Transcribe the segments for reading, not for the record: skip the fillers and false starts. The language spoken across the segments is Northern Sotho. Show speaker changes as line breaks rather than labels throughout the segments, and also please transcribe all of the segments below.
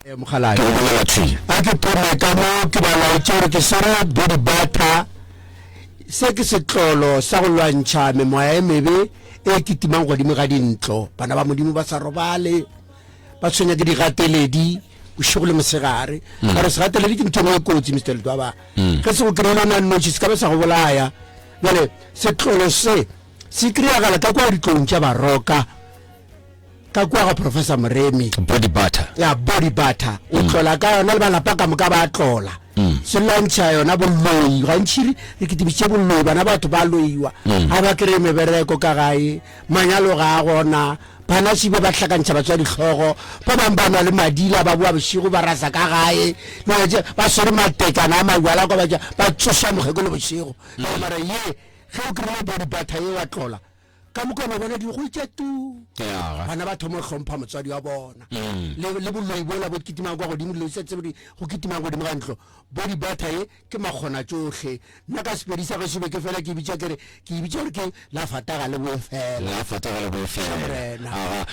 Mogalaji a ke tome ka mo ke balaotse gore ke sere body butter se ke setlolo sa go lwantšha memoya e mebe e kitimang godimo ga dintlo bana ba modimo ba sa robale ba tshwenya ke digateledi bošego le mosegare ka re segateledi ke ntho e kotsi Mr. Ledwaba ge se go kry-ela nannotši se ka be sa go bolaya jale setlolo se kry-agala ka kwa ditlong tša baroka ka kwa ga Professor Moremi
body butter
ya body butter o tlola ka yona le balapa ka moka ba tlola se lwantšha yona bolloi gantšhiri re ketibitše bolloi bana batho ba loiwa ga ba kry mebereko ka gae manyalo ga a gona bana sibe ba tlhakantšha batswa ditlhogo ba bangwe ba nwa le madila ba boa bošego ba rasa ka gae ba swere matekana a mabjala kwa ba tsoša mokgeko le bošego mara ye ge o kry-a body butter ye wa tlola ka mokone bona di go itse tu bana ba thomo hlompha motswadi wa bona le boloi bola bo kitimang kwa godimo le setse go kitimang godimo ga ntlo body butter ye ke makgona tsohle nna ka sepedisa go sebe ke fela ke bitsa gore ke la fataga le bo fela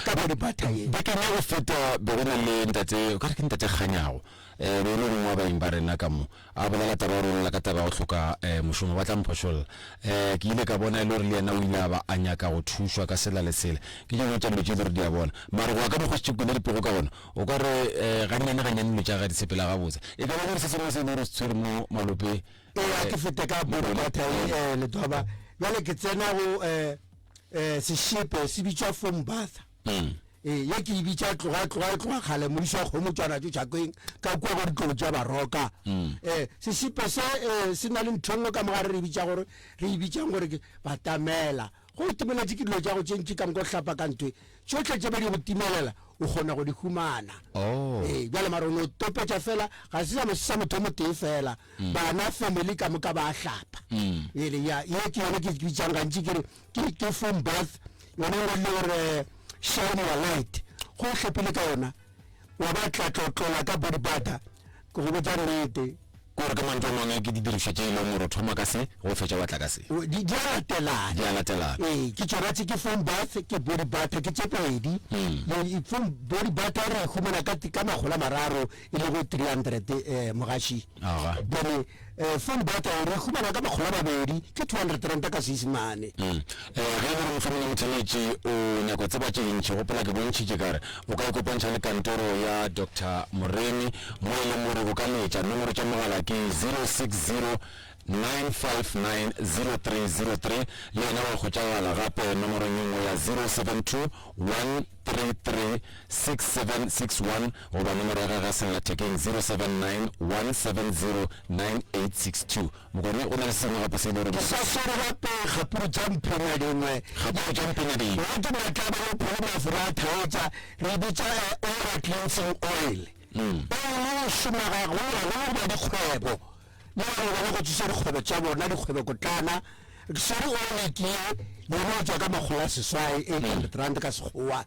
ka body butter ye
ba kana go feta be gona le ntate o ka re ke ntate kganyago le le ngwa ba imba rena ka mo a bolela taba rona la ka taba go hloka mošomo ba tla mphošolla ke ile ka bona le re le yena o ile ba anya ka go thušwa ka sela le sele ke jo tša le tšo re di a bona mara go ka mo go tšhiko le dipego ka bona o ka re ganyane le tša ga disepela ga botse e ka ba gore se sengwe se ne re se tshwere mo malope
ke fete ka body butter le toba jale ke tsena go seshipe se bitswa foam bath ye ke e bitsa tloga kgale modiso wa kgomo tswana tso tšhakweng ka kwa go ditlolo tša baroka sesipe se na le nthongwe ka mogare re e bitsang gore ke batamela go itimeletše ke dilo tša go tšentši ka moko hlapa ka ntwe tšohle tše ba di go timelela o kgona go di humana jale mara o ne o topetša fela ga se sa motho mo tee fela bana family ka moka ba hlapa ye ke yone ke bitsang gantši kere ke foam bath yone le gore shine your light go hlepile ka yona wa ba tlatlola ka body butter go go botsa nnete
gore ka mantlo mangwe ke di diriswa tše e leng gore thoma ka se go fetša wa tla ka se
di a latelana ke tsona tse ke foam bath ke body butter ke tše pedi foam body butter re humana ka makgolo a mararo e le go 300 mogaši then foam butter re humana ka makgolo a mabedi ke 200 ranta ka seesemane
ge gore mofanele mothaletše o nyako tseba tše dintšhi gopola ke bontšhitše kare o ka ikopantšha le kantoro ya Dr. Moremi mo e leng gore o ka letša nomoro tša mogala ke 060 9590303 le yena wa go tšagala gape nomoro nngwe ya 072 133 6761 goba nomoro ya gaga sellathekeng 079 170 9862 mokone o na le sengwe gape se le gore
sasore gape gapuro jampenya dingwe
ke
matlaba go pholo mafura a theotsa re bitsa oil cleansing oil o šomaga go ba dikgwebo le gore go tšhoša dikgwebo tša bona dikgwebo kotlana sore oil ke yona o tswa ka makgolo a seswai 800 rand ka sekgowa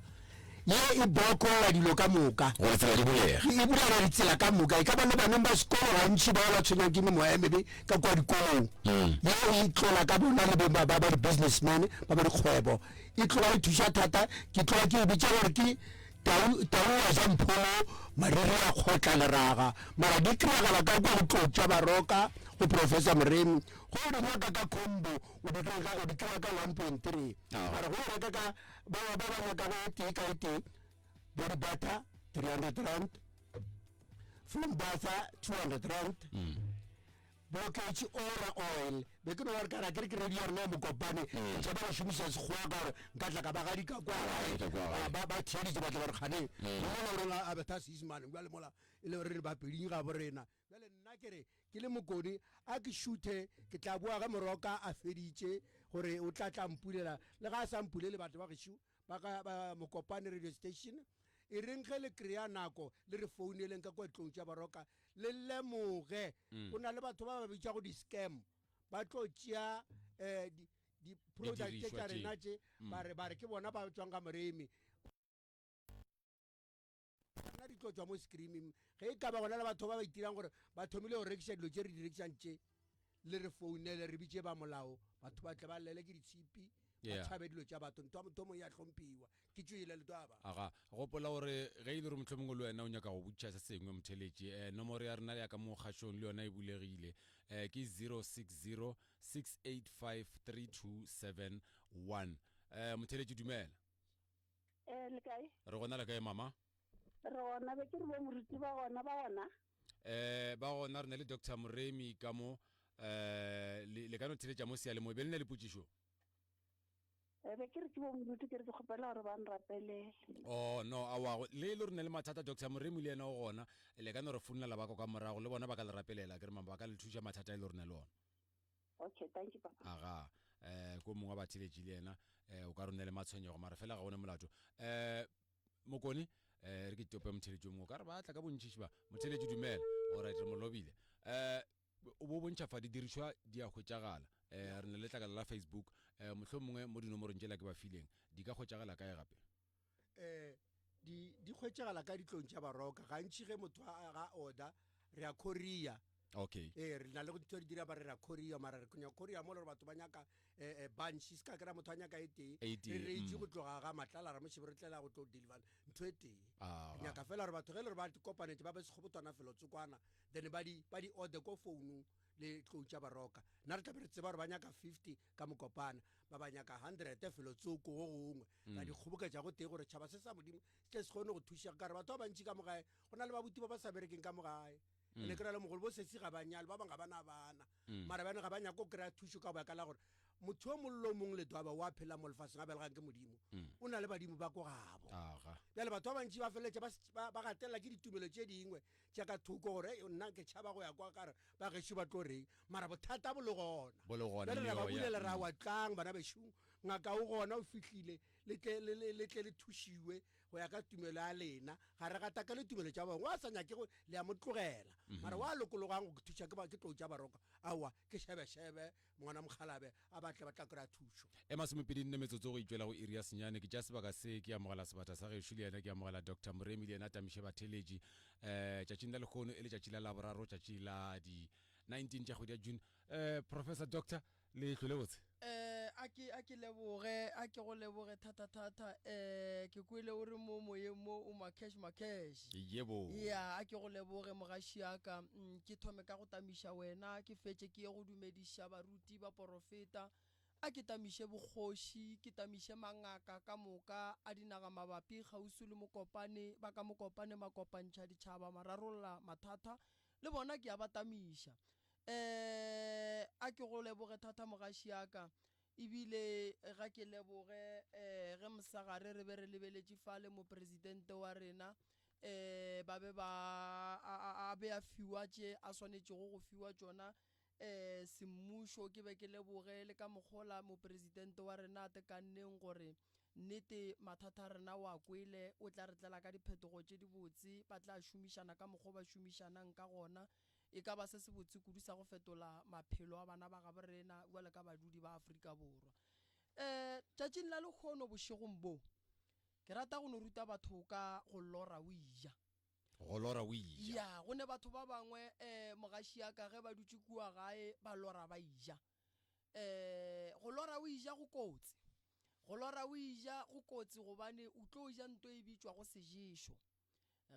ye e bokola dilo ka moka
gore tsela di bulega
e bulela ditsela ka moka e ka ba le baneng ba sekolo gantšhi ba ba tshwenyang ke memoya mebe ka kwa dikolong ye e tlola ka bona le ba di-businessman ba ba dikgwebo e tlola e thuša thata ke tlola ke e bitša gore ke taua ja mpholo mariri a kgotla leraga mara di kry-agala ka kwa go tlotša baroka go Professor Moremi go o di nyaka ka combo o di kry-a ka 1.3 mara go reka ka ba nyaka go tee ka tee body butter 300 rand foam bath 200 rand boketše ora oil be ke no gore kana ke re di yona mo kopane tša ba šomiša sekgowa ka gore nka tla ka bagadi ka kwa ba theeditše batla gore kganeng mola rena a betha seasemane jale mola e le gore re bapeding ga borena jale nna kere ke le mokodi a ke šuthe ke tla boa ga moroka a feditše gore o tla mpulela le ga a sa mpulele batho ba gešo ba mokopane radio station e reng ge le kry-a nako le re founeleng ka kwa tlong tša baroka le lemoge go na le batho ba ba bitša go di-scam ba tlo tšea di-product tša rena tše ba re ke bona ba tswang ka Moremi nna di tlo tswa mo screaming ge e ka ba gona le batho ba ba itirang gore ba thomile go rekiša dilo tše re di rekisang tše le re founele re bitše ba molao batho ba tle ba lele ke ditshipi
Yeah.
tšhabe dilo tša batho ntho motho mo ya hlompiwa ke tšoile le toaba
aga gopola gore ge ile re mohlomongwe le wena o nyaka go botša se sengwe motheletši nomoro ya rena ya ka mo kgašong le yona e bulegile ke 060 685 3271 motheletši dumela
le kae
re gona le kae mama
re gona be ke re bo moruti ba gona
ba gona re na le Dr. Moremi ka mo le ka no theletša mo sealemoe be le ne le potšišo
be ke re ke bo moruti ke re ke kgopela gore ba nrapelele
oh no awa le le rena le mathata Dr. Moremi le yena o gona le ka no re founela baka ka morago le bona ba ka le rapelela ke re mama ba ka le thuša mathata e le rena le ona
okay thank you papa
aga ko mongwe ba theletše le yena o ka rone le matshwenyego mara fela ga gone molato mokone re ke tope motheletši o mongwe ka re ba tla ka bontšhiši ba motheletši dumela alright re mo lobile o bo bontšha fa di dirishwa di a hwetšagala re ne le tlakala la Facebook mohlomongwe mo dinomorong tšela ke ba fileng di ka hwetšagala kae gape
di hwetšagala ka ditlong tša baroka gantši ge motho ga order re a korea
okay
re na le go di dira ba re ra korea mara re konya korea mo le batho ba nyaka bunch ska kra motho a nyaka e tee re itse go tloga ga matlala ra mo shebe re tlela go tlo deliver ntho e tee nyaka fela re batho ge le re ba di kopanetse ba be se go botwana felo tsokwana then ba di order ko phone le tlo tša baroka nna re tla be re tseba gore ba nyaka 50 ka mokopana ba ba nyaka 100 felo tsoko go gongwe ka di kgoboka tša go tee gore tšhaba se sa modimo se se kgone go thuša ka re batho ba bantši ka mogae go na le babuti ba ba sa berekeng ka mogae le kry-a le mogolo bo setse ga banyale ba bangwe ga bana bana mara bane ga ba nyako kry-a thušo ka boaka la gore motho o mollo mongwe le toaba wa phela mo lefaseng a belegang ke modimo o na le badimo ba ko gabo bjale batho ba bantši ba feleletse ba gatelela ke ditumelo tše dingwe jaaka thoko gore nna ke tšhaba go ya kwa kare ba gešo ba tlo reng mara bothata bo le gona bjale ra ba bulela ra wa tlang bana bešong ngaka o gona o fihlile le tle le thušiwe go ya ka tumelo ya lena ga re gata ka le tumelo tša bongwe wa sa nyake le ya mo tlogela mara wa lokologang go thuša ke tlo tša baroka aowa ke shebeshebe ngwana mokgalabe a batle ba tla kry-a thušo
masomepedi nne metsotso go itšwela go iri ya senyane ke tša sebaka se ke amogela sebata sa gešo le yena ke amogela Dr. Moremi le yena tamiše batheletši tšatšing la lekgono e le tšatši la laboraro tšatši la di 19 tša kgwedi ya June Professor Doctor le tlole botse
a ke leboge a ke go leboge thata ke kwele o re mo moyeng mo o makesh
yebo
ya a ke go leboge mogaši yaka ke thome ka go tamiša wena ke fetše ke ye go dumediša baruti ba porofeta a ke tamiše bokgoši ke tamiše mangaka ka moka a dinaga mabapi gausi le mokopane ba ka mokopane makopantšha ditšhaba mararolola mathata le bona ke a ba tamiša a ke go leboge thata mogaši yaka ebile ga ke leboge ge mosagare re be re lebeletše fale mopresidente wa rena ba be a be a fiwa tše a swanetšego go fiwa tšona semmušo ke be ke leboge le ka mokgola mopresidente wa rena a tekanneng gore nnete mathata a rena wa kwele o tla re tlela ka diphetogo tše di botse ba tla šomišana ka mokgwa ba šomišanang ka gona e ka ba se se botse kudu sa go fetola maphelo a bana ba gabo rena jwale ka badudi ba Afrika Borwa tšatšing la lekgono bošegong bo ke rata go no ruta batho ka go lora o ija ya go ne batho ba bangwe mogaši yaka ge ba dutše kua gae ba lora ba ija go lora o ija go kotsi go lora o ija go kotsi gobane o tlo ja nto e bitšwa go seješo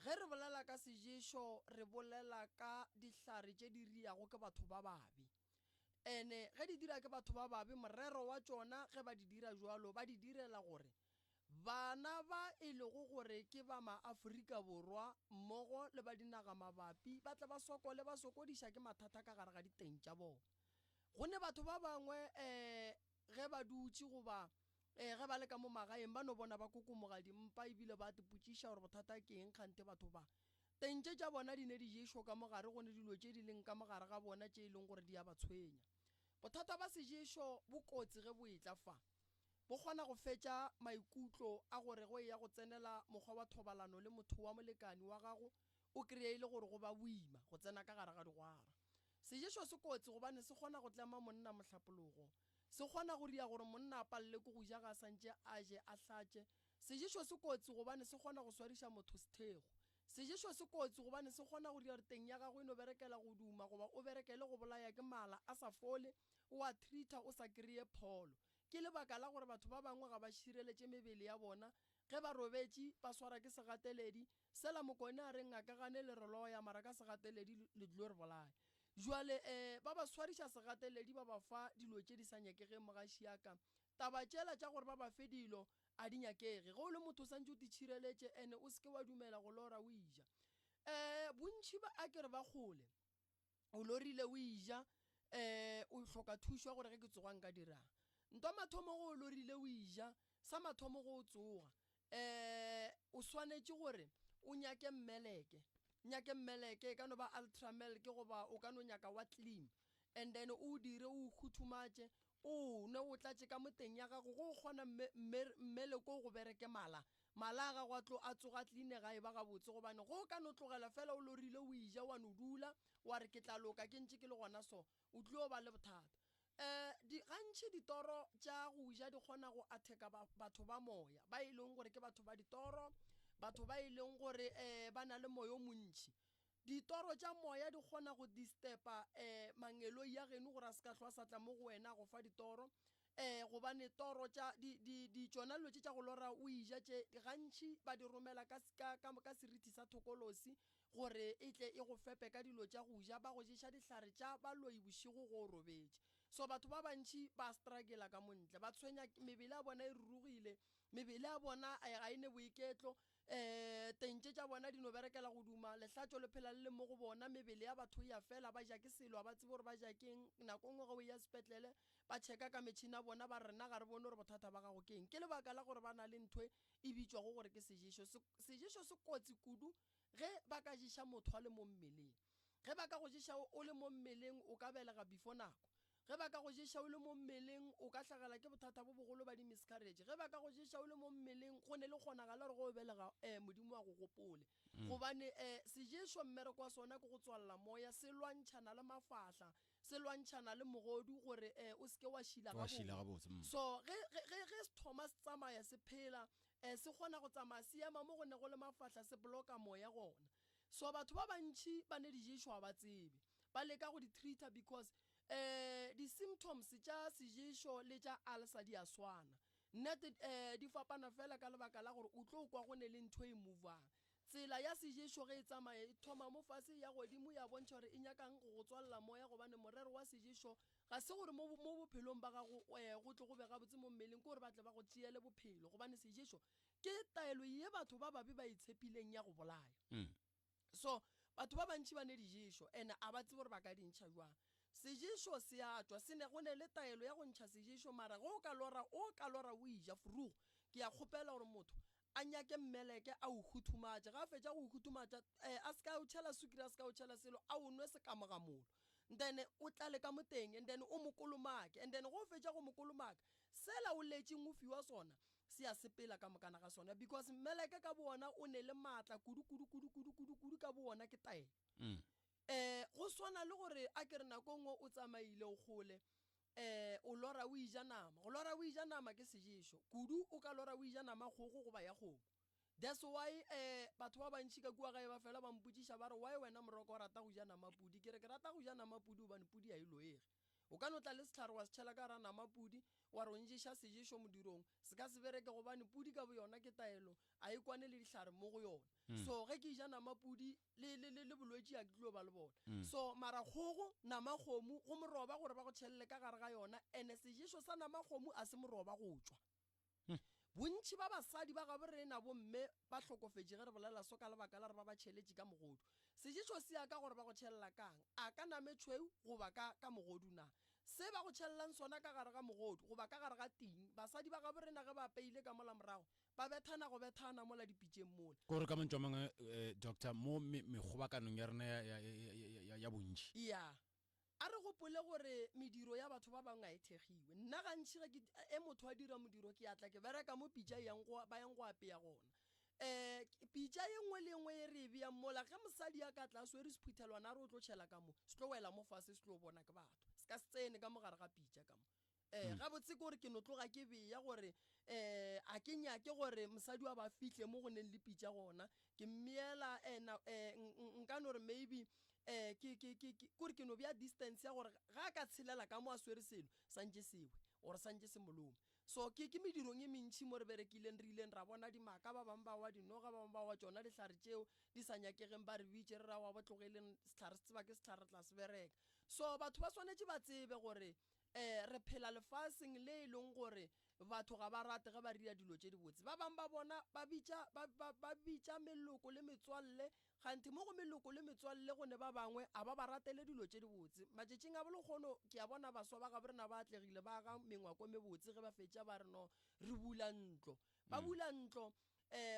ge re bolela ka seješo re bolela ka dihlare tše di riago ke batho ba babi ene ge di dira ke batho ba babi morero wa tšona ge ba di dira jwalo ba di direla gore bana ba e lego gore ke ba maAfrika Borwa mmogo le ba dinaga mabapi ba tla ba sokole ba sokodiša ke mathata ka gare ga diteng tša bona gone batho ba bangwe ge ba dutše goba ge ba le ka mo magaeng ba no bona ba kokomoga dimpa ebile ba tepotšiša gore bothata ke eng kgante batho ba tentše tša bona di ne di ješo ka mogare gone dilo tše di leng ka mogare ga bona tše e leng gore di a ba tshwenya bothata ba seješo bokotsi ge bo etla fa bo kgona go fetša maikutlo a gore go ya go tsenela mokgwa wa thobalano le motho wa molekani wa gago o kry-e ile gore go ba boima go tsena ka gare ga digwara seješo se kotsi gobane se kgona go tlema monna mohlapologo se kgona go ria gore monna a palle ko go ja ga santše a je a hlatše seješo se kotsi gobane se kgona go swariša motho sethego seješo se kotsi gobane se kgona go ria gore teng ya gago e no berekela go duma goba o berekele go bolaya ke mala a sa fole o a treata o sa kry-e pholo ke lebaka la gore batho ba bangwe ga ba šireletše mebele ya bona ge ba robetše ba swara ke segateledi sela mokone a re ngaka gane lerolo ya mara ka segateledi le dilo re bolaya jwale ba ba swariša segateledi ba ba fa dilo tše di sa nyakege mogaši yaka taba tšela tša gore ba ba fe dilo a di nyakege ge o le motho o santse o ditšhireletše ene o seke wa dumela go lora o ija bontši ba a kere ba kgole o lorile o ija o hloka thušo gore ge ke tsogwang ka dirang ntwa mathomo go o lorile o ija sa mathomo go o tsoga o swanetše gore o nyake mmeleke e ka no ba ultramel ke goba o ka no nyaka wa clean and then o dire o khuthumatše o ne o tlatše ka moteng ya gago go kgona mmele ko go bereke mala a gago a tlo a tsoga tline ga e ba gabotse gobane go ka no tlogela fela o lorile o ija wa no dula wa re ke tla loka ke ntše ke le gona so o tlile ba le bothata gantši ditoro tša go ja di kgona go atheka batho ba moya ba e leng gore ke batho ba ditoro batho ba e leng gore ba na le moya o montši ditoro tša moya di kgona go distepa mangelo ya geno gore a se ka hlwa sa tla mo go wena go fa ditoro gobane toro tša di tšona dilo tša go lora o ija tše gantši ba di romela ka seriti sa thokolosi gore e tle e go fepe ka dilo tša go ja ba go ješa dihlare tša baloi bošigo go robetše so batho ba bantši ba strugela ka montle ba tshwenya mebele a bona e rurugile mebele a bona ga ene boiketlo tentše tša bona di no berekela go duma lehlatšo le phela le mo go bona mebele ya batho ya fela ba ja ke selo ba tsebe gore ba ja keng nako ngwe go ya sepetlele ba tšheka ka metšhini a bona ba rena ga re bone gore bothata ba gago keng ke lebaka la gore ba na le ntho e bitswago gore ke sejeso se kotsi kudu ge ba ka ješa motho a le mo mmeleng ge ba ka go ješa o le mo mmeleng o ka belega before nako ge ba ka go ješa o le mo mmeleng o ka hlagela ke bothata bo bogolo ba di-miscarriage ge ba ka go ješa o le mo mmeleng go ne le kgonagala gore go belega modimo wa go gopole gobane seješo mmereko wa sona ke go tswalela moya se lwantšhana le mafahla se lwantšhana le mogodu gore o seke wa šila gabotse so ge se thoma se tsamaya se phela se kgona go tsamaya se ema mo go ne go le mafahla se bloka moya gona so batho ba bantši ba ne diješwa ba tsebe ba leka go di-treater because di-symptoms tša seješo le tša ulcer di a swana nnete di fapana fela ka lebaka la gore o tlo kwa go ne le ntho e movang tsela ya seješo ge e tsamaya e thoma mo fase ya godimo ya bontšha gore e nyakang go tswalela moya gobane morero wa seješo ga se gore mo bophelong ba gago go tlo go be gabotse mo mmeleng ke gore ba tle ba go tšeele bophelo gobane seješo ke taelo ye batho ba babi ba itshepileng ya go bolaya so batho ba bantši ba ne diješo and a ba tsebe gore ba ka dintšha jwang seješo se a tšwa se ne go ne le taelo ya go ntšha seješo mara go o ka lora o ija furugo ke a kgopela gore motho a nyake mmeleke a o huthumatša ga a fetša go huthumatša a se ka o tšhela sukiri a se ka o tšhela selo a o nwe sekamogamolo then o tlale ka moteng and then o mokolomake and then go o fetša go mokolomaka sela o letšeng o fiwa sona se a sepela ka mokana ga sona because mmeleke ka bona o ne le maatla kudu ka bona ke taelo go swana le gore a ke re nako ngwe o tsamaile o kgole o lora o ija nama go lora o ija nama ke seješo kudu o ka lora o ija nama kgogo goba ya kgogo that's why batho ba bantši ka kua gae ba fela ba mpotšiša ba re why wena moroko o rata go ja nama pudi ke re ke rata go ja nama pudi obane pudi a e loege o ka no tla le setlhare wa se tšhela ka ra nama pudi wa re o nješa seješo modirong se ka se bereke gobane pudi ka bo yona ke taelo a e kwane le dihlare mo go yona so ge ke ija nama pudi le bolwetši a ke tlo ba le bona so mara kgogo nama kgomo go moroba gore ba go tšhelele ka gare ga yona ene seješo sa nama kgomo a se moroba go tšwa bontši ba basadi ba gabe re na bomme ba hlokofetše ge re bolela so ka lebaka la re ba ba tšheletše ka mogodu seješo se ya ka gore ba go tšhelela kang a ka name tšhweu goba ka mogodu na se ba go tšhelelang sona ka gare ga mogodu goba ka gare ga ting basadi ba gabe re na ge ba peile ka mola morago ba bethana go bethana mola dipitšeng mola
kore ka mantšwa mangwe doctor mo megobakanong ya rena ya bontši
ya a re gopole gore mediro ya batho ba bangwe a e thegiwe nna gantši ge motho a dira modiro ke atla ke bereka mo pitša ba yang go apeya gona pitša ye nngwe le nngwe e re e beyang mola ge mosadi ya ka tla a swere sephuthelwana a re o tlo tšhela ka mo se tlo wela mo fase se tlo bona ke batho se ka se tsene ka mogare ga pitša ka mo gabotse ke gore ke no tloga ke beya gore a ke nyake gore mosadi wa ba fihle mo go neng le pitša gona ke mmeela nka no re maybe kore ke no bea distance ya gore ga a ka tshelela ka mo a swere selo santse sewe or santse se molome. So ke medirong e mentši mo re berekileng re ileng ra bona dimaka ba bang ba wa dinoga ba bang ba wa tsona dihlare tšeo di sa nyakegeng ba re bitše re ra wa botlogeleng sehlare se tseba ke sehlare tla se bereka. So batho ba swanetše ba tsebe gore re phela lefaseng le e leng gore batho ga ba rate ge ba ria dilo tše di botse. Ba bang ba bona ba bitša meloko le metswalle, ganthe mo go meloko le metswalle go ne ba bangwe a ba ratele dilo tše di botse. Matšatšing a bolekgono ke a bona baswa ba gaborena ba atlegile ba ga mengwako mebotse ge ba fetša ba re no re bula ntlo. Ba bula ntlo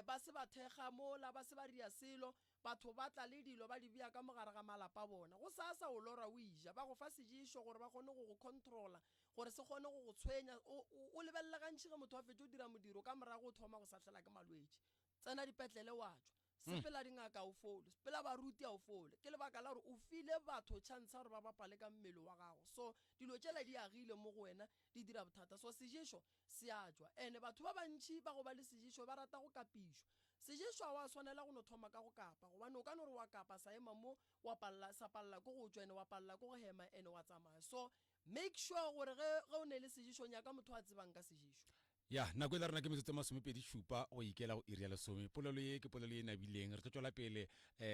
ba se ba thekga mola ba se ba ria selo, batho ba tla le dilo ba di bea ka mogare ga malapa bona. Go sa o lora o ija ba go fa sejišo gore ba kgone go go controla gore se kgone go go tshwenya. O lebelela gantši ge motho a fetša o dira modiro ka morago o thoma go sahlela ke malwetši, tsena dipetlele wa tswa sepela dingaka o fole, sepela baruti a o fole, ke lebaka la gore o file batho chance gore ba bapale ka mmele wa gago. So dilo tšela di agile mo go wena di dira bothata. So sejišo se a tswa ene batho ba bantši ba go ba le sejišo ba rata go kapišwa. Sejišo wa swanela go no thoma ka go kapa gobane o ka no re wa kapa sa ema mo wa palla sa palla go go tswa ene wa palla go go hema ene wa tsamaya. So make sure gore ge o ne le sejišo nyaka motho a tsebang ka sejišo.
Ya nako e le rena ke metsotso masomepedi šupa o ikela go iri ya lesome. Polelo ye ke polelo ye nabileng re tlo tšwela pele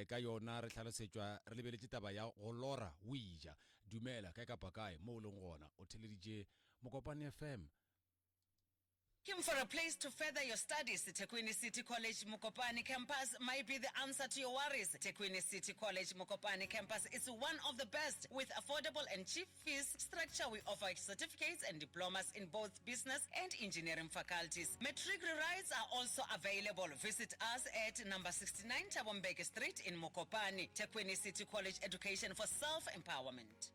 ka yona re tlhalosetšwa re lebeletše taba ya go lora o ija. Dumela kae kapa kae mo o leng gona o theleditše Mokopane FM.
Looking for a place to further your studies? Tekwini City College Mokopane campus might be the answer to your worries. Tekwini City College Mokopane campus is one of the best with affordable and cheap fees structure. We offer certificates and diplomas in both business and engineering faculties. Matric rides are also available. Visit us at number 69 Tabombeke Street in Mokopane. Tekwini City College, education for self-empowerment.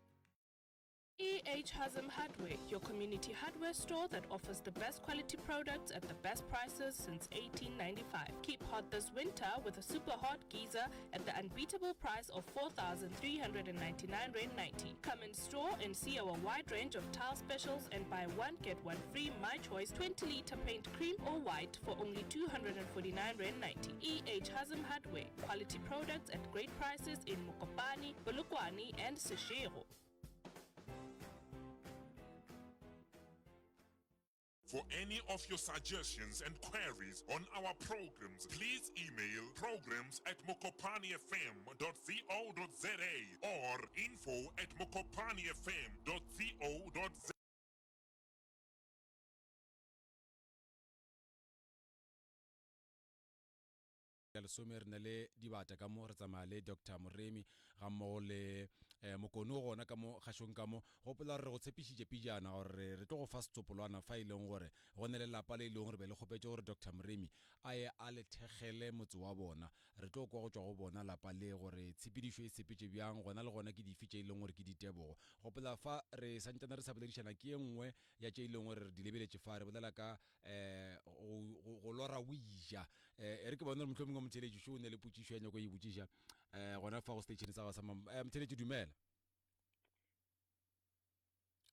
EH Hazem Hardware, your community hardware store that offers the best quality products at the best prices since 1895. Keep hot this winter with a super hot geyser at the unbeatable price of 4,399 Rand 90. Come in store and see our wide range of tile specials and buy one get one free My Choice 20-liter paint cream or white for only 249 Rand 90. EH Hazem Hardware, quality products at great prices in Mokopane, Polokwane and Seshego.
For any of your suggestions and queries on our programs, please email programs@mokopanefm.co.za or info@mokopanefm.co.za.
lesome re na le dibata ka mo re tsamaya le Dr. Moremi ga mmogo le mokono gona ka mo kgašong ka mo gopola re go tshepišitše pijana gore re tlo go fa setsopolwana fa e leng gore go ne le lapa le e leng gore be le kgopetše gore Dr. Moremi a ye a le thekgele motse wa bona. Re tlo kwa go tšwa go bona lapa le gore tshepedišo e sepetše bjang gona le gona ke dife tše e leng gore ke ditebogo. Gopola fa re santšana re sa boledišana ke e nngwe ya tše e leng gore re di lebeletše fa re bolela ka go lora o ija. Re ke bona gore mohlomongwe motheletši šo o ne le potšišo ya nyako e botšiša gona fa go station sa go sa motheletši dumela.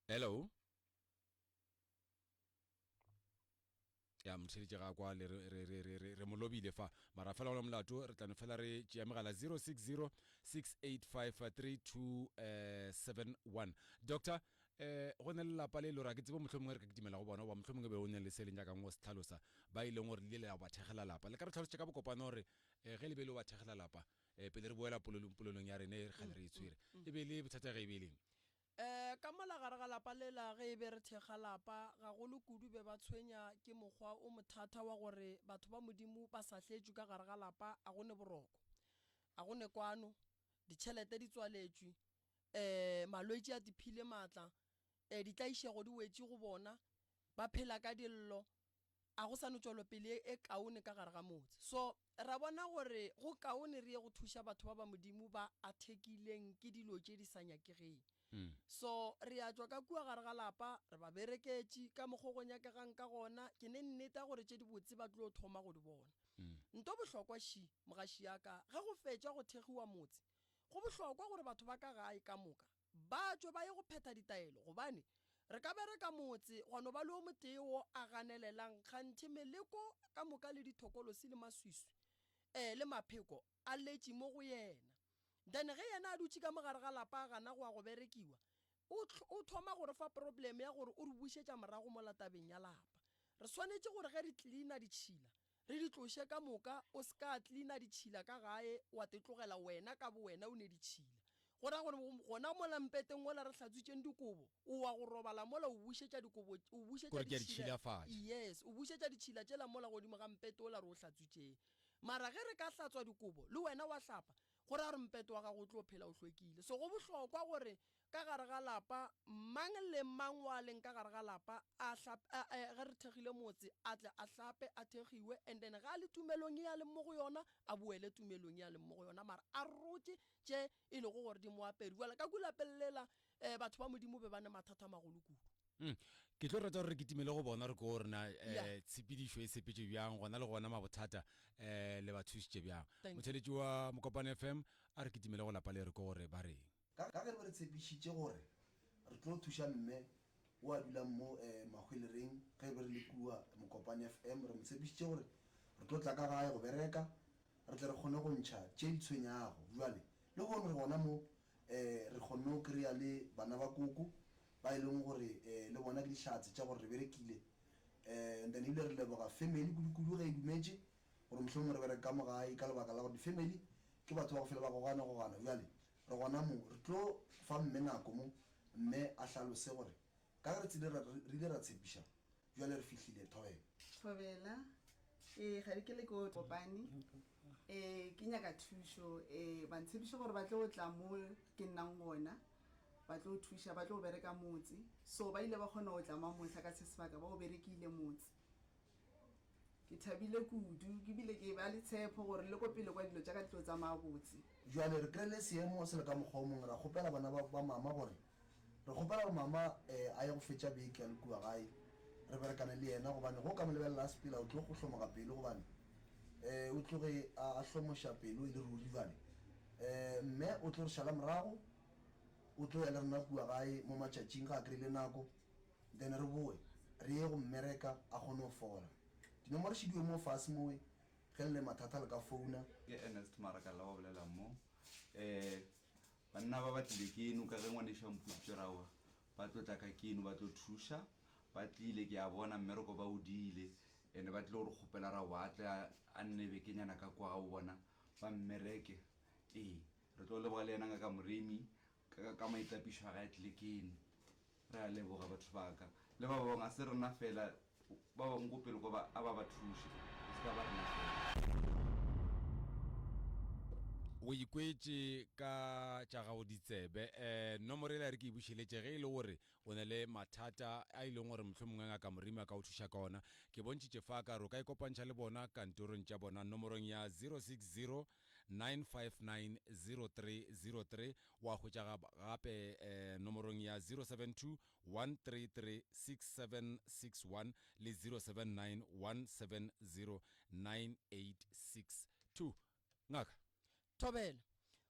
Hello ya motheletši ga kwa le re mo lobile fa mara fela gona molato re tlano fela re tšea megala 060 6853271. Doctor go ne le lapa le lora ke tsebo mohlomongwe re ka dimela go bona ba mohlomongwe be o ne le se leng jakang go se tlhalosa ba ile gore le ya ba thegela lapa le ka re tlhalosetse ka bokopana gore ge le be le ba thegela lapa pele re boela polelong ya rene re gale re itshwere e be le bothata ge e be leng
ka mola gare ga lapa le la ge e be re thega lapa ga go le kudu be ba tshwenya ke mokgwa o mothata wa gore batho ba modimo ba sa hletšwe ka gare ga lapa a gone boroko a gone kwano ditšhelete di tswaletšwe malwetši a diphile maatla ditlaišego di wetše go bona ba phela ka dillo a go sa no tšwelopele e kaone ka gare ga motse. So ra bona gore go kaone re ye go thuša batho ba ba modimo ba athekileng ke dilo tše di sa nyakegeng. So re a tswa ka kua gare ga lapa re ba bereketše ka mokgwa go nyakegang ka gona ke ne nneta gore tše di botse ba tlo thoma go di bona. Nto bohlokwa shi mogaši ya ka ge go fetša go thegiwa motse go bohlokwa gore batho ba ka gae ka moka ba tswe ba ye go phetha ditaelo gobane re ka bereka motse gona ba le o motee o a ganelelang kganthe meleko ka moka le dithokolosi le maswiswi le mapheko a letše mo go yena then ge yena a dutše ka mogare ga lapa a gana go a go berekiwa o thoma gore fa problem ya gore o re bušetša morago mo latabeng ya lapa. Re swanetse gore ge re cleana ditšhila re di tloshe ka moka, o se ka cleana ditšhila ka gae wa tetlogela wena ka bo wena o ne ditšhila. Gona gore gona mola mpeteng mola re hlatswitšeng dikobo o wa go robala mola o bušetša dikobo, o bušetša ditšhila. Yes, o bušetša ditšhila tšela mola godimo ga mpete o la re o hlatswitšeng. Mara ge re ka hlatswa dikobo le wena wa hlapa gore a re mpete wa gago o tlo phela o hlwekile. So go bohlokwa gore ka gare ga lapa mang le mang wa leng ka gare ga lapa ge re thegile motse a tle a hlape a thegiwe, and then ga le tumelong ya le mo go yona a boele tumelong ya le mo go yona, mara a rotse tše e le go gore di mo apere wala ka kula pellela batho ba modimo be bane mathata magolo kudu.
Ke tlo rata gore ke timele go bona re ko rena tshepedišo e sepetše bjang gona le gona mabothata le bathusitše bjang. Motheletši wa Mokopane FM a re ke timele go lapa le re ko gore ba reng
ka ge re tshepišitše gore re tlo thuša mme o a dulang mo Mahwelereng ge be re le kua Mokopane FM. Re mo tshepišitše gore re tlo tla ka gae go bereka re tle re kgone go ntšha tše di tshwenyago. Jwale le gone re gona mo re kgonne go kry-a le bana ba koko ba e leng gore le bona ke dihlatse tša gore re berekile, and then ebile re leboga family kudu ge e dumetše gore mohlomong re bereka mo gae ka lebaka la gore di-family ke batho ba go fela ba gogana. Jwale re gona mo re tlo fa mme nako mo mme a hlalose gore ka re tsile re ile ra tshepiša jwale re fihlile
Thobela ga re ke le ko Kopane ke nyaka thušo ba ntshepiša gore ba tlo go tla mo ke nnang gona ba tlo thuša ba tlo go bereka motse, so ba ile ba kgona go tla mamohla ka se sebaka ba go berekile motse. Ke thabile kudu ke bile ke ba le tshepo gore le ko pele kwa dilo tša ka tlo tsamaya botse.
Jwale re kry-ile seemo se le ka mokgwa o mongwe ra kgopela bana ba mama gore re kgopela gore mama a ye go fetša beke ya le kua gae re berekane le yena gobane go ka mo lebelela sepela o tlo go hlomoga pele gobane o tloge a hlomoša pele o e le ruri. Jwale mme o tlo re šala morago o tlo ya le rena kua gae mo matšatšing ga a kry-ile nako, then re boe re ye go mmereka a kgone go fola. Dinomoro šidiwe mo fase moe ge le mathata le ka founa.
Ke Ernest Marakala wa bolela mo banna ba batlile ke eno ka ge ngwaneša mputšo rawa ba tlo tla ka ke eno ba tlo thuša ba tlile ke a bona mmereko ba o diile ene ba tlile gore kgopela ra wa tle a nne bekenyana ka kwa ga o bona ba mmereke. Re tlo leboga le yena ka moremi ka maitapišo a ga e tlile ke eno re a leboga batho baka le ba bangwe a se rena fela ba bangwe ko pele ko ba a ba thuše se ka ba rena fela.
o ikwetse ka tša gago ditsebe nomoro e la re ke e bušeletše ge e le gore o ne le mathata a e leng gore mohlomongwe ngaka moremi a ka o thuša ka ona. Ke bontšhitše fa ka re o ka ikopantšha le bona kantorong tša bona nomorong ya 060 959 0303 wa hwetša gape nomorong ya 072 133 6761 le 079 170 9862. ngaka
Thobela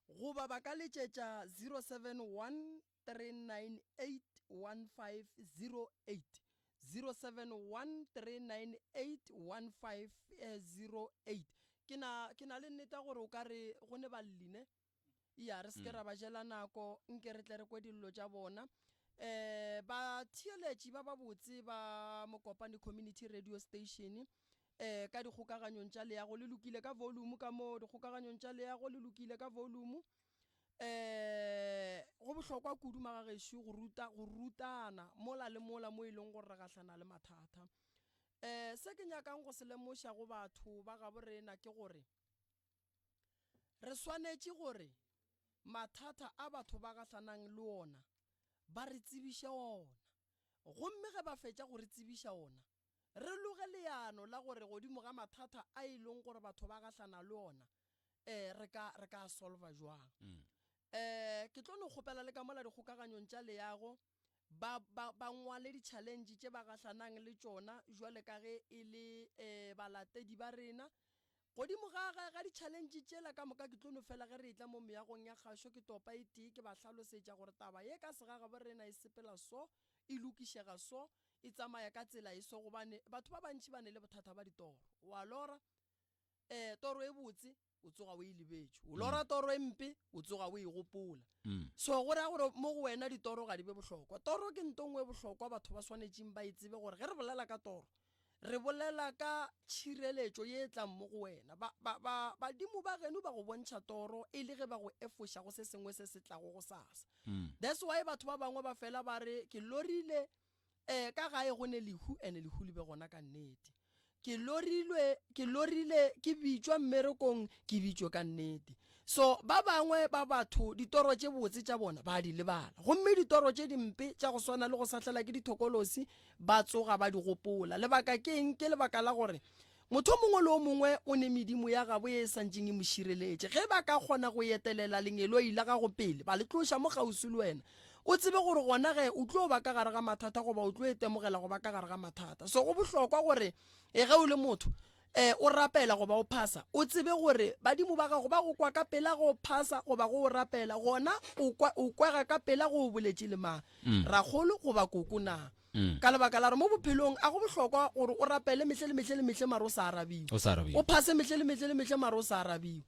goba ba ka letšetša 071 398 1508 071 398 1508. ke na le nnete gore o ka re go ne ba lline ya re se ke ra ba jela nako nke re tle re kwe dillo tša bona. Ba theeletši ba botse ba Mokopane Community Radio Station ka dikgokaganyong tša leago le lokile ka volume ka mo dikgokaganyong tša leago le lokile ka volume. Go bohlokwa kudu magagešo go rutana mola le mola mo e leng gore re gahlana le mathata. Se ke nyakang go se lemoša go batho ba ga borena ke gore re swanetše gore mathata a batho ba gahlanang le ona ba re tsebiše ona, gomme ge ba fetša go re tsebiša ona re loge leano la gore godimo ga mathata a e leng gore batho ba gahlana le ona re ka solva jwang. Ke tlo no kgopela le ka mola dikgokaganyong tša leago ba ngwale di-challenge tše ba gahlanang le tšona jwale ka ge e le balatedi ba rena godimo ga di-challenge tšela ka moka ke tlo no fela ge re etla mo meagong ya kgašo ke topa e tee ke ba hlalosetša gore taba ye ka segaga bo rena e sepela so e lokišega so e tsamaya ka tsela e so gobane batho ba bantši ba ne le bothata ba ditoro wa lora toro e botse o tsoga o e lebetse o lora toro e mpe o tsoga o e gopola so go raya gore mo go wena ditoro ga di be bohlokwa toro ke ntongwe e bohlokwa batho ba swanetseng ba itsebe gore ge re bolela ka toro re bolela ka tshireletso ye e tlang mo go wena badimo ba geno ba go bontšha toro e le ge ba go efoša go se sengwe se se tlago go sasa that's why batho ba bangwe ba fela ba re ke lorile ka gae go ne lehu ene lehu le be gona ka nnete ke lorile ke bitswa mmerekong ke bitswa ka nnete so ba bangwe ba batho ditoro tše botse tša bona ba di lebala gomme ditoro tše dimpe tša go swana le go sahlela ke dithokolosi ba tsoga ba di gopola lebaka ke eng ke lebaka la gore motho mongwe le o mongwe o ne medimo ya gabo e santseng e mo šireletše ge ba ka kgona go etelela lengelo ila ga go pele ba le tloša mo gausi le wena o tsebe gore gona ge o tlo ba ka gare ga mathata goba o tlo etemogela go ba ka gare ga mathata so go bohlokwa gore ge o le motho o rapela goba o phasa o tsebe gore badimo ba gago ba go kwa ka pela go phasa goba go rapela gona o kwa ka pela go boletše le mang ragolo goba kokona ka lebaka la re mo bophelong a go bohlokwa gore o rapele mehle le mehle maro sa arabiwe o phase mehle le mehle maro sa arabiwe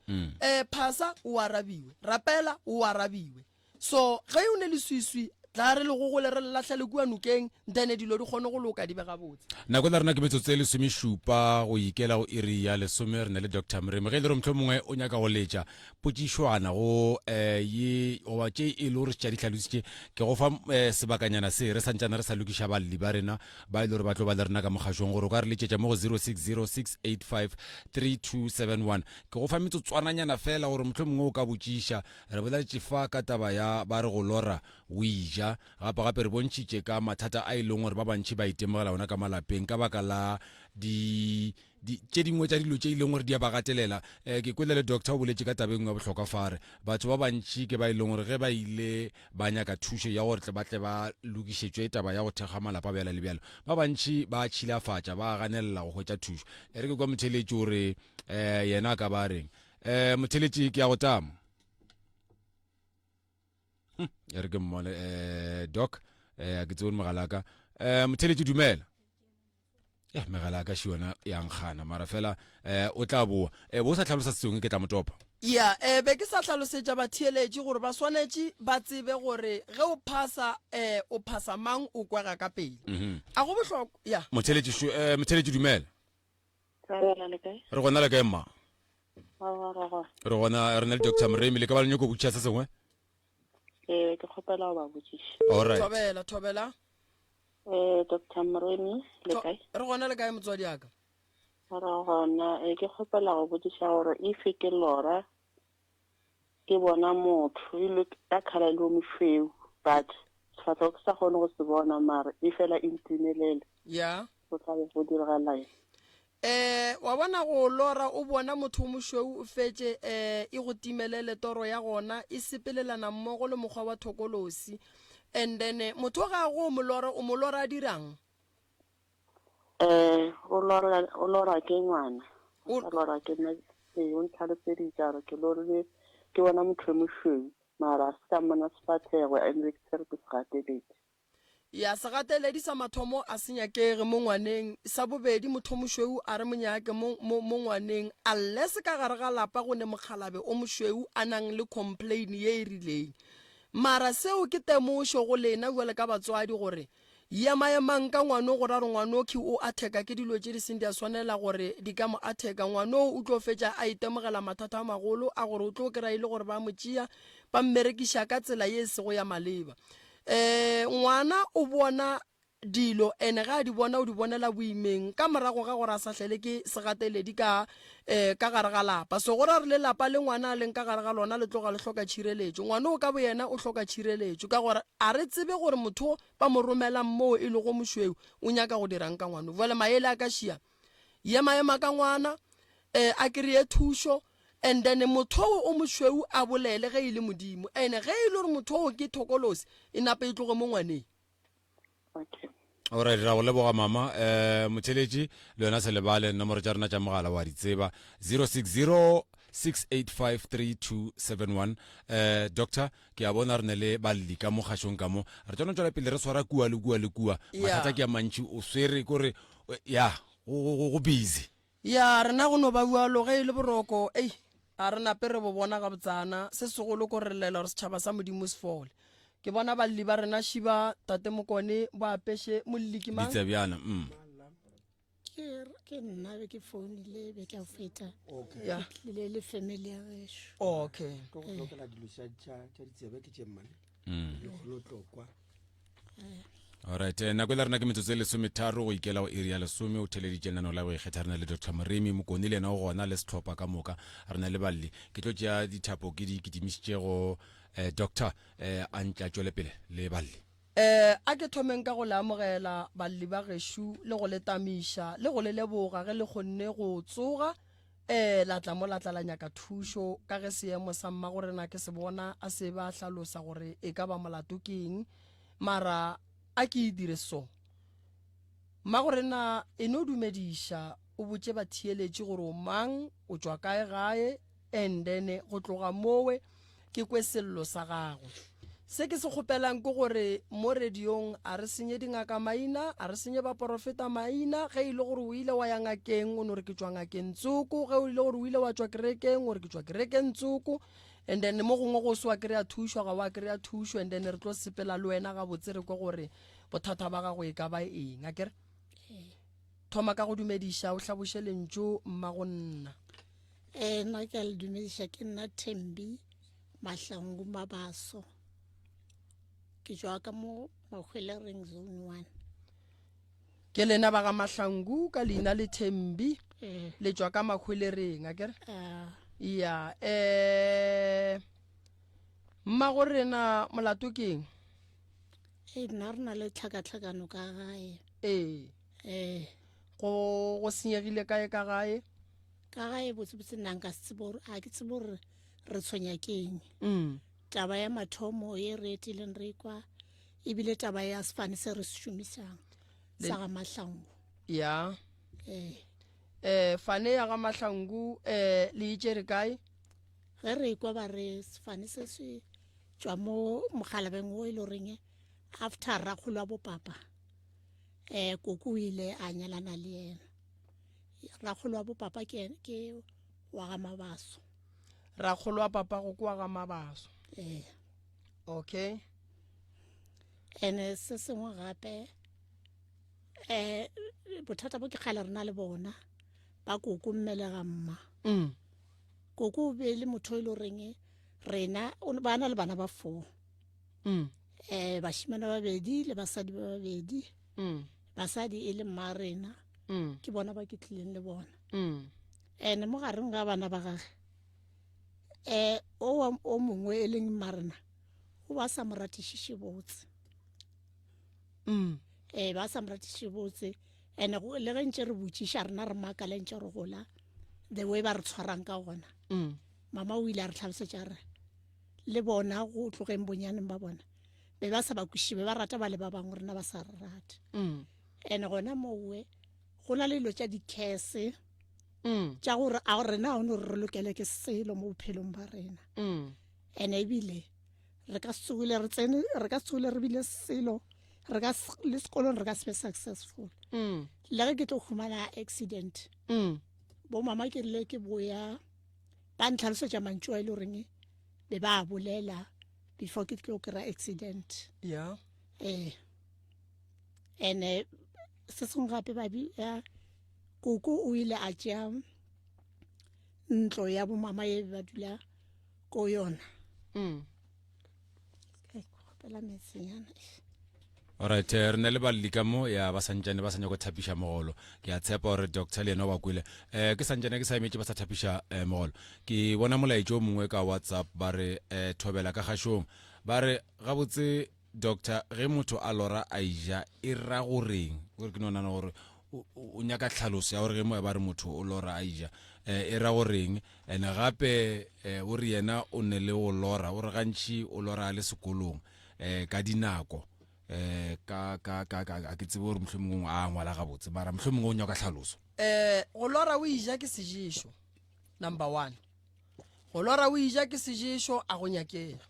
phasa o arabiwe rapela o arabiwe so ge o ne le swiswi tla re le go go le re latlha le kua nokeng then dilo di kgone go loka di be gabotse
nako la rena ke metsotso e lesomešupa go ikela go iri ya lesome re na le Dr. Mreme ge le re motlho mongwe o nyaka go letša potšišwana go ye goba tše e le gore tša di tlhalositše ke go fa sebakanyana se re santšana re sa lokiša balli ba rena ba e le gore ba tlo ba le rena ka mokgašong gore o ka re letšetša mo go 0606853271 ke go fa metsotswananyana fela gore motlho mongwe o ka botšiša re boletše fa ka taba ya ba re go lora o ija gape re bontšhitše ka mathata a e leng gore ba bantši ba itemogela ona ka malapeng ka baka la tše dingwe tša dilo tše e leng gore di a ba gatelela ke kwele le doctor o boletše ka tabeng ya bohlokwa fare batho ba bantši ke ba e leng gore ge ba ile ba nyaka thušo ya gore ba tle ba lokišetšwe taba ya go thekga malapa bjala le bjalo ba bantši ba tšhilafatša ba ganelela go hwetša thušo re ke kwa motheletši gore yena ka ba reng motheletši ke ya go tamo re ke mmone doc a ke tsone mogalaka motheletši dumela megalaka shi yona ya nkgana mara fela o tla boa bo sa tlhalosa sengwe ke tla motopa
be ke sa tlhalosetša batheeletši gore ba swanetše ba tsebe gore ge o phasa mang o kwaga ka pele a go bohlokwa
motheletši dumela re gona le kae mma re gona re na le Dr. Mreme le ka ba le nyako botšiša se sengwe
ke kgopela go ba botšiša
alright
thobela
Dr. Mreme le kae
re gona le kae motswadi aka
re gona ke kgopela go botšiša gore if ke lora ke bona motho e le ka khala le mošweu but sefatlhego ke sa kgone go se bona mara e fela e ntimelele go tlabe go diragala
wa bona go lora o bona motho o mošweu o fetše e go timelele toro ya gona e sepelelana mmogo le mokgwa wa thokolosi and then motho ga go o molora a dirang
o lora ke ngwana o lora ke nna o ntlhaloseditša ke lorile ke bona motho o mošweu mara se ka mona sefatlhego and ke tsere ke se gateletse
ya se gateledi sa mathomo a se nyakege mo ngwaneng sa bobedi motho mošweu a re monyake mo ngwaneng unless ka gare ga lapa go ne mokhalabe o mošweu a nang le complain ye e rileng mara seo ke temošo go lena jwale ka batswadi gore yemaemang ka ngwano go ra re ngwanoki o atheka ke dilo tše di seng di a swanela gore di ka mo atheka ngwano o tlo fetša a itemogela mathata a magolo a gore o tlo kry ile gore ba mo tšea ba mmerekiša ka tsela ye sego ya maleba ngwana o bona dilo ene ga di bona o di bonela boimeng ka morago ga gore a sa hlele ke segateledi ka gare ga lapa so gore re le lapa le ngwana a leng ka gare ga lona le tloga le hloka tšhireletšo ngwana o ka bo yena o hloka tšhireletšo ka gore a re tsebe gore motho ba mo romelang moo e le go mošweu o nyaka go dirang ka ngwana vale maele a ka šia ye maema ka ngwana a kry-e thušo and then motho o mošweu a bolele ge e le modimo ene ge e le gore motho o ke thokolosi e nape e tloge mo ngwaneng
alright ra go leboga mama motheletši le yona se lebale nomoro tša rena tša mogala wa di tseba 0606853271 doctor ke a bona re ne le balli ka mo kgašong ka mo re tšona tšwela pele re swara kua le kua mathata ke a mantši o swere kore ya go busy
ya rena go no ba bua lo ge ile boroko a re nape re bo bona ga botsana se segolo ko re lela re setšhaba sa modimo se fole ke bona balli ba rena shiba tate mokone ba apeshe molli ke mang
ditsebyana
ke nna be ke founile be ke a feta
ya
le family ya gesho
okay
go lokela dilo tša ditsebe ke tše mmane le go tlokwa
alright nako le rena ke metsotso e lesometharo go ikela go area lesome o theleditše lenano la go ikgetha rena le Dr. Moremi Mokone le ena o gona le setlhopha ka moka rena le balli ke tlo tšea dithapo ke di kitimišitše go doctor a ntla tšwele pele le balli
a ke thomeng ka go le amogela balli ba geshu le go le tamiša le go le leboga ge le kgonne go tsoga la tla mo la tla la nyaka thušo ka ge seemo sa mma gore na ke se bona a se ba hlalosa gore e ka ba molato ke eng mara a ke dire so mma gore na e no dumediša o botše ba thieletše gore o mang o tšwa kae gae and then go tloga mowe ke kwe sello sa gagwe se ke se kgopelang ke gore mo radiong a re senye dingaka maina a re senye ba profeta maina ge ile gore o ile wa ya ngakeng o no re ke tšwa ngakeng tsoko ge o ile gore o ile wa tšwa kerekeng o re ke tšwa kerekeng tsoko and then mo gongwe go swa kry-a thušwa ga wa kry-a thušo and then re tlo sepela le wena ga botse re kwa gore bothata ba gago e ka ba eng a kere thoma ka go dumediša o hlaboše lentšo mma go nna
nna ke a le dumediša ke nna Thembi Mahlangu Mabaso ke jwa ka mo Mahwelereng zone 1
ke lena ba ga Mahlangu ka leina le Thembi le tšwa ka Mahwelereng a kere ya mma go rena molato keng
nna re na le tlhakatlhakano ka gae
go senyegile kae ka gae
botsebotse nna nka se tsebe gore a ke tsebe gore re tshwenya keng taba ya mathomo ye re etileng re kwa ebile taba ya sefane se re se šomišang sa ga Mahlangu
ya fane ya ga Mahlangu le itše re kae
ge re kwa ba re sefane se se tšwa mo mogalabeng o e le goreng after ragolo wa bopapa koko o ile a nyalana le yena ragolo wa bopapa ke wa ga Mabaso
ragolo wa papa go kwa ga Mabaso okay
ene se sengwe gape bothata bo ke kgale rena le bona ba koko mmele ga mma koko o be le motho o ile goreng rena ba na le bana ba 4 bashimana babedi le basadi ba babedi basadi e le mma rena ke bona ba ke tlileng le bona ene mo gareng ga bana ba gage o mongwe e leng mmarena o ba sa moratišiše botse ba sa moratišiše botse ene le ge ntše re botšiša rena re makala ntše re gola the way ba re tshwarang ka gona mama o ile a re tlhalosetša re le bona go tlogeng bonyaneng ba bona be ba sa ba kwešibe ba rata ba le ba bangwe rena ba sa re rate ene gona mowe go na le dilo tša dikhese tša gore a rena a one re lokele ke selo mo bophelong ba rena ene ebile re ka tsogile re bile selo le sekolong re ka se be successful le ge ke tlo humana accident bo mama ke rile ke boya ba ntlhalosetša mantšu a ile goreng be ba bolela before ke tlo kry accident ene se sengwe gape babi koko o ile a tšea ntlo ya bomama ye ba dula ko yona
alright re na le balli ka mo ya ba santšane ba sa nyako thapiša mogolo ke a tshepa gore doctor le yena wa kwele ke santšane ke sa emetše ba sa thapiša mogolo ke bona molaetše o mongwe ka WhatsApp ba re thobela ka kgašong ba re gabotse doctor ge motho a lora a ija e ra goreng gore ke nonana gore o nyaka tlhaloso ya gore ge moya ba re motho o lora a ija e ra goreng ene gape o re yena o ne le go lora o re gantši o lora a le sekolong ka dinako ka ke tsebe gore mohlomongwe a ngwala gabotse mara mohlomongwe o nyaka tlhaloso
go lora o ija ke sejišo number 1 go lora o ija ke sejišo a go nyakega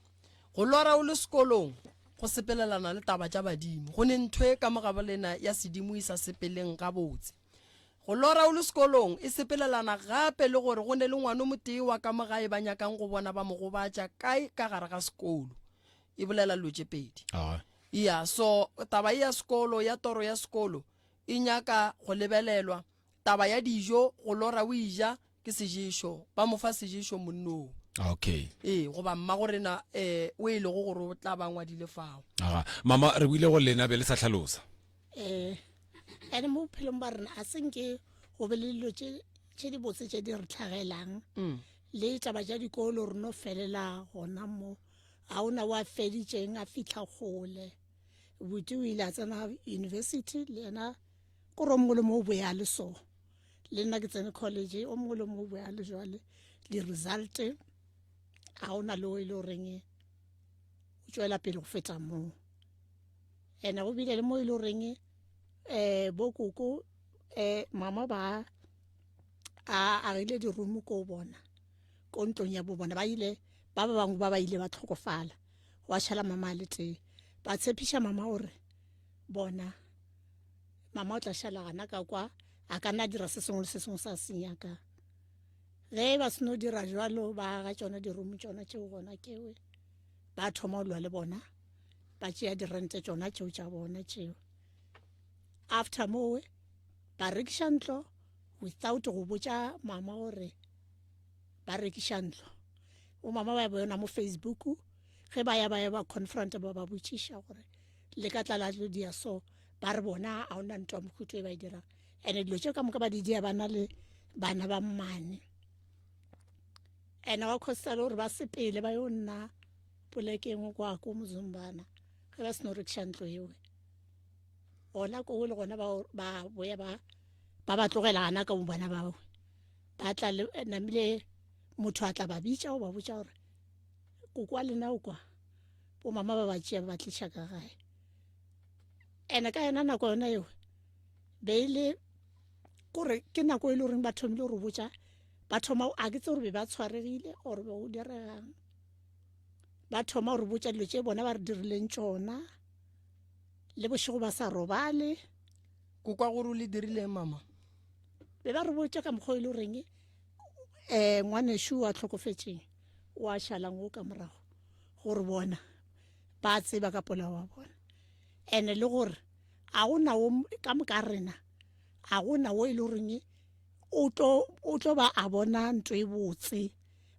go lora o le sekolong go sepelelana le taba tša badimo go ne ntho e ka mogabolena ya sedimo e sa sepeleng ga botse go lora o le sekolong e sepelelana gape le gore go ne le ngwana motee wa ka mogae ba nyakang go bona ba mo gobatša kae ka gare ga sekolo e bolela lo tše pedi ya so taba ya sekolo ya toro ya sekolo e nyaka go lebelelwa taba ya dijo go lora o ija ke sejišo ba mo fa sejišo monnong
okay
goba mma gorena o ile go gore o tla ba ngwadile fao
mama re buile go lena be le sa tlhalosa
ene mo bophelong ba rena a senke go be le dilo tše di botse tše di re tlhagelang le taba ja dikolo re no felela gona mo ga ona wa feditšeng a fitlha kgole buti o ile a tsena university le ena kore o mongwe le mo o boya le so le nna ke tsene college o mongwe le mo o boya le jwale di-result ga ona le o e le goreng o tšwela pele go feta moo ene go bile le mo e le goreng bo koko mama ba a agile di-room ko bona ko ntlong ya bo bona ba bangwe ba ile ba tlhokofala wa šhala mama le tee ba tshepiša mama gore bona mama o tla šala gana ka kwa a ka nna dira se sengwe le se sengwe sa senyaka ge ba seno dira jalo ba ga tšona di-room tšona tšeo gona kewe ba thoma go lwa le bona ba tšea dirente tšona tšeo tša bona tšeo after mowe ba rekiša ntlo without go botša mama gore ba rekiša ntlo o mama ba bona mo Facebook ge ba ya ba confront ba botšiša gore le ka tla la tlo dia so ba re bona a ona ntwa mokhuto e ba e dira ene dilo tšeo ka moka ba di dia bana le bana ba mmane ene wa khosela gore ba sepele ba yo nna polekeng kwa ko Mozumbana ge ba seno rekiša ntlo eo ona ko le gona ba boya ba tlogela gana ka mo bana bao ba tla namile motho a tla ba bitša o ba botša gore ko kwa lena o kwa bo mama ba ba tšea ba tliša ka gae ene ka yona nako yona eo be ile kore ke nako e le goreng ba thomile gore botša ba thoma a ke tse gore be ba tshwaregile gore be go diregang ba thoma gore botša dilo tše bona ba re dirileng tšona le bošego ba sa robale
ko kwa gore o le dirileng mama
be ba re botša ka mokgwa e le goreng ngwanešo a tlhokofetšeng o a šalang o ka morago gore bona ba tseba ka pola wa bona ene le gore a gona ka moka rena a gona o e le goreng o tlo ba a bona ntho e botse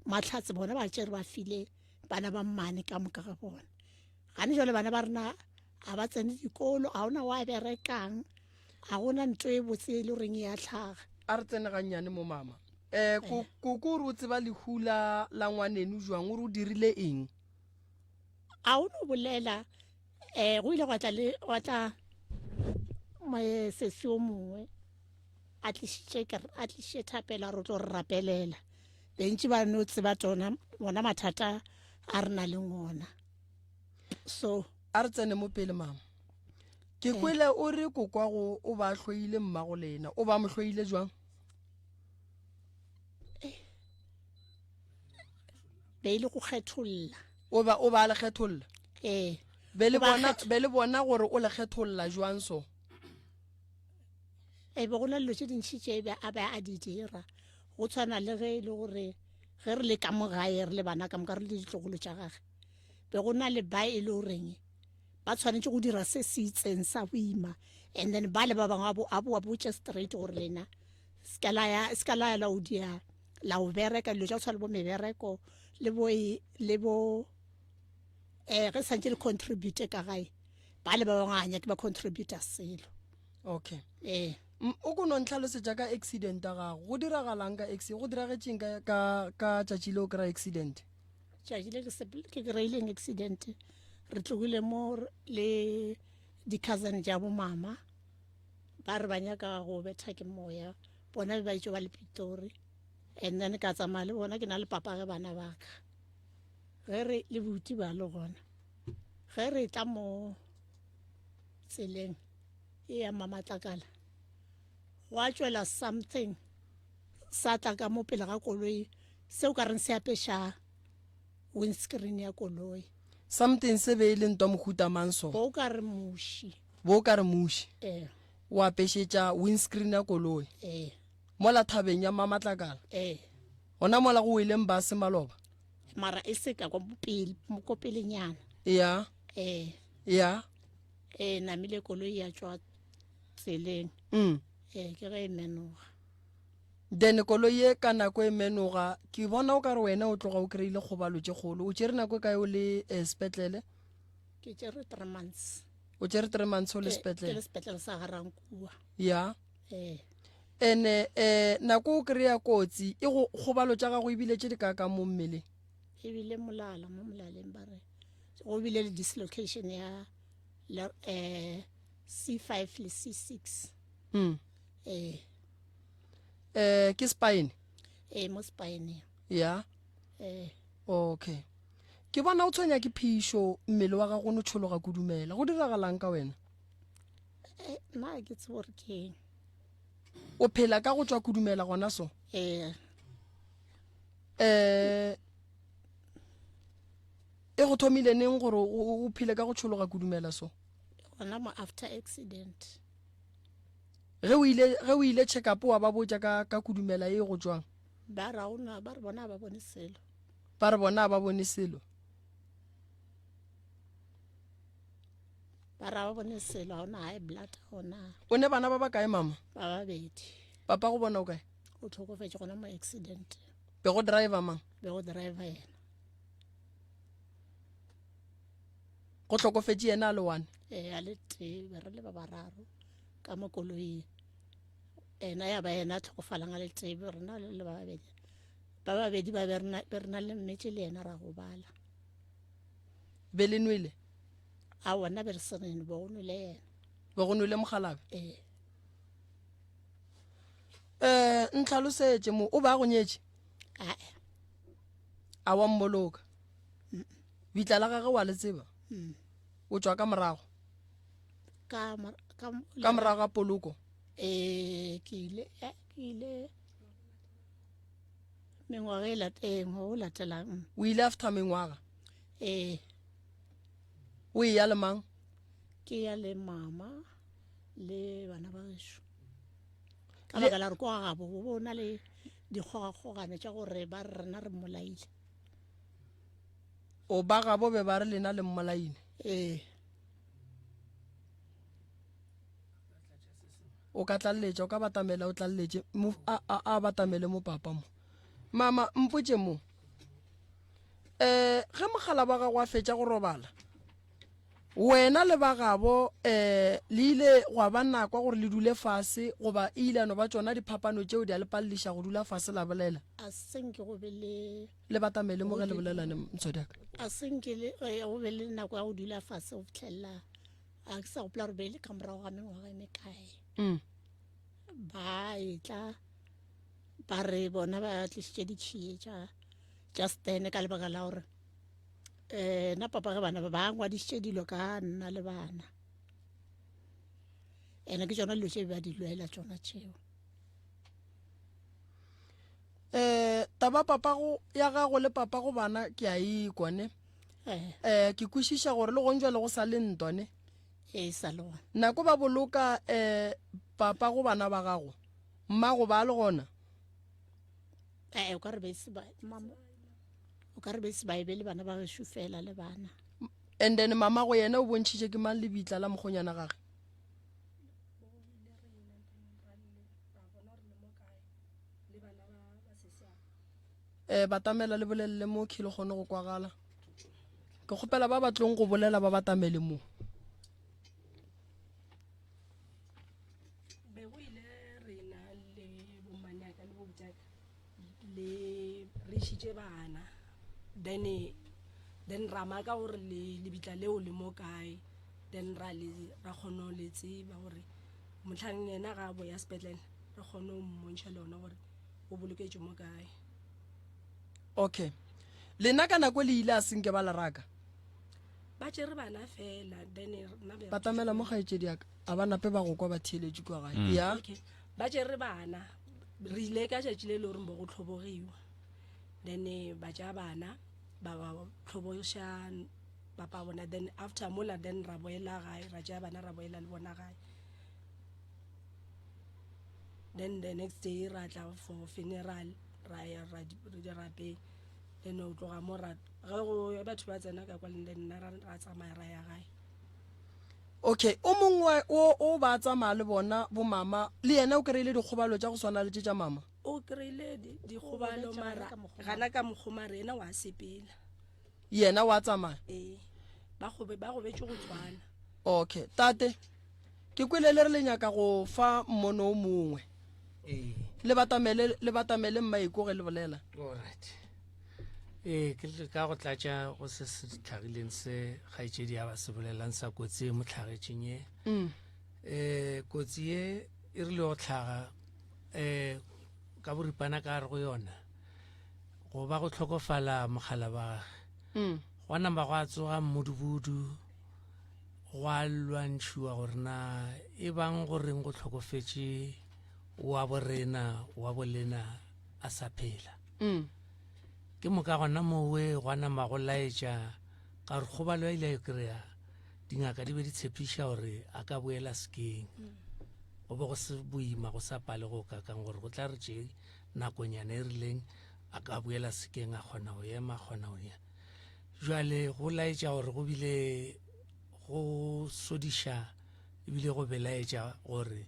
mahlatse bona ba tšere ba file bana ba mmane ka moka ga bona gane jale bana ba rena a ba tsene dikolo a gona wa berekang a gona ntho e botse e le goreng ya tlhaga
a re tsene gannyane mo mama koko re o tseba lehula la ngwaneno jwang o re o dirile eng
a o no bolela go ile wa tla sesi o mongwe a tlišitše thapela re tlo re rapelela bentši ba no tseba tsona bona mathata a re na le ngona so
a re tsene mo pele mama ke kwele o re kokwago o ba hloile mmago lena o ba mo hloile jwang
be ile go kgetholla
o ba le kgetholla be le bona gore o le kgetholla jwang so
be go na dilo tše dintšhi tše a be a di dira go tshwana le ge e le gore ge re le ka mogae re le bana ka moka re le ditlogolo tša gage be go na le ba e le goreng ba tshwanetse go dira se se itseng sa boima and then ba le ba bangwe a boa botše straight gore lena ska la ya la o dia la o bereka dilo tša go tshwana le bo mebereko le bo ge santse le contribute ka gae ba le ba bangwe a nyake ba contributa selo
okay o ko no ntlhalosetša ka accident a gago go diragalang go diragetšeng ka tšatši le o kry accident
tšatši le ke kry-ileng accident re tlogile mo le di-cousin tša bo mama ba re ba nyaka go betha ke moya bona ba itšo ba le Pitori and then ka tsamaya le bona ke na le papa ge bana baka ge re le buti ba le gona ge re tla mo tseleng e ya Mamatlakala wa tšwela something sa tla ka mo pele ga koloi seo ka reng se apeša windscreen ya koloi
something se be e le ntwa mohuta mang so
bo ka re muši
wa apešetša windscreen ya koloi mola thabeng ya Mamatlakala gona mola go wileng ba se Maloba
mara e se ka ko pelenyana
ya ya
namile koloi ya tswa tseleng ke ge e menoga
then koloi ye ka nako e menoga ke bona o ka re wena o tloga o kry-ile kgobalo tše kgolo o tšere nako e kae o le sepetlele
ke tšere 3 months
o tšere 3 months o le sepetlele
sepetlele sa Garankuwa
ya ene nako o kry-a kotsi e go kgobalo tša gago ebile tše di ka mo mmeleng
ebile molala mo molaleng ba re go bile le dislocation ya C5 le C6
ke spine
mo spine
ya okay ke bona o tshwenya ke phišo mmele wa gago no tšhologa kudumela go diragalang ka wena
nna ke tse gore ke
o phela ka go tswa kudumela gona so e go thomile neng gore o phile ka go tšhologa kudumela so
gona mo after accident
ge o ile check up wa ba botša ka kudumela e go tswang
ba re bona ba bone selo
ba re bona ba bone selo
ba ra ba bone selo ga ona high blood gona
o ne bana ba ba kae mama
ba babedi
papa go bona o kae
o tlhokofetse gona mo accident
be go driver mang
be go driver yena
go tlhokofetse yena a le one
a le tee be re le ba bararo ka mo koloing ena ya ba yena tlhokofalang a le tee be rena le ba babedi ba be rena le mmetše le yena ra go bala
be le nwele
a wona be re senene bo go nwele yena
be go nwele mogalabe ntlhalosetše mo o ba go nyetše a wa mmoloka bitla la gage wa le tseba o tswa ka morago ka morago ga poloko
ke ile mengwaga o latelang
o ile after mengwaga o e ya le mang
ke ya le mama le bana ba gešo ka baka la re kwa gabo go bona le dikgogakgogane tša gore ba re rena re mmolaile
o ba gabo be ba re lena le mmolaile o ka tlalletša o ka batamela o tlalletše a batamele mo papa mo mama mpotše mo ge mogala ba gago a fetša go robala wena le ba gabo le ile gwa ba nakwa gore le dule fase goba e ile no ba tsona diphapano tšeo di a le palliša go dula fase la bolela
a senke go be
le batamele mo ge le bolelane mtshodaka
a senke go be le nako ya go dula fase go fitlhelela a ke sa gopola gore be le ka morago ga mengwaga e mekae ba etla ba re bona ba tlišitše ditšhie tša stene ka lebaka la gore na papa ge bana ba ngwadišitše dilo ka nna le bana ene ke tšona dilo tše ba di lwela tšona tšeo
taba papago ya gago le papago bana ke a ikwane ke kwešiša gore le gontšwa le go sa le ntwane
sa le gona
nako ba boloka papago bana ba gago mmago ba le gona
o ka re be se ba ebe le bana ba gešo fela le bana
and then mamago yena o bontšhitše ke mang lebitla la mokgonyana gage batamela le bolelele mo khile kgone go kwagala ke kgopela ba batlong go bolela ba batamele mo
le rešitše bana then ra maka gore le bitla leo le mo kae then ra kgone go le tseba gore motlhang yena ga bo ya sepetlele re kgone go mmontšha le ona gore o boloketše mo kae
okay lena ka nako le ile a senke ba leraka
ba tšere bana fela then
batamela mo gaetšedi aka a ba nape ba go kwa ba theeletše kwa gae ya
ba tšere bana re ile ka tšatši le le gore bo go tlhobogiwa then ba tša bana ba tlhobogiša papa bona then after mola then ra boela gae ra tšea bana ra boela le bona gae then the next day ra tla for funeral ra ya ra dirapeng then o tloga mo ra go batho ba tsena ka kwa le nna ra tsamaya ra ya gae.
Okay, o mongwe o ba tsamaya le bona bo mama le yena o kry-ile dikgobalo tša go swana le tša mama?
O kry-ile dikgobalo mara gana ka mokgomare ena wa sepela.
Yena wa tsamaya?
Ba go betše go tshwana.
Okay, tate ke kwele le re le nyaka go fa mmono o mongwe le batamele mmaiko ge le bolela.
Alright. Ke le ka go tlatša go se se tlhagileng se kgaetšedi ya ba se bolelang sa kotsi e mo tlhagetšeng ye. Kotsi ye e rile go tlhaga ka boripana ka gare go yona go ba go tlhokofala mogala ba gage. Go namba go a tsoga mmodubudu go a lwantšhiwa gore na e bang goreng go tlhokofetše wa borena wa bolena a sa phela. Ke moka gona mowe go namba go laetša ka re kgobalo ya ile kry-a dingaka di be di tshepiša gore a ka boela sekeng go be go se boima go sa pale go kakang gore go tla re tše nakonyana e rileng a ka boela sekeng a kgona go ema a kgona go ya. Jwale go laetša gore go bile go sodiša ebile go belaetša gore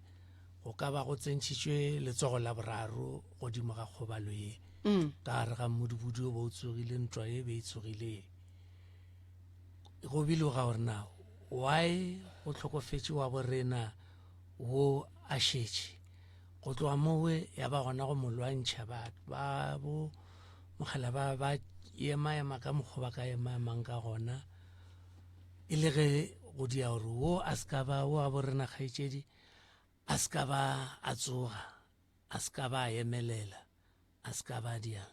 go ka ba go tsentšhitšwe letsogo la boraro godimo ga kgobalo ye ka gare ga mmodubudu o ba o tsogile ntwa e be e tsogile. Go biloga gore na why go tlhokofetše wa borena wo a šetše go tloga mowe ya ba gona go mo lwantšha ba bo mogala ba ema ka mokgwa ba ka emang ka gona e le ge go dia gore wo a ska ba wo a borena kgaetšedi a ska ba a tsoga a ska ba emelela a ska ba dia.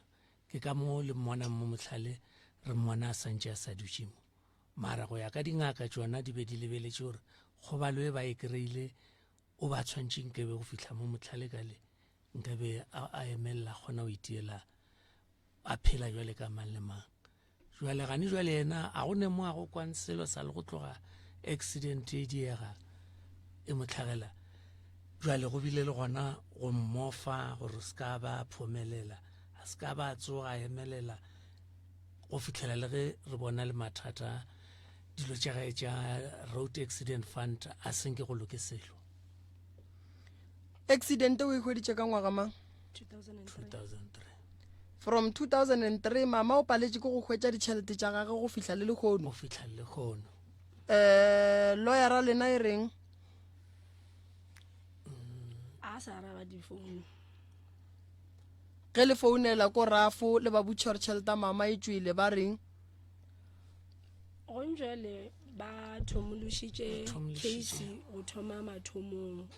Ke ka mo le mmona mo mohlale re mmona a santše a sa dutše mo mara go ya ka dingaka tšona di be di lebeletše gore kgobalo e ba e kry-ile o ba tshwantšeng nkebe go fihla mo mohlale ka le nkebe a emelela kgona go itiela a phela jwale ka mang le mang. Jwale gane jwale yena a go nemo a go kwan selo sa le go tloga accident e diega e motlhagela. Jwale go bile le gona go mmofa gore se ka ba phomelela a se ka ba tsoga a emelela go fitlhela le ge re bona le mathata dilo tša gae tša road accident fund a senke go loke selo.
Accident o e hweditše ka ngwaga mang?
2003.
From 2003 mama o paletše ke go hwetša ditšhelete tša gage go fihla le lekgono.
Go fihla le lekgono.
Lawyera lena e reng?
A sa araba difounu.
Ge le founela ko rafo le ba butše gore tšhelete ya mama e tšwile ba reng?
Go njwele ba thomološitše case go thoma mathomong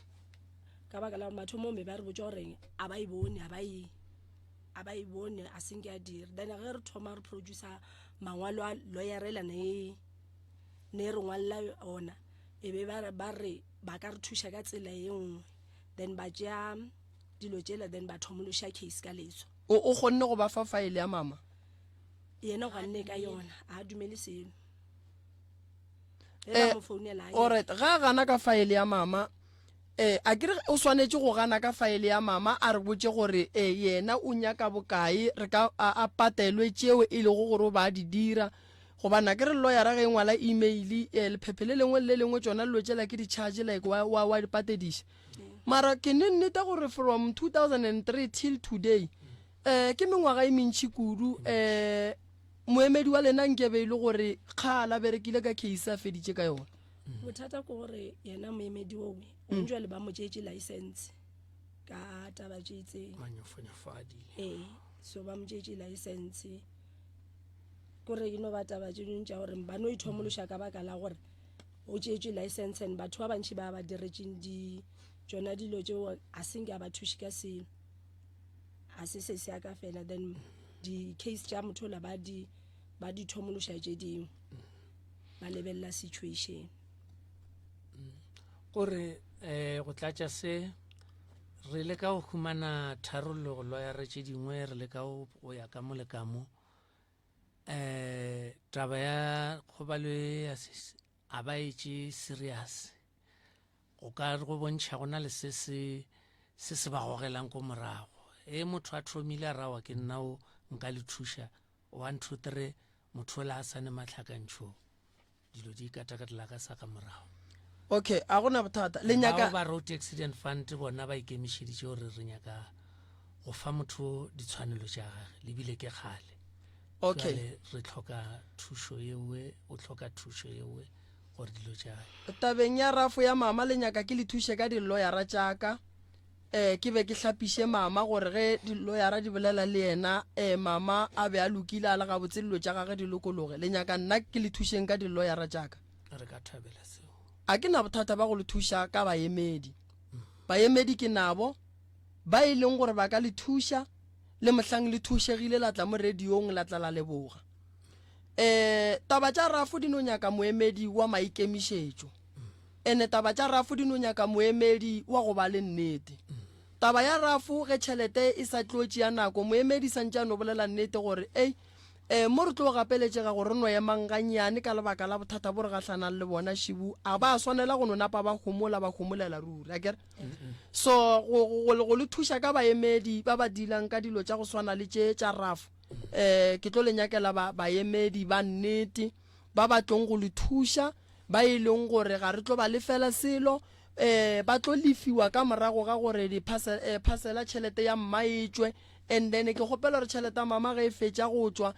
ka baka la mathomong be ba re botša gore a ba e bone a senke a dire. Then ge re thoma re producer mangwalo a lawyerela ne re ngwalela ona e be ba re ba ka re thuša ka tsela ye nngwe then ba tšea dilo tšela then ba thomološa case ka letso.
O kgonne go ba fa file ya mama?
Yena go nne ka yona a dumele seno.
Alright, ga gana ka file ya mama a kere o swanetše go gana ka file ya mama a re botše gore yena o nyaka bokae re ka a patelwe tšeo e le go gore o ba di dira gobana ke re lawyera ge ngwala email lephephe le lengwe le lengwe tšona lo tšela ke di-charge like wa dipatediša mara ke nnete gore from 2003 till today ke mengwaga e mentši kudu moemedi wa lena nkebe e le gore kgala berekile ka case a feditše ka yona.
Bothata ke gore yena moemedi owe o njwa le ba mo tšeetše license ka taba tše itseng so ba mo tšeetše license kore eno ba taba tše dingwe tša gore ba no ithomološa ka baka la gore o tšeetše license and batho ba bantši ba diretšeng tšona dilo tšeo a senke a ba thuše ka seno a se se ya ka fela then di-case tša motho la ba di thomološa tše dingwe ba lebelela situation
gore go tlatša se re le ka go humana tharollo go lawyere tše dingwe re le ka go ya ka mo le ka mo taba ya kgobalo e a ba etše serious go ka re go bontšha gona le se se se ba gogelang ko morago motho a thomile a rawa ke nna o nka le thuša 1 2 3 motho o le a sane matlhakantšho dilo di ikatakatela ka sa ka morago.
Okay, a gona bothata le nyaka
ba road accident fund bona ba ikemišeditše gore re nyaka go fa motho ditshwanelo tša gage le bile ke kgale.
Okay,
re tlhoka thušo yewe o tlhoka thušo yewe gore dilo tša
tabeng ya rafo ya mama le nyaka ke le thuše ka di-lawyera tšaka ke be ke hlapiše mama gore ge di-lawyera di bolela le yena mama a be a lokile a le gabotse dilo tša gage di lokologe le nyaka nna ke le thušeng ka di-lawyera tšaka.
re ka thabela seo.
A ke na bothata ba go le thuša ka baemedi ke nabo ba e leng gore ba ka le thuša le mohlang le thušegile la tla mo radiong la tla la leboga. Taba tša rafo di no nyaka moemedi wa maikemišetšo ene taba tša rafo di no nyaka moemedi wa go ba le nnete. Taba ya rafo ge tšhelete e sa tlotše ya nako moemedi sa ntše a no bolela nnete gore mo re tlo gapeletšega gore no emang gannyane ka lebaka la bothata bo re gatlhanang le bona šibu a ba swanela go no napa ba homolela ruri a kere. So go le thuša ka baemedi ba ba dilang ka dilo tša go swana le tša rafo ke tlo le nyakela baemedi ba nnete ba tlong go le thuša ba e leng gore ga re tlo ba lefela selo ba tlo lefiwa ka morago ga gore phasela tšhelete ya mma e tšwe and then ke kgopela gore tšhelete mama ge e fetša go tšwa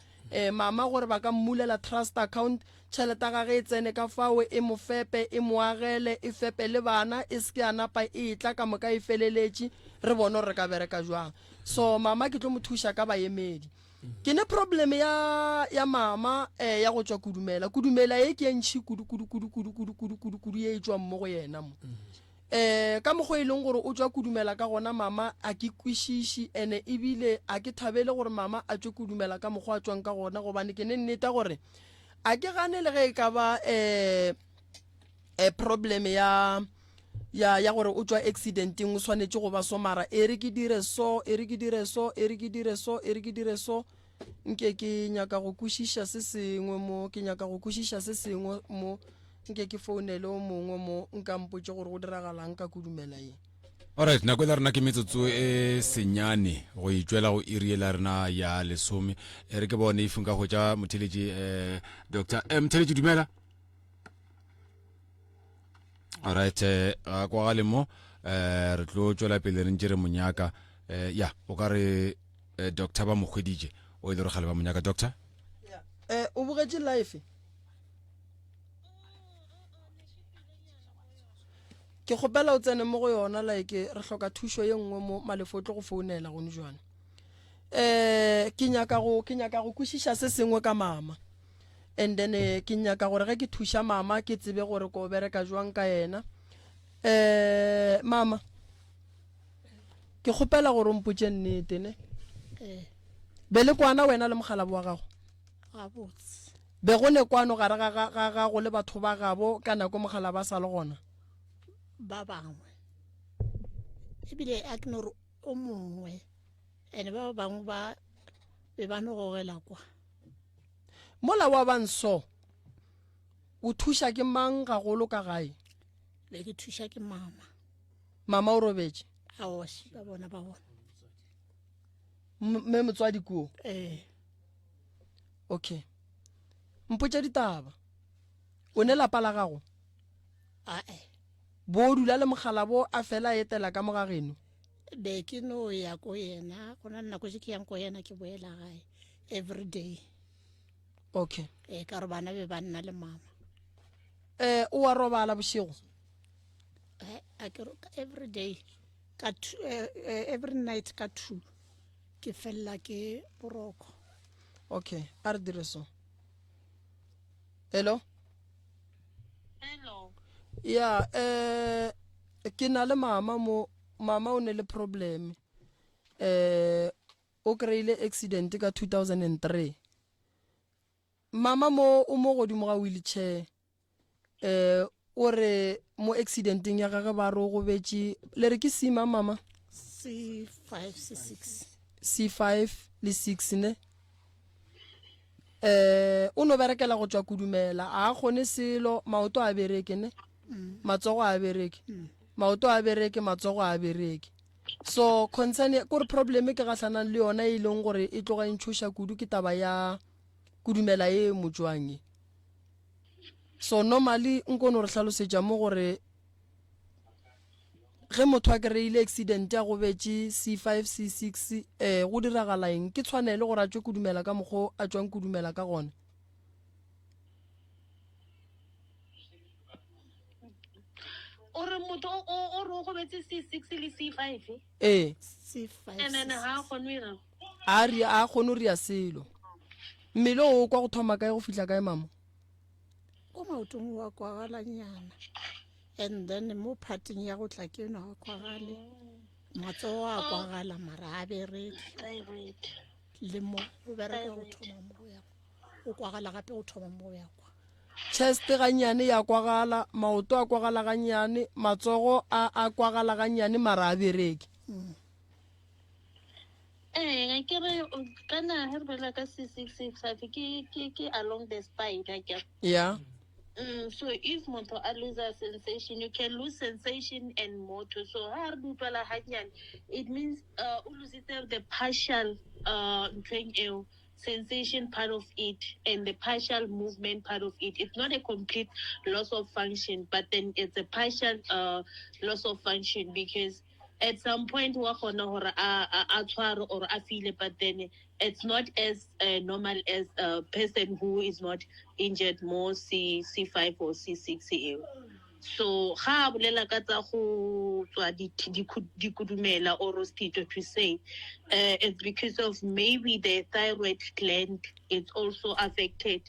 mama gore ba ka mmulela trust account tšhelete ga ge e tsene ka fao e mo fepe e mo agele e fepe le bana e se ke a napa e tla ka moka e feleletše re bone gore re ka bereka jwang. So mama ke tlo mo thuša ka baemedi. Ke ne problem ya mama ya go tšwa kudumela e ke ntšhi kudu ye e tšwang mo go yena mo ka mokgwa e leng gore o tšwa kudumela ka gona mama a ke kwešiši ene ebile a ke thabele gore mama a tšwe kudumela ka mokgwa a tšwang ka gona gobane ke ne nnete gore a ke gane le ge e ka ba problem ya gore o tšwa accidenteng o swanetše go ba somara e re ke dire so nke ke nyaka go kwešiša se sengwe mo nke ke founele o mongwe mo nka mpotše gore go diragalang ka kudumela ye.
Alright, nako la rena ke metsotso e senyane go itšwela go iri la rena ya lesome re ke bone ifeng ka go tša motheletši Dr. Motheletši dumela. Alright, ga kwa ga le mo re tlo tšwela pele re ntše re monyaka ya o ka re Dr. ba mokgweditše o ile re gale ba monyaka Doctor.
O bogetše life ke kgopela o tsene mo go yona like re hloka thušo ye nngwe mo malefotlo go founela gone jwana. Ke nyaka go kwešiša se sengwe ka mama and then ke nyaka gore ge ke thuša mama ke tsebe gore ko bereka jwang ka yena. Mama ke kgopela gore o mpotše nnete ne be le kwana wena le mogalabi wa gago
gabotse
be go ne kwano gare ga gago le batho ba gabo ka nako mogala ba sa le gona
ba bangwe ebile a ke no o mongwe ene ba bangwe ba be ba no gogela kwa
mola wa banso o thuša ke mang gagolo ka gae
le ke thuša ke
mama o robetše
a oši ba bona
me motswadi kuo okay mpotša ditaba o ne lapa la gago bo dula le mogala bo a fela etela ka moga geno
be ke no ya ko yena go na nako ke yang ko yena ke boela gae every day.
Okay,
ka re bana be ba nna le mama
o wa robala bošego
every day ka every night ka 2 ke fella ke boroko.
Okay, a re dire so. Hello ya ke na le mama o ne le problem o kreile accident ka 2003 mama mo o mo godimo ga wheelchair o re mo accidenteng ya gage ba re go betše le re ke sima mama
C5 C6
C5 le 6 ne o no berekela go tšwa kudumela a kgone selo maoto a bereke ne matsogo a bereke maoto a bereke matsogo a bereke so concern kore problem ke gatlhanang le yona e leng gore e tloga ntšhoša kudu ke taba ya kudumela e motswang so normally nkono re tlhalosetša mo gore ge motho a kry-ile accident ya go betše C5 C6 go diragala eng ke tshwanele gore a tšwe kudumela ka mokgwa a tšwang kudumela ka gone
ore motho o re go betse C6 le C5
C5
and then ha kgonwe
a kgone re ya selo mmele o kwa go thoma kae go fihla kae mama
ko maotong wa kwagalanyana and then mo phating ya go tla ke yona wa kwagale matsogo a kwagala mara a bereke le mo o bereka go thoma mo ya o kwagala gape go thoma mo ya kwa
chest ganyane ya kwagala maoto a kwagala ganyane matsogo a kwagala ganyane mara a bereke
ke re kana herbela ka C6 ke along the spine like
yeah
so if moto a lose a sensation, you can lose sensation and motor. So it means lose the partial sensation part of it and the partial movement part of it. It's not a complete loss of function, but then it's a partial loss of function because at some point or I feel it, but then it's not as normal as a person who is not injured more C5 or C6. So ha bolela ka tsa go tswa di kudumela or ostito to say it's because of maybe the thyroid gland is also affected.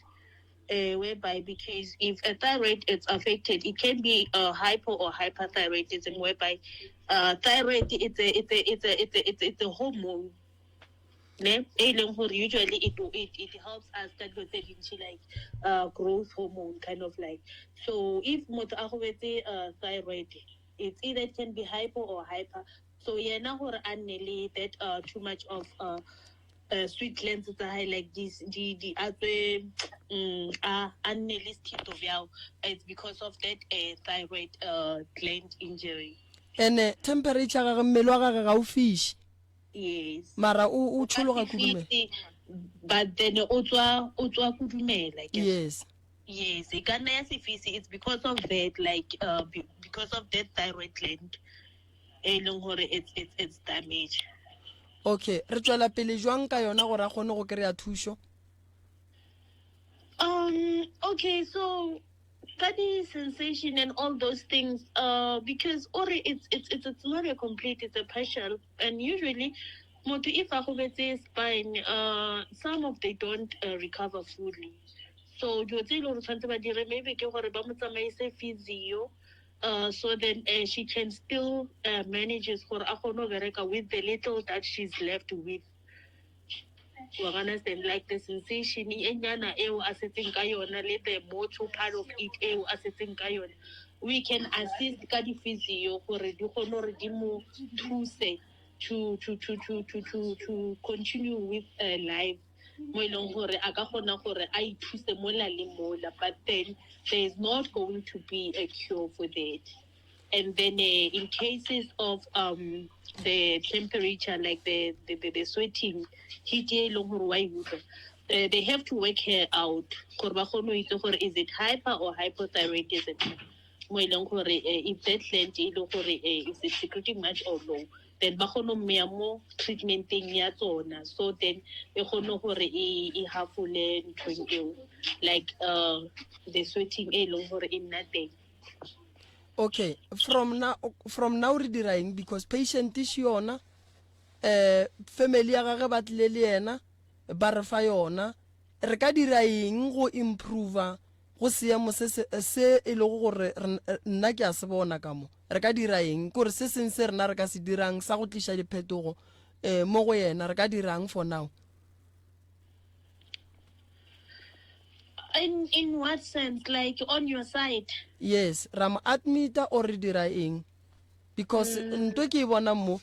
Whereby because if a thyroid is affected, it can be hypo or hyperthyroidism. Whereby thyroid it's a hormone. Usually it helps us like growth hormone kind of like. So if moto a thyroid, it's either it can be hypo or hyper. So that too much of sweet glands high like this the other it's because of that thyroid gland injury.
And temperature ga mmele wa ga ga o fish
yes
mara o tshologa kudumela
but then o tswa kudumela
yes
e ka nna ya sefisi it's because of that like because of that thyroid gland it's damaged.
Okay, re tswela pele jwang ka yona gore a gone go kry-a thuso?
Okay, so body sensation and all those things, because it's not a complete, it's a partial, and usually, if I have a spine, some of they don't recover fully. So maybe physio. So then she can still manages for Vereka with the little that she's left with. You understand, like the sensation, the motor part of it, we can assist the physio to continue with life. But then there is not going to be a cure for that. And then in cases of the temperature, like the sweating, they have to work her out. Is it hyper or hypothyroidism? If that gland is it secreting much or low, then more treatment so then like the sweating in nothing.
Okay, from now re diraing because patient is yona family ya gagwe ba tlile le ena ba re fa yona re ka diraing go improve go seemo se e le gore nna ke a se bona ka mo re ka diraing gore se seng se rena re ka se dirang sa go tlisha diphetogo mo go yena re ka dirang for now?
In what sense? Like on your side?
Yes, ram admita or re dira eng because ntwe ke bona mo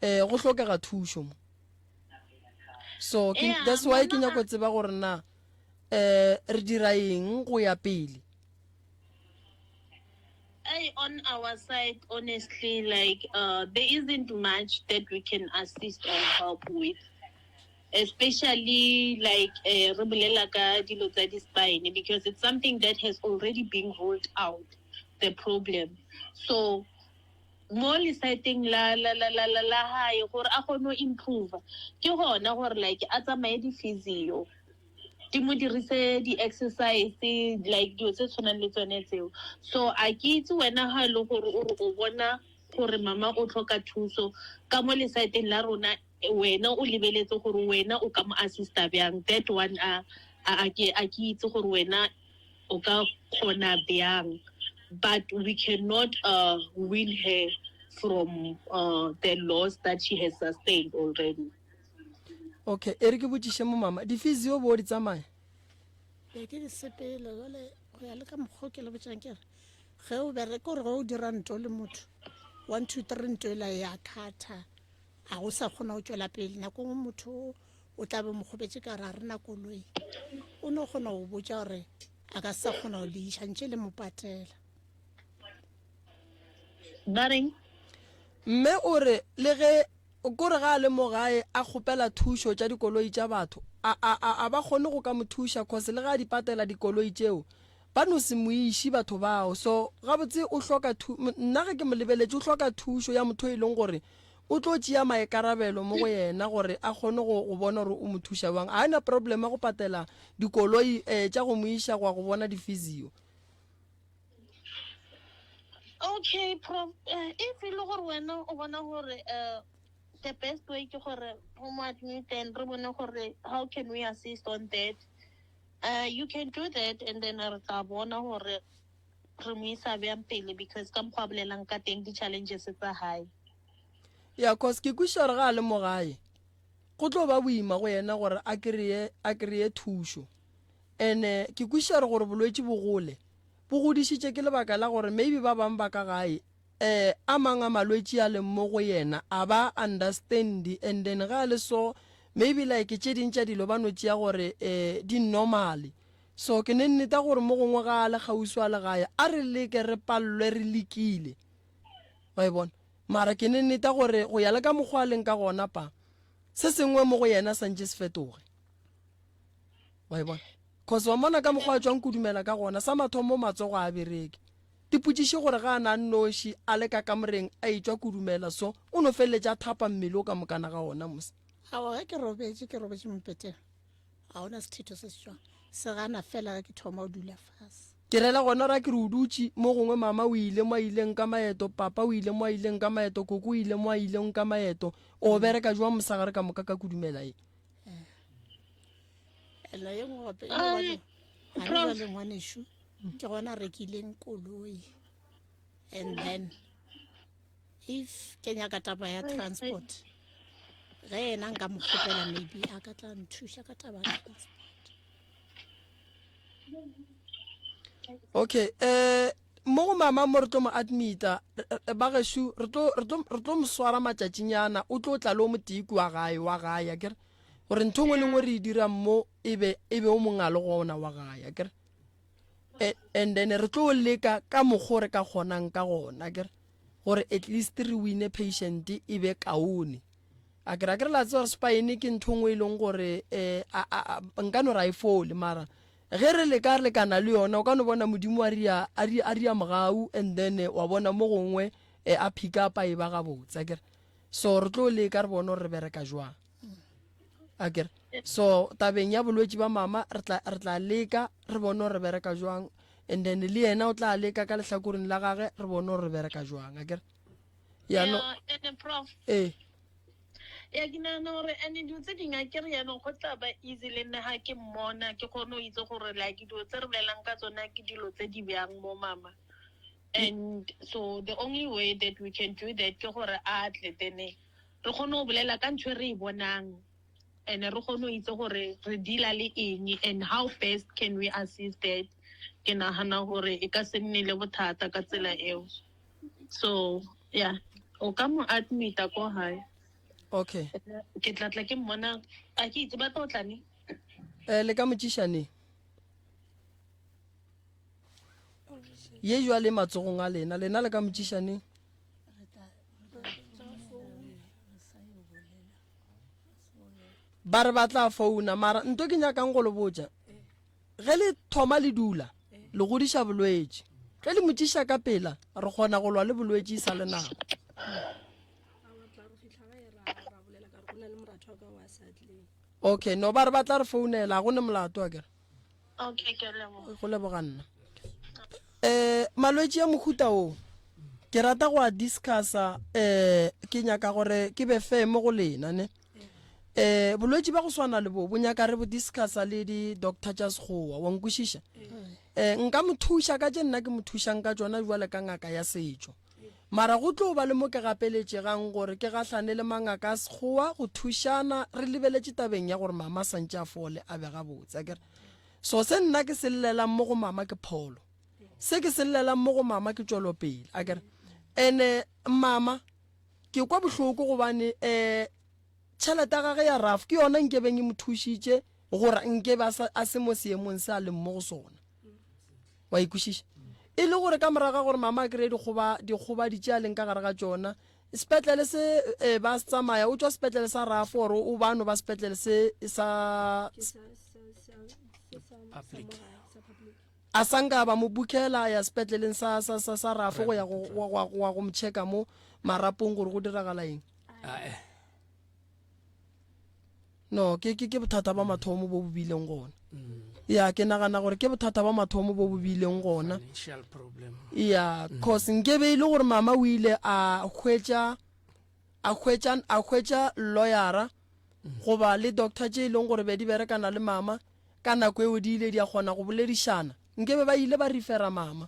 go hlokega thuso mo. So that's why ke nyako tseba gore na re dira eng go ya pele.
on our side, honestly, like there isn't much that we can assist or help with, especially like re bolela ka dilo tsa di-spine, because it's something that has already been ruled out, the problem. So mo lesaeteng la hae gore a kgone go improve ke gona gore like a tsamaye di-physio di mo dirise di-exercise like dilo tse tshwanang le tsone tseo. So a ke itse wena ga e le gore o bona gore mama o tlhoka thuso ka mo lesaeteng la rona, wena o lebeletse gore wena o ka mo assista bjang. That one a ke itse gore wena o ka kgona bjang, but we cannot win her from the loss that she has sustained already.
Okay, e re ke botsishe mo mama di-physio bo di tsamaya
ke di sepele jale go ya le ka mokgwa ke le botsang kere ge o bereke gore ge o dira nto le motho 1 2 3 nto ela ya khatha a go sa kgona go tswela pele nako ngwe motho o tla be mo kgobetse ka re a rena koloi o ne o kgona go botsa gore a ka sa kgona go leiša ntse le mo patela
mme o re le ge kore ga a le mo gae a kgopela thušo tša dikoloi tša batho a ba kgone go ka mo thuša cause le ga a di patela dikoloi tšeo ba no se moiši batho bao. So gabotse o hloka nna ge ke mo lebeletse o hloka thušo ya motho e leng gore o tlo tšea maekarabelo mo go yena gore a kgone go bona gore o mo thuša bang. A ena problema go patela dikoloi tša go moiša go go bona di-physio.
Okay, Prof, if you look at when the best way to admit and how can we assist on that? You can do that, and then because the challenges are high.
Yeah, cause ke kuša gore ga a le mo gae go tlo ba boima go yena gore a kreye thušo, and ke kuša gore bolwetse bogole bo godišitše ke lebaka la gore maybe ba bang ba ka gae a mang a malwetse a leng mo go yena a ba understand, and then ga le so maybe like tše ding tša dilo ba no tšea gore di normal. So ke ne nneta gore mo gongwe ga a le gausi a le gae a re leke re pallwe re lekile wa e bona, mara ke ne nneta gore go ya le ka mokgwa a leng ka gona pa se sengwe mo go yena santse se fetoge wa e bona. Cause wa mona ka mokgwa a tswang kudumela ka gona sa mathomo matsogo a bereke diputsiše gore ga a na nnoši a le ka kamoreng a etswa kudumela, so o no feleletša thapa mmele o ka mokana ga gona mose.
awa ge ke robetse mopeteng ga ona sethito se setswang se gana fela ge ke thoma o dula fase.
Ke rela gona ra ke re o dutse mo gongwe mama o ile mo a ileng ka maeto, papa o ile mo a ileng ka maeto, koko o ile mo a ileng ka maeto, o bereka jwa mosagare ka moka ka kudumela e
ela ye ngwe gape a ne le ngwaneso ke gona rekileng koloi, and then if ke nyaka taba ya transport ge ena nka mo kgopela maybe a ka tla nthuša ka taba ya transport.
Okay, mo go mama mo re tlo mo admita ba gešu re tlo mo swara matšatšinyana o tlo tla le o motiki wa gae akere gore ntho ngwe le ngwe re e dirang mo e be o mongale gona wa gae akere, and then re tlo leka ka mokgwa re ka kgonang ka gona akere gore at least re wine patient e be kaone akere la tse gore spine ke ntho ngwe e leng gore nka no ra e fole, mara ge re lekana le yona o ka no bona modimo a ria mogau, and then wa bona mo gongwe a pick up a e ba gabotse akere. So re tlo leka re bone gore re bereka jwang akere. So tabeng ya bolwetse ba mama re tla leka re bone gore re bereka jwang, and then le yena o tla leka ka lehlakoreng la gage re bone gore re bereka jwang akere.
And Prof, ya ke nagana gore ane dilo tse dingwe ke re yanong go tla ba easy le nne ga ke mmona ke kgone go itse gore like dilo tse re bolelang ka tsona ke dilo tse di bjang mo mama, and so the only way that we can do that ke gore a tle tene re kgone go bolela ka ntho e re e bonang, and re kgone go itse gore re deala le eng and how best can we assist that. Ke nagana gore e ka se nne le bothata ka tsela eo. So yeah, o ka mo admita ko hae.
Okay,
ke tlatla ke mmona a ke itse ba tlo tlane
le ka motšišaneng ye jwa le matsogong a lena le ka motšišaneng ba re ba tla founa mara nto ke nyakang go le botja ge le thoma le dula le godiša bolwetši ge le motšiša ka pela re kgona go lwa le bolwetši sa le nako okay no ba re ba tla re founela go ne molato a kere
Okay, ke a leboga.
go leboga nna malwetši ya mohuta o ke rata go a discussa ke nyaka gore ke be feme go lena ne bolwetši ba go swana le bo nyaka re bo discussa le di-doctor tša sekgowa wa nkwešiša nka mo thuša ka tše nna ke mo thušang ka tšona jwale ka ngaka ya setšo mara go tlo ba le mo ke gapeletšegang gore ke gahlane le mangaka a sekgowa go thušana re lebeletše tabeng ya gore mama santše a fole a bega botse akere so se nna ke se llelang mo go mama ke pholo se ke se llelang mo go mama ke tšwelopele akere ene mama ke kwa bohloko gobane tšhelete ya gage ya raf ke yona nke beng e mo thušitše gore nke ba a se mo seemong se a leng mo go sona wa ikušiša e le gore ka moraga gore mama a kry-e dikgoba ditše a leng ka gare ga tšona sepetlele se ba se tsamaya o tšwa sepetlele sa raf gore o bano ba sepetlele se sa a sanka ba mo bukela ya sepetleleng sa rafo go ya go mcheka mo marapong gore go diragala eng no ke bothata ba mathomo bo bobileng gona ya ke nagana gore ke bothata ba mathomo bo bobileng gona ya cause nke be ile gore mama o ile a hwetša lawyera goba le doctor tše ileng gore be di berekana le mama ka nako eo di ile di a kgona go boledišana nkebe ba ile ba refera mama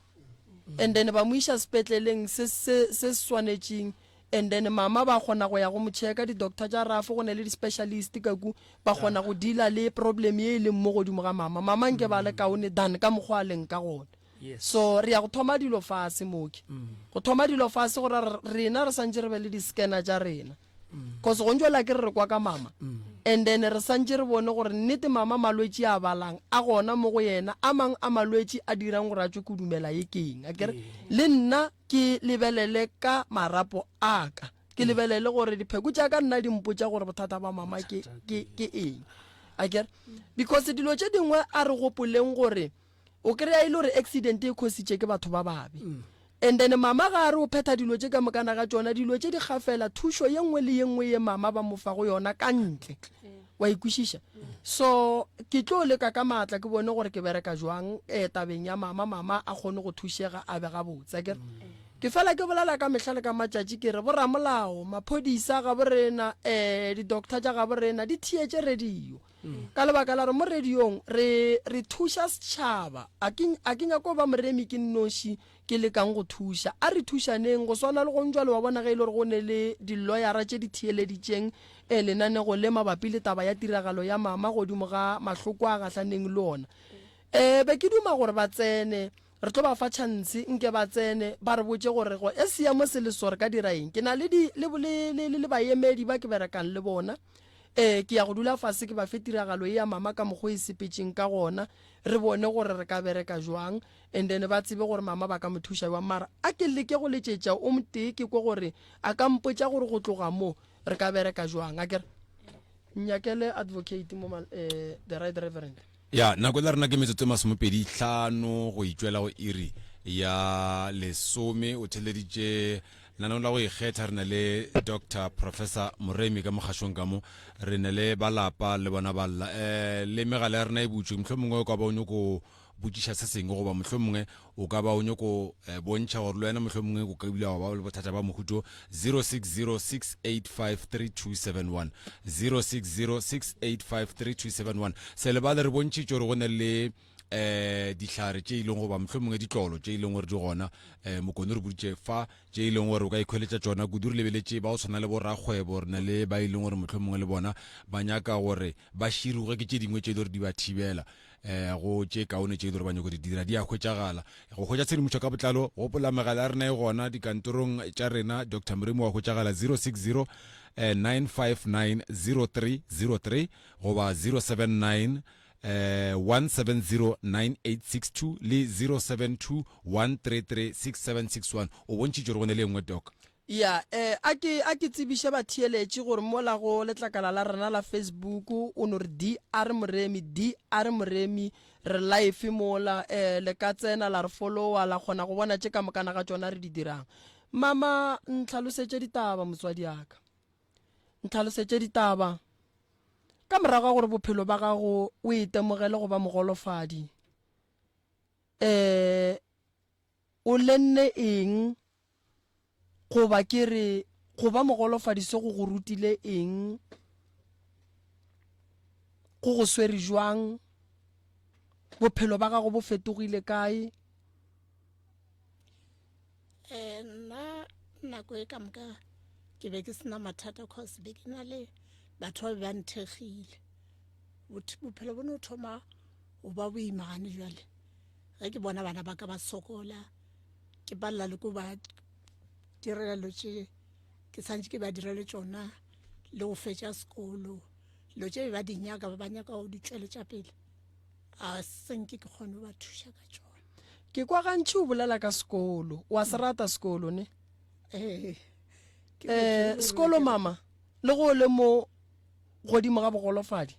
and then ba mo iša sepetleleng se swanetšeng and then mama ba kgona go ya go motšheka di-doctor tša rafo go ne le di-specialist kaku ba kgona go deala le problem ye e leng mo godimo ga mama nke ba le kaone than ka mokgwa a leng ka gona so re ya go thoma dilo fase moke go thoma dilo fase gore rena re santse re be le di-scanner tša rena cause go ntšwela ke re kwa ka mama and then re santse re bone gore nnete mama malwetši a balang a gona mo go yena a mang a malwetši a dirang gore a tswe kodumela ye keng akere le nna ke lebelele ka marapo a ka ke lebelele gore dipheko tša ka nna di mpotša gore bothata ba mama ke eng akere because dilo tše dingwe a re gopoleng gore o kry-a ile gore accident e khositše ke batho ba babe and then mama ga re o phetha dilo tše ka mokana ga tšona dilo tše di gafela thušo ye nngwe le ye nngwe ye mama ba mofa go yona ka ntle wa ikušiša so ke tlo leka ka maatla ke bone gore ke bereka jwang tabeng ya mama a kgone go thušega a bega botse akere ke fela ke bolela ka mehla le ka matšatši ke re boramolao maphodisa ga borena di-doctor tša ga borena di thietše radio ka lebaka la re mo radiong re thuša setšhaba a ke nyako ba moremi ke nnoši ke lekang go thuša a re thušaneng go swana le go ntšwa le wa bona ge e le gore go ne le di-lawyera tše di thieleditšeng lenanego le mabapi le taba ya tiragalo ya mama godimo ga mahloko a gatlhaneng le ona be ke duma gore ba tsene re tlo ba fa chance nke ba tsene ba re botse gore go e seamo se le sore ka dira eng ke na le baemedi ba ke berekang le bona ke ya go dula fase ke ba fe tiragalo ya mama ka mokgwa e sepetšeng ka gona re bone gore re ka bereka jwang and then ba tsebe gore mama ba ka mo thuša jwang mara a ke leke go letšetša o motee ke kwa gore a ka mpotša gore go tloga mo re ka bereka jwang a kere nyakele advocate mo the right reverend
ya nako la rena ke metsotso masomepedi tlhano go itšwela go iri ya lesome o theleditše lanao la go ikgetha re na le Dr. Professor Moremi ka mokgašong ka mo re na le balapa le bona balla le megala ya rena e butšwe mohlomongwe o ka ba o nyako botšiša se sengwe goba mohlomongwe o ka ba o nyako bontšha gore le wena mohlomongwe o ka ebile wa ba le bothata ba mohuto 0606853271 0606853271 se le ba le re bontšitše gore go ne le dihlare tše ileng goba mohlomongwe ditlolo tše ileng gore di gona mokone re boditše fa tše ileng gore o ka ikgweletša tšona kudu re lebeletše ba o tshwana le borakgwebo re na le ba ileng gore mohlomongwe le bona ba nyaka gore ba širuge ke tše dingwe tše ile gore di ba thibela go tše kaone tše ile gore ba nyako di dira di a hwetšagala go hwetša tshedimošo ka botlalo gopola megala ya rena e gona dikantorong tša rena Dr. Moremi wa hwetšagala 060 959 0303 goba 079 1709862 le 0721336761 o bontšitše gore go ne le engwe doc
ya a ke tsebiše batheeletše gore mola go letlakala la rena la Facebook o no re DR Moremi re live mola le ka tsena la re followa la kgona go bona tše ka mokana ga tšona re di dirang. Mama ntlhalosetše ditaba motswadi yaka, ntlhalosetše ditaba ka morago ga gore bophelo ba gago o itemogele go ba mogolofadi o lenne eng goba ke re go ba mogolofadi se go go rutile eng, go go swere jwang, bophelo ba gago bo fetogile kae?
Nna nako e ka moka ke be ke sena mathata cause be ke na le batho ba ba nthegile bophelo bo no thoma o ba boimagane jwale ge ke bona bana ba ka ba sokola ke balla le ko ba direla lotše ke santse ke ba direle tšona le go fetša sekolo lotše ba di nyaka ba nyaka go di tšweletša pele a senke ke kgone ba thuša ka tšona.
Ke kwa gantši o bolela ka sekolo, wa se rata sekolo ne? Sekolo mama le go le mo godimo ga bogolofadi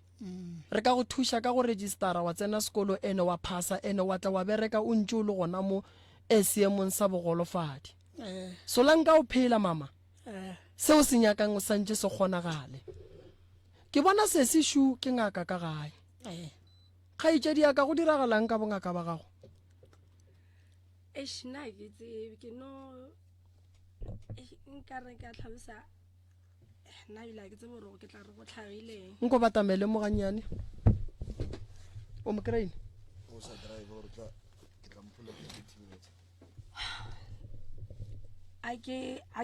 re ka go thuša ka go registera wa tsena sekolo ene wa phasa ene wa tla wa bereka o ntše o le gona mo seemong sa bogolofadi. So la nka o phela mama seo se nyakang o santše se kgonagale. Ke bona se se shu ke ngaka ka gae kgaetšedi ya ka go diragalang ka bongaka ba gago?
Nna ke tsebe ke no nka re ka tlhalosa nna bila ke tsebe gore ke tla re go tlhagileng
nko batamele mo gannyane o mo kry-ile
o sa drive gore ke tla mphola ke 30 minutes
a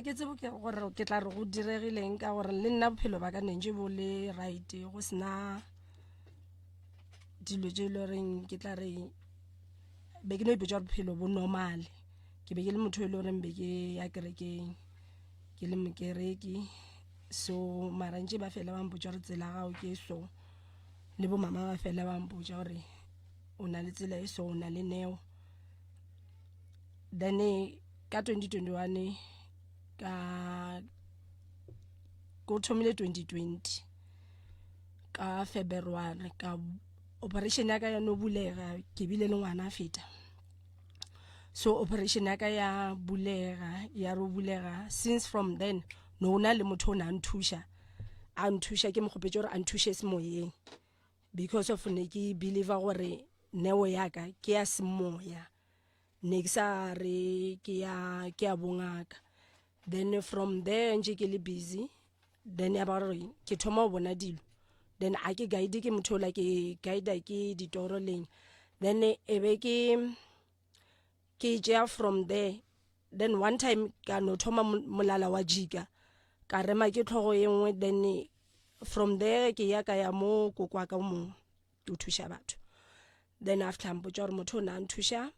ke tsebe gore ke tla re go diregileng ka gore le nna bophelo ba ka nentse bo le right go sena dilo tse le reng ke tla re be ke no ipetša bophelo bo normal ke be ke le motho le reng be ke ya kerekeng ke le mokereki so marantše ba fela ba mpotša gore tsela gao ke so le bo mama ba fela ba mpotša gore o na le tsela e so o na le neo then ka 2021 ka go thomile 2020 ka February ka operation ya ka ya no bulega ke bile le ngwana a feta so operation ya ka ya bulega ya ro bulega since from then no na le motho na nthusha a nthusha ke mokgopetse gore a nthushe semoyeng because of ne ke believer gore neo ya ka ke ya semoya ne ke sa re ke ya bongaka then from there nje ke le busy then ya ba re ke thoma go bona dilo then a ke guide ke motho la ke guide ke ditoro leng then ebe ke ja from there then one time ka no thoma molala wa jika ka rema ke tlhogo engwe then from there ke ya ka ya mo ko kwa ka mo ke thusha batho then after mpotsa gore motho na nthusha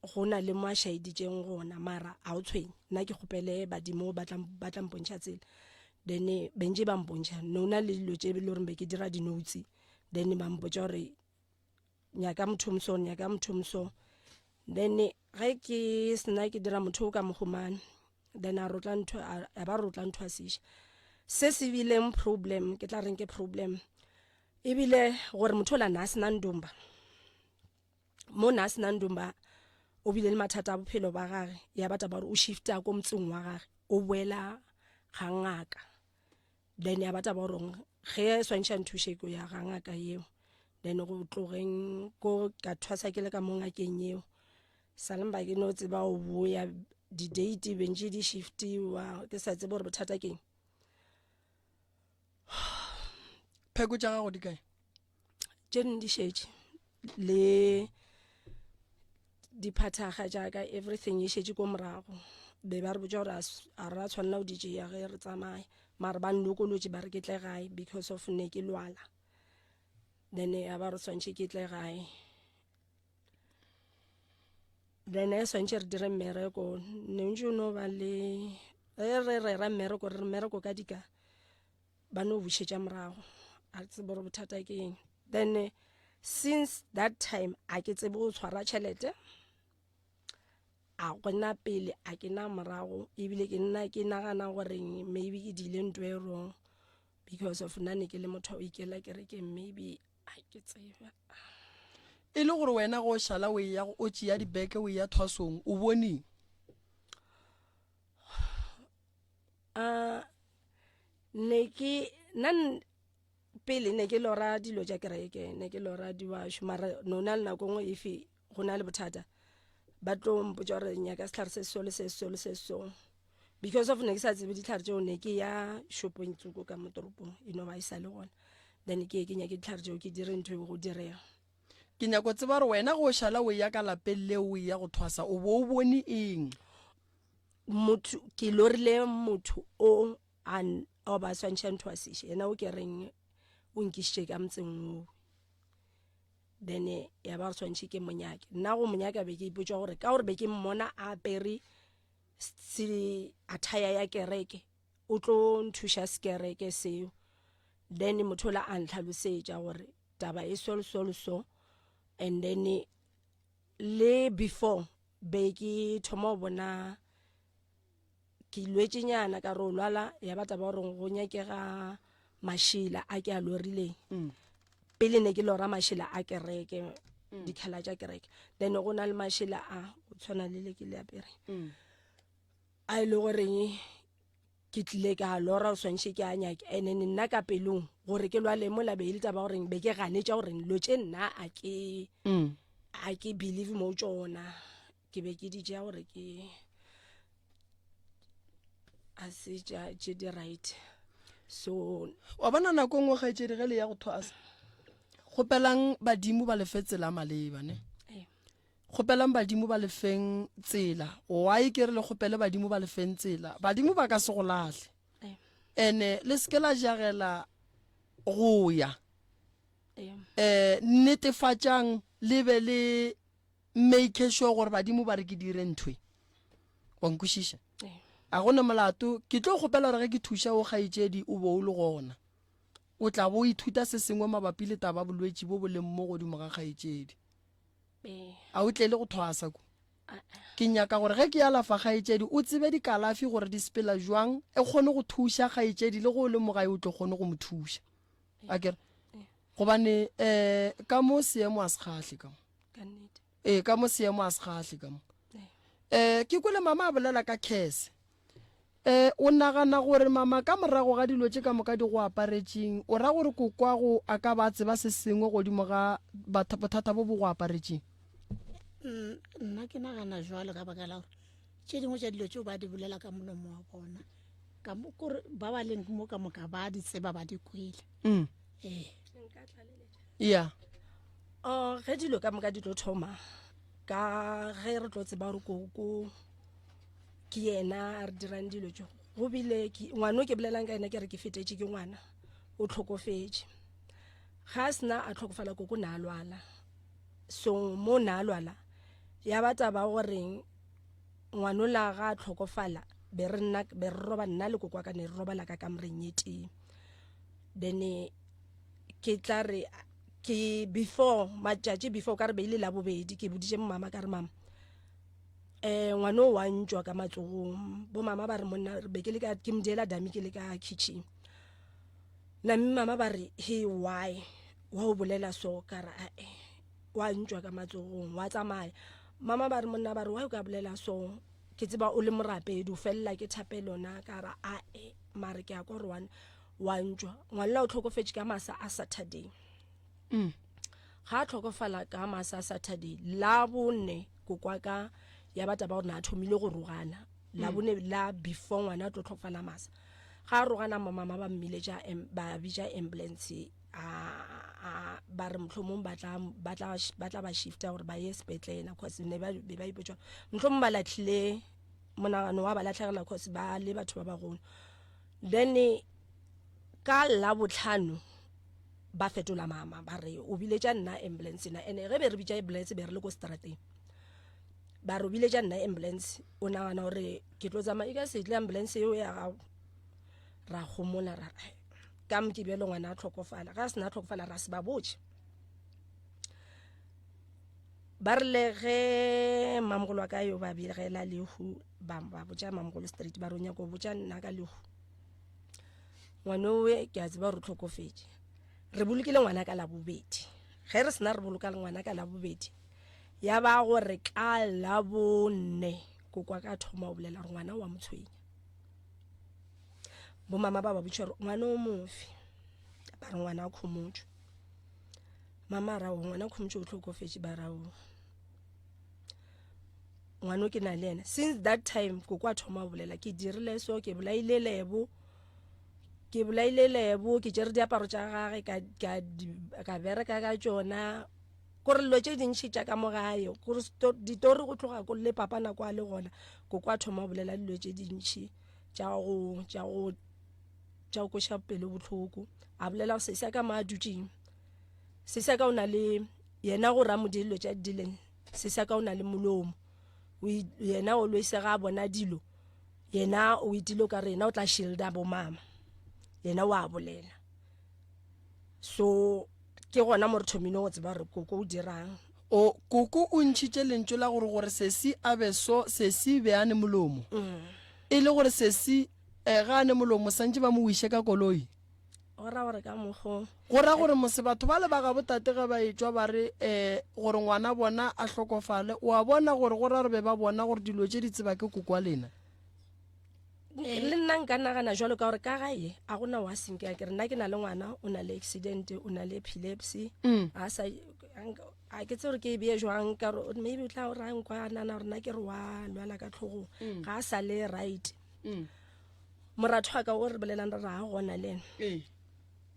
go na le mo shaidi tseng gona mara a o tshweng nna ke gopele badimo ba tla mpontšha tsela then benje ba mpontšha no na le dilo tse be le gore be ke dira di notes then ba mpotsa gore nyaka motho mso then ge ke sena ke dira motho ka mogomane then a ba rotla ntho a sesha se se bileng problem ke tla reng ke problem e bile gore motho la na sena ndumba mo na sena ndumba o bile le mathata a bophelo ba gage ya batla ba re o shifta ko mtseng wa gage o boela ga ngaka then ya batla ba re ge swantšha nthushe ko ya ga ngaka yeo then go tlogeng ko ka thwasa ke le ka mo ngakeng yeo salemba ke no tseba o boya di date benje di shiftiwa ke sa tsebe gore bothata keng
pheko tša gago di kae
tšene di šetše le diphathaga jaaka everything e šetše ko morago be ba re botša gore a ra tshwanela o di tšea ge re tsamaya mara ba nlokolotše ba re ke tle gae because of ne ke lwala then a ba re swantšhe ke tle gae then e swantšhe re dire mmereko ne ntse o no ba le re rera mmereko ka dika ba no bušetša morago a tsebe gore bothata ke eng then since that time a ke tsebe go tshwara tšhelete a gona pele a ke na morago ebile ke nna ke nagana gore maybe ke dile ntho e wrong because of nane ke le motho o ikela kereke maybe a ke tseba
e le gore wena go šala o ya o tšea dibeke o ya thwasong o boneng
ne ke nan pele ne ke lora dilo tša kereke ne ke lora diwasho mara nona le nako ngwe ife go na le bothata ba tlo mpotsa gore nyaka setlhare se so le se so le se so because of ne ke sa tsebe ditlhare tšeo ne ke ya shopong tsuko ka mo toropong ba e sa le gona then ke nyake ditlhare tšeo ke dire ntho e go direga
ke nyako tseba gore wena go šala o ya ka lapeng le o ya go thwasa o bo o bone eng
motho ke lorile motho o ba swantšha nthwasiše ena o ke reng o nkišitše ka motseng o then ya ba re swantšhe ke monyake nna go monyaka be ke ipotsa gore ka gore be ke mmona a apere attire ya kereke o tlo nthuša sekereke seo then motho la a ntlhalosetša gore taba e so and then le before be ke thoma go bona ke ilwetšenyana ka re o lwala ya ba taba gore go nyakega mašila a ke a lorileng pele ne ke lora mašila a kereke dikhala tša kereke then go na le mašila a go tshwana le ke le apere a ile goreng ke tlile ka lora o swantšhe ke a nyake and nna ka pelong gore ke lwale mo labe ile taba goreng be ke ganetša gore lo tše nna a ke believe mo tšona ke be ke ditša gore ke a se tše di right so
wa bona nako ngwe kgaetšedi ge le ya go thwasa kgopelang badimo ba lefe tsela maleba ne kgopelang badimo ba lefeng tsela why ke re le kgopele badimo ba lefeng tsela badimo ba ka se go lahle ene le se ke la jagela go ya netefatšang le be le make sure gore badimo ba re ke dire ntwe wa nkwešiša a gona molato ke tlo kgopela gore ge ke thuša o kgaetšedi o bo o le gona o tla bo ithuta se sengwe mabapi le taba bolwetši bo bo leng mo godimo ga kgaetšedi a o tle le go thwasa ko ke nyaka gore ge ke ya lafa kgaetšedi o tsebe dikalafi gore di sepela jwang e kgone go thuša kgaetšedi le go le mogae o tlo kgone go mo thuša a kere gobane ka mo seemo a se kgahle ka mo ka mo seemo a se kgahle ka mo ke kwele mama a bolela ka khese o nagana gore mama ka morago ga dilo tše ka moka di go aparetšeng o ra gore kokwago a ka ba tseba se sengwe godimo ga bothata bo bo go aparetšeng
nna ke nagana jwalo ka baka la gore tše dingwe tša dilo tšeo ba di bolela ka molomo wa bona kore ba ba leng mo ka moka ba di tseba ba di kwele
ya
ge dilo ka moka di tlo thoma ka ge re tlo tseba gore koko ke yena a re dirang dilo tšo go bile ngwana o ke bolelang ka ena ke re ke fetetše ke ngwana o tlhokofetše ga a sena a tlhokofala koko na a lwala so mo na a lwala ya ba taba goreng ngwana o la ga a tlhokofala be re roba nna le koko wa ka ne re robala ka kamoreng ye teng then ke tla re ke before matšatši before ka re be ile la bobedi ke boditše mama ka re mama ngwana o wa ntšwa ka matsogong bo mama ba re monna be ke mo diela dami ke le ka kitchen nami mama ba re he why wa o bolela so ka ra wa ntšwa ka matsogong wa tsamaya mama ba re monna ba re wa o ka bolela so ke tseba o le morapedi o felela ke thapelona ka ra mare ke a kwa re wa ntšwa ngwana o tlhokofetše ka masa a Saturday ga a tlhokofala ka masa a Saturday la bone kokwa ka ya bataba gore na thomile go rogana la bone la before ngwana tlo tlhokofala masa ga rogana mama ba mmiletša ba bitša ambulance ba re mohlomong ba tla ba shifta gore ba ye sepetlele cause ne ba ipotsa mohlomong ba latlhile monagano wa ba latlhegela cause ba le batho ba bagolo then ka la botlhano ba fetola mama ba re o biletša nna ambulance na ene ge be re bitša ambulance be re le ko strateng ba re o biletša nna ambulance o nagana gore ke tlo tsamaya e ka se tle ambulance eo ya gago ra gomola ra ka mokebelo ngwana a tlhokofala ga se na tlhokofala ra se ba botse ba re le ge mamogolo wa ka yo ba begela lehu ba botša mamogolo street ba ronya ko botša nna ka lehu ngwane owe ke a tseba re tlhokofetse re bolokile ngwana ka labobedi ge re sena re boloka le ngwana ka labobedi ya ba gore ka labone kokwa ka thoma o bolela re ngwana wa motshwenya bo mama ba botša re ngwana o mofe ba re ngwana a khomotho mama ra o ngwana khomotho o tlhokofetse ba ra o ngwana ke na le ena since that time kokwa thoma o bolela ke dirile so ke bolaile lebo ke tšere diaparo tša gage ka bereka ka tšona kore lo tše dintšhi tša ka mogae kore ditori go tloga ko le papa nako a le gona ko kwa thoma o bolela dilo tše dintšhi tša go koša pele bohloko a bolela se sa ka maadutšeng se sa ka o na le yena go ramo dilo tša dileng se sa ka o na le molomo yena o lo isega a bona dilo yena o itilo ka rena o tla shielda bo mama yena wa bolela so ke gona mo re thomino go tseba re koko o dirang
o koko o ntšhitše lentso la gore sesi a be so sesi be ane molomo e le gore sesi ga ane molomo santse ba mo wiše ka koloi
ora gore ka mogo
gora gore mose batho ba le ba ga botate ga ba etswa ba re gore ngwana bona a hlokofale o a bona gore gora re be ba bona gore dilo tše di tseba ke kokwa lena
le nna nka nagana jalo ka gore ka gae a gona wa senke ke re nna ke na le ngwana o na le accident o na le epilepsy a ke tse gore ke e bee jwang ka gore maybe o tla o rang kwa nana gore nna ke re wa lwala ka tlhogong ga a sa le right moratho wa ka o re bolelang re ra gona le ena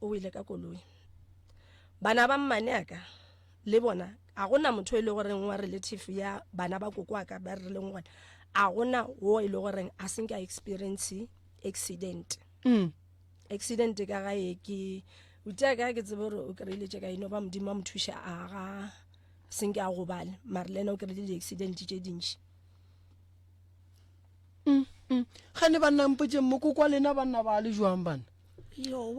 o ile ka koloi bana ba mmane aka le bona a gona motho e le goreng wa relative ya bana ba koko aka ba re leng gona a gona wo e le goreng a senka experience accident ka gae ke utia ka ke tsebe gore o kry-ile tše ka eno ba modimo a mothuša a ga senke a go bale mare le ena o kry-ile di-accident tše dintšhi
gane ba nnampotse mokokwa lena banna ba le jwang bana
yo o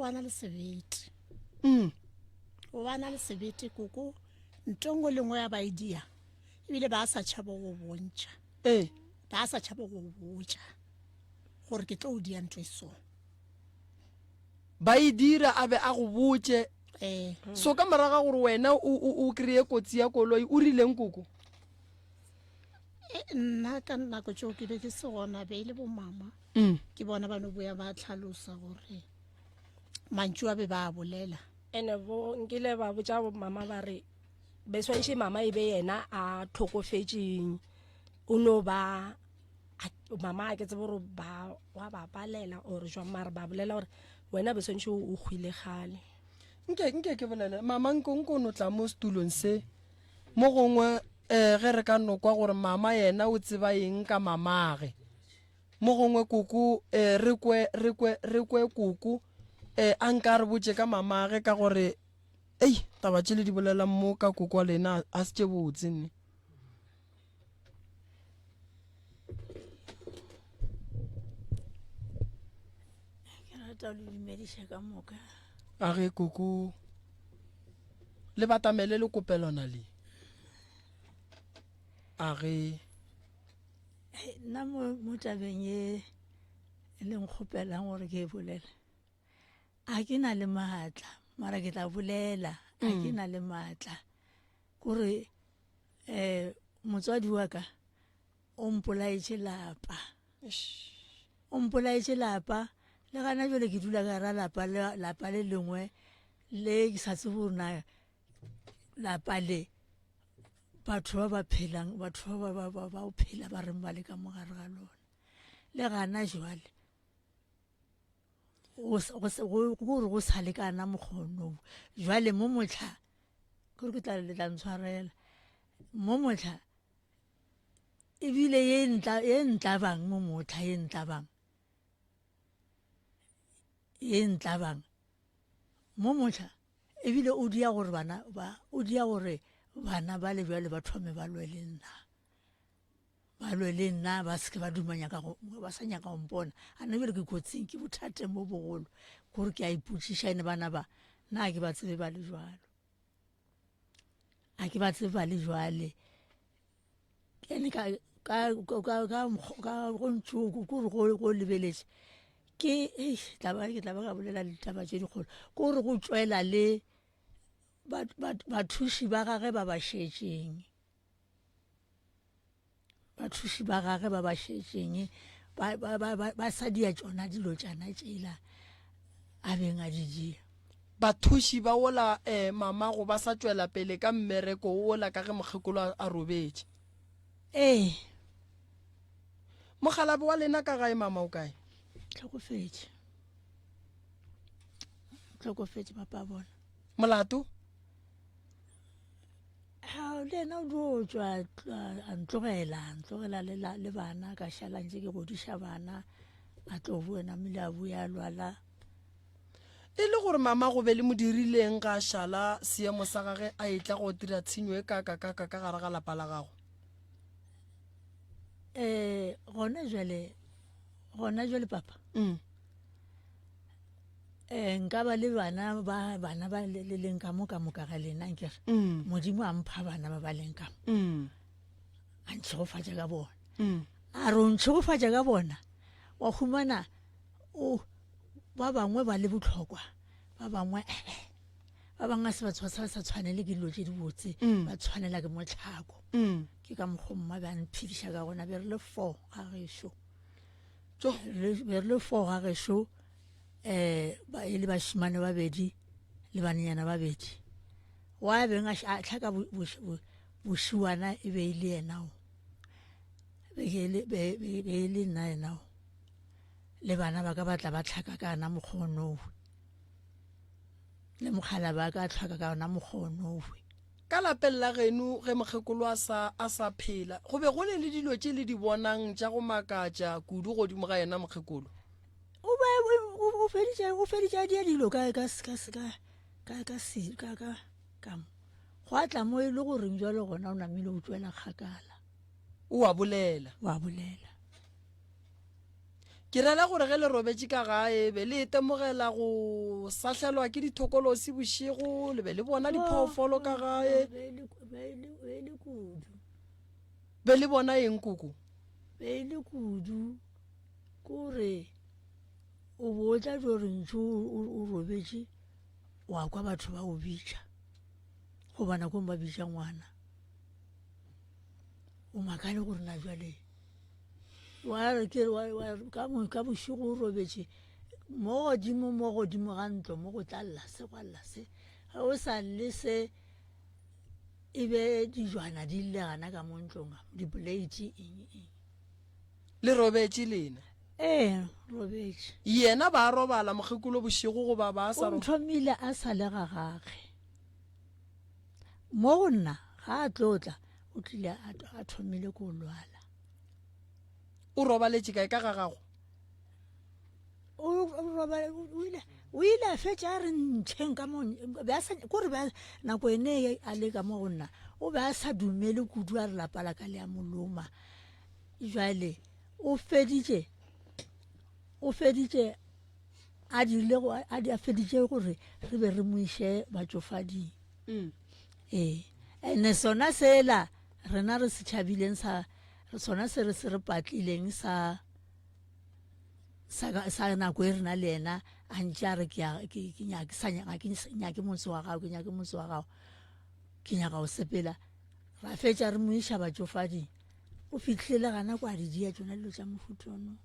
bana le sebete koko ntongo lengwe ya ba idia ebile ba sa tšhaba go bontšha ba sa tšhaba go botša gore ke tlo o dia ntho e so
ba e dira a be a go botse so ka moraga gore wena o kry-e kotsi ya koloi o rileng koko
nna ka nako tšeo ke be ke se gona be le bo mama ke bona ba no boya ba tlhalosa gore mantšu a be ba bolela
ene bo nkile ba botša bo mama ba re be swantšhe mama e be yena a tlhokofetseng o no ba mama a ke tsebe gore wa ba palela or jwa mare ba bolela gore wena be swantšhe o hwile gale
nke ke bolele mama nko no tla mo setulong se mo gongwe ge re ka nokwa gore mama yena o tseba eng ka mamage mo gongwe koko re kwe koko a nka re botse ka mamage ka gore taba tšele di bolela mo ka kokwa lena a se tše botse nne a ge koko le batamele le kopelwana le a ge
nna mo tabeng e leng kgopelang gore ke e bolela a ke na le maatla mara ke tla bolela a ke na le maatla kore motswadi wa ka o mpolaetše lapa le gana jole ke dula ka ra lapa le lengwe le ke sa tsebe gore na lapa le batho ba phelang batho ba o phela ba reng ba le ka mogare ga lona le gana jwale gore go sa lekana mokgono jwale mo motlha kore ke tla letla ntshwarela mo motlha ebile ye ntlabang mo motlha ye ntlabang mo motlha ebile o dia gore bana ba le bjale ba thome ba lwe le nna ba seke ba ba sa nyaka gompona a nna bjale ke kotsing ke bothateng bo bogolo gore ke a ipotšiša ene bana ba nna a ke ba tsebe ba le jwalo ene ka go ntšho go lebeletse ke ke tla ba ka bolela ditaba tše dikgolo ke gore go tswela le bathuši ba gage ba ba šetšeng bathuši ba gage ba ba šetšeng ba sa dia tšona dilo tšana tšela a beng a di dia
bathuši ba ola mama go ba sa tswela pele ka mmereko o ola ka ge mokgekolo a robetše mogalabe wa lena ka gae mama o kae
tlhokofetše papa bona
molato
le ena o dio tswa a ntlogela le bana ka šalantše ke godiša bana a tlo buena mele a buya a lwala
e le gore mama go be le mo dirileng ga šala seemo sa gage a etla go dira tshenyo e ka gare ga lapa la gago
gona jwale papa nka ba le bana ba le leng ka moka ga lena nkere modimo a mpha bana ba ba leng ka a ntšhegofatša ka bona a re o ntšhegofatša ka bona wa humana ba bangwe ba le botlhokwa ba bangwe a se ba sa tshwanele ke dilo tše di botse ba tshwanela ke motlhako ke ka mokgwa mma ba nphediša ka gona be re le 4 ga gešo ba e le bašimane babedi le banenyana babedi wa beng a tlhaka bošiwana e be e le yenao be e le nna yenao le bana ba ka batla ba tlhaka ka na mokgonowe le mogala ba ka tlhaka ka na mokgonowe
ka lapeng la geno ge mokgekolo a sa phela go be go le dilo tše le di bonang tša go makatša kudu godimo ga yena mokgekolo
o feditše dia dilo ka go a tla mo e le goreng jalo gona o namile o tswela kgakala
o a bolela ke rela gore ge le robetše ka gae be le itemogela go sahlelwa ke dithokolosi bošego le be le bona diphoofolo ka gae be le bona eng koko
be le kudu kore o botla jore ntse o robetše wa kwa batho ba o bitša go bana kong ba bitša ngwana o makale gore na jwale ka bošego o robetše mo godimo ga ntlo mo go tla llase gwa llase ga o sa le se e be dijwana di le gana ka mo ntlong dipoleiti eng
le robetše lena
robetše
yena ba robala mokgekolo bošego goba ba sa
o nthomile a sa le ga gage mo go nna ga a tlotla o tlile a thomile ko lwala
o robaletše kae ka ga gago
o ile a fetša a re ntšheng ka kore nako ene a le ka mo go nna o be a sa dumele kudu a re lapa la ka le a moloma jwale o feditše a feditše gore re be re moiše batšofading ene sona sela rena re se tšhabileng sona se re patlileng sa nako e rena le ena a ntše a re ke nyake motse wa gago ke nyaka go sepela ra fetša re moiša batšofading o fihlile gana kwa di dia tsona dilo tša mofutono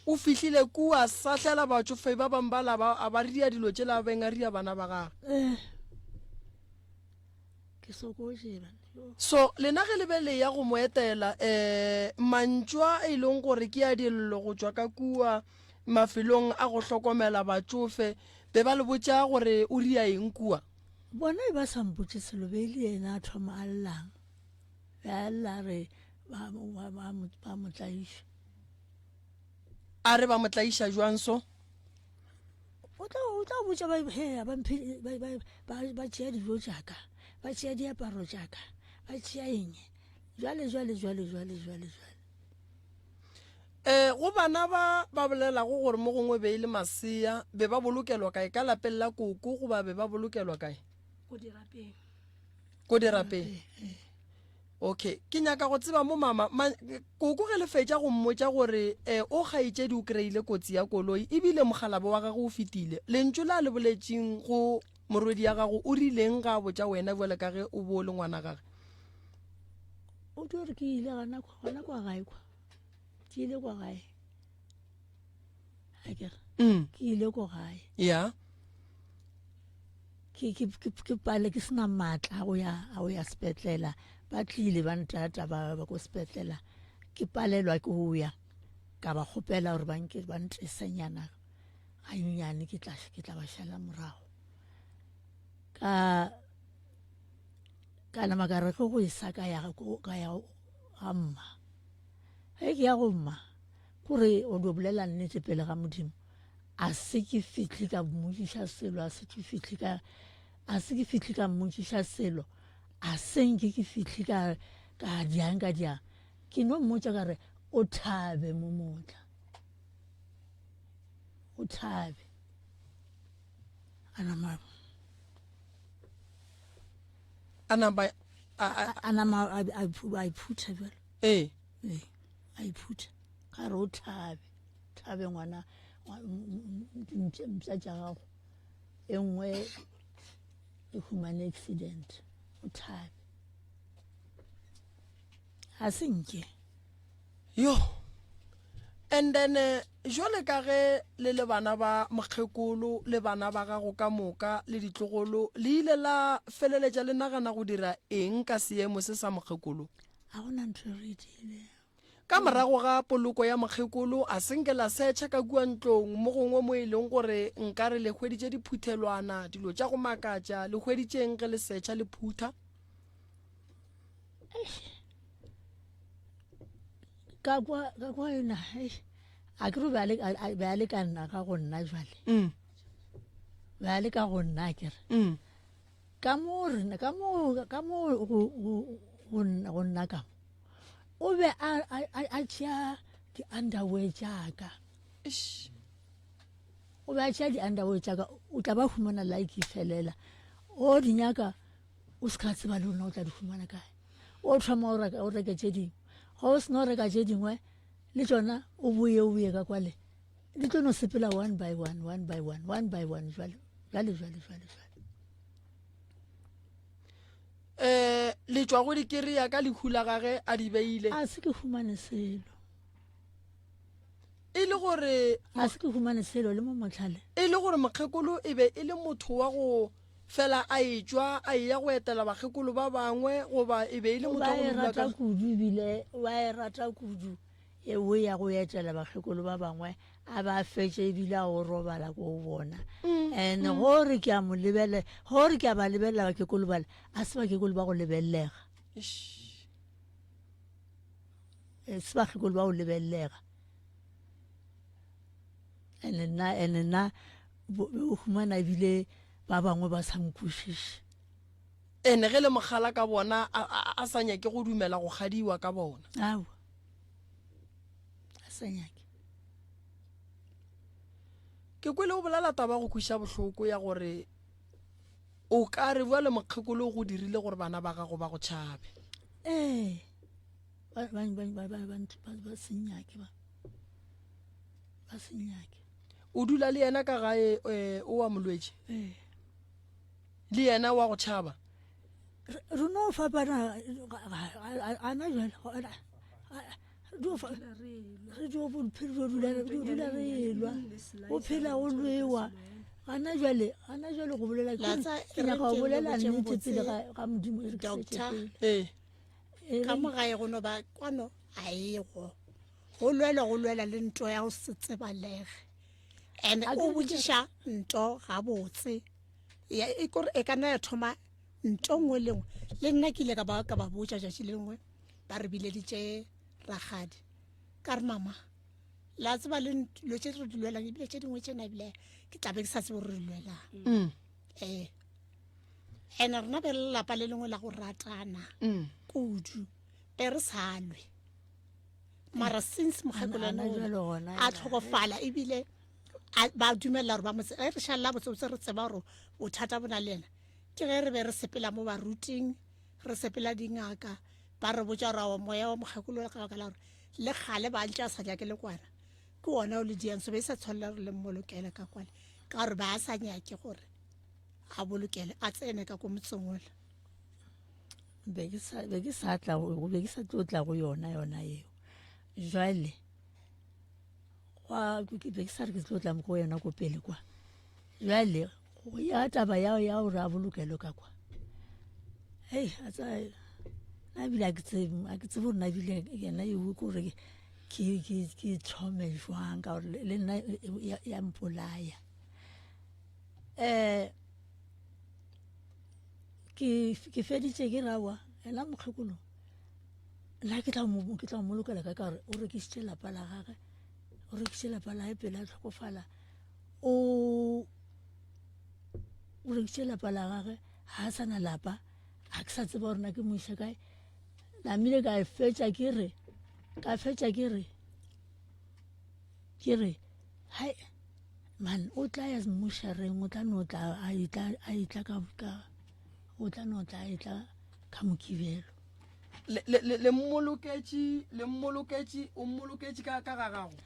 o fihlile kua sahlela batšofe ba bang ba laba a ba ria dilo tše la beng a ria bana ba gage
ke sokotše
so lena ge le be le ya go mo etela mantšwa e leng gore ke a dillo go tšwa ka kua mafelong a go hlokomela batšofe be ba le botša gore o ria eng kua
bona e ba sampotše selo be le yena a thoma a llang be a lla re ba motlaiša
a re ba motlaiša jwang so
o tla botša ba tšea dijo tšaka ba tšea diaparo tšaka ba tšea eng jwale
go bana ba bolelago gore mo gongwe be e le masea be ba bolokelwa kae ka lapeng la koko goba be ba bolokelwa kae ko dirapeng okay ke nyaka go tseba mo mama koko ge le fetša go mmotša gore o kgaetšedi o kry-ile kotsi ya koloi ebile mogalabe wa gago o fetile lentso la le boletseng go morwedi ya gago o rileng ga botša wena bjale ka ge o bo le ngwana gage
o tore ke ile gona kwa gae kwa ke ile kwa gae akere ke ile kwa gae
ya
ke pale ke sena maatla a go ya sepetlela ba tlile ba ntata ba ko sepetlela ke palelwa ke go ya ka ba kgopela gore ba ntresenyana ganyenyane ke tla ba šala morago ka nama ka re go isa ka ya ga mma ge ke ya go mma kore o do bolela nnete pele ga modimo a se ke fitlhe ka mmošiša selo a se ke fitlhe ka mmošiša selo a senke ke fitlhe ka diang ke no mmotša ka re o thabe mo motla o thabe anama a iphutha bjale a iphutha ka re o thabe ngwana mpša tša gago e nngwe e humane accident o thabe a se nke
yo and then jwale ka ge le bana ba mokgekolo le bana ba gago ka moka le ditlogolo le ile la feleletša le nagana go dira eng ka seemo se sa mokgekolo
a gona ntho re dile
ka morago ga poloko ya mokgekolo a senke la setšha ka kua ntlong mo gongwe mo e leng gore nka re le hweditše diphuthelwana dilo tša go makatša le hweditšeng ge le setšha le phutha
ka kwa yona a ke re ba le ka nna ka go nna jwale ba le ka go nna kere ka mo go nna ka o be a tšea di-underwear jaaka o be a tšea di-underwear jaaka o tla ba humana like felela o di nyaka o se ka tseba le ona o tla di humana kae o thoma o reke tše dingwe ga o sena o reka tše dingwe le tšona o boye ka kwale di tlo no sepela one by one jwale
le tšwa go dikereya ka lekhula gage a di beile
a se ke humane selo
e le gore
a se ke humane selo le mo motlhale
e le gore mokgekolo e be e le motho wa go fela a etswa a ya go etela bakgekolo ba bangwe goba e be e le motho wa go
rata kudu ebile wa e rata kudu e o ya go etela bakgekolo ba bangwe a ba fetše ebile a go robala ko o bona and gore ke a mo lebele gore ke a ba lebelela bakekolo bale a se bakekolo ba go lebellega se bakekolo ba go lebellega and nna o humana ebile ba bangwe ba sa nkwešiše
ene ge le mogala ka bona a sa nyake go dumela go gadiwa ka bona
awa a sa nyake
ke kwele o bolela taba go kwiša bohloko ya gore o ka re bua le mokgekolo go dirile gore bana ba gago ba go tšhabe
ba senyake ba senyake
o dula le yena ka gae o wa molwetše le yena wa go tšhaba
re no fapana ana jwale re jo bophelo dula relwa o phela go lwewa ana jwale go bolela ke nyaka go bolela nnete pele ga modimo
ka mogae go no ba kwano a ego go lwela le nto ya go se tsebalege and o botsiša nto gabotse e ka nna ya thoma nto ngwe le ngwe le nna ke ile ka ba botša tšatši le ngwe ba re bileditše ragadi ka re mama la tseba le dilo tše re di lwelang ebile tše dingwe tšena ebile ke tlabe ke sa tsebo re di lwelang and rena be lelapa le lengwe la go ratana kudu be re sa lwe mara since mogekolo a tlhokofala ebile ba dumelela gore ba motse re šalela botsebotse re tseba gore bothata bona le ena ke ge re be re sepela mo baruting re sepela dingaka ba re botsa ra moya wa mogekolo ka baka la gore le gale ba ntse a sa ja ke le kwana ke ona o le diang so be sa tshwanela re le mmolokele ka kwale ka gore ba sa nyake gore a bolokele a tsene ka ko motseng ole
be ke sa tlo tla go yona eo jwale be ke sa re ke tlo tla go yona ko pele kwa jwale go ya taba ya gore a bolokelo ka kwa hei a tsa na bile a ke tsebe gore na bile yena eo kore ke thome jwang ka gore le nna ya mpolaya ke feditse ke rawa ela mokgekolo nna ke tla mmolokela ka gore o rekisitse lapa la gage o rekisitse lapa la pele a tlhokofala o rekisitse lapa la gage ga a sana lapa ga ke sa tseba gore na ke mo isa kae namile ka fetša ke re hai man o tla ya mmošareng o tla no tla a itla ka mokibelo
le mmoloketše o mmoloketše ka gagago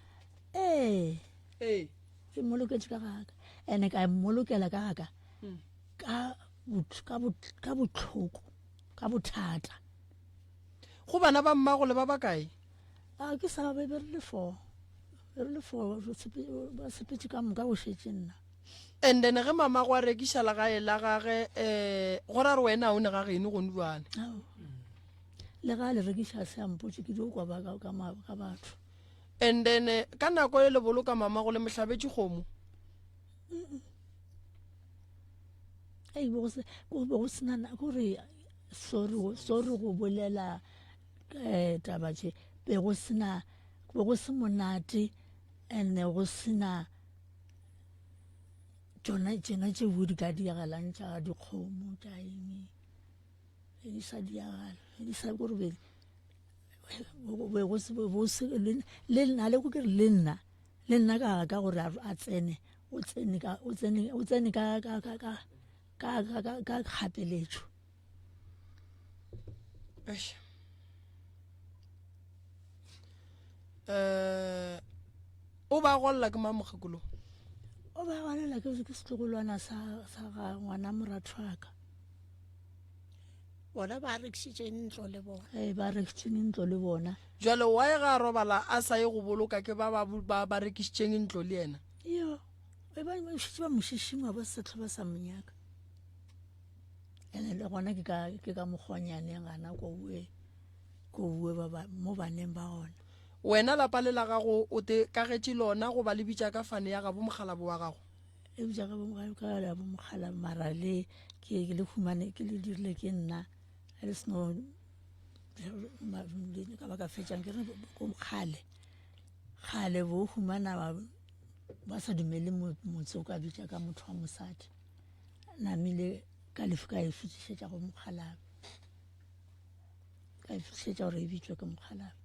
ke mmoloketše ka gaga ande ka mmolokela ka gaga ka botlhoko ka bothata
go bana ba mmago le ba bakae
a ke sa be re le four ba sepetse ka moka go šetse nna
and then ge mama go a rekiša legae la gage go ra re wena o ne ga geno gone bjale
le ga le rekiša se ampotse ke dio kwa ka batho
and then ka nako e le boloka mama go le mohlabetše kgomo
go senana kore sorry go bolela tabatše be go se monate and go sena tsona tše bodi ka diagalang tša dikgomo tša eng di sa diagala di sa gore le nna le go ke le nna ka gore a tsene o tsene ka kgapeletšo
o ba golla ke mamokgekolo
o ba golela ke setlogolwana sa ga ngwana morathwaka
bona ba rekisitše ntlo le bona
ba rekisitše ntlo le bona
jwale wa e ga robala a sa ye go boloka ke ba rekisitšeng ntlo le yena
yo ba mošišingwa ba setlho ba sa monyaka ene le gona ke ka mokgwanyaneng gana ko uwe mo baneng ba gona
wena lapa le la gago o te kagetše lona go ba le bitša ka fane ya gabo mogalabo wa gago
e bitša ka bo mogala mara le le humane ke le dirile ke nna le seno ka ba ka fetšang ke re ko kgale bo humana ba sa dumele motse o ka bitša ka motho wa mosadi namile ka lefu ka e fetišetša go mogalabe ka e fetišetša gore e bitswe ke mogalabe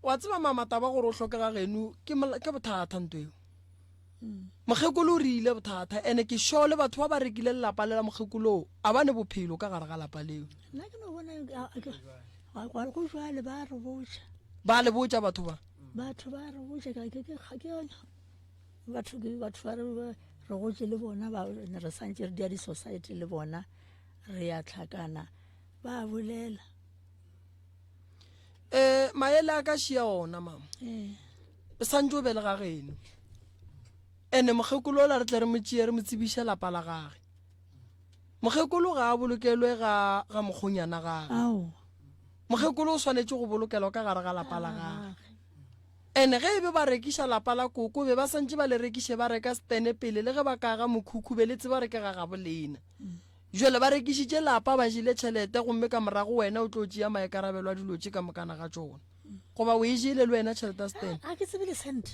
wa tseba mamataba gore o hlokega geno ke bothata nto eo mokgekolo o rile bothata ene ke sure le batho ba ba rekile lelapa le la mokgekolo a bane bophelo ka gare ga lapa leo
nna ke no bona go jwale ba re botša
ba le botša batho ba
re botša batho ba re gotse le bona re santse re dia di-society le bona re ya tlhakana ba bolela
maele a ka šia ona mama santse o bele ga geno ene mokgekolo o la re tle re motšee re mo tsebiša lapa la gage mokgekolo ga a bolokelwe ga mokgonyana gage mokgekolo o swanetše go bolokelwa ka gare ga lapa la gage ene ge e be ba rekiša lapa la koko be ba santse ba le rekiše ba reka stene pele le ge ba ka ga mokhukhu be le tseba re ke ga gabolena jwale ba rekišitše lapa ba jile tšhelete gomme ka morago wena o tlo tšea maekarabelo a dilotše ka mokana ga tšona goba o e jile le wena tšhelete ya stene
a ke tsebe le sente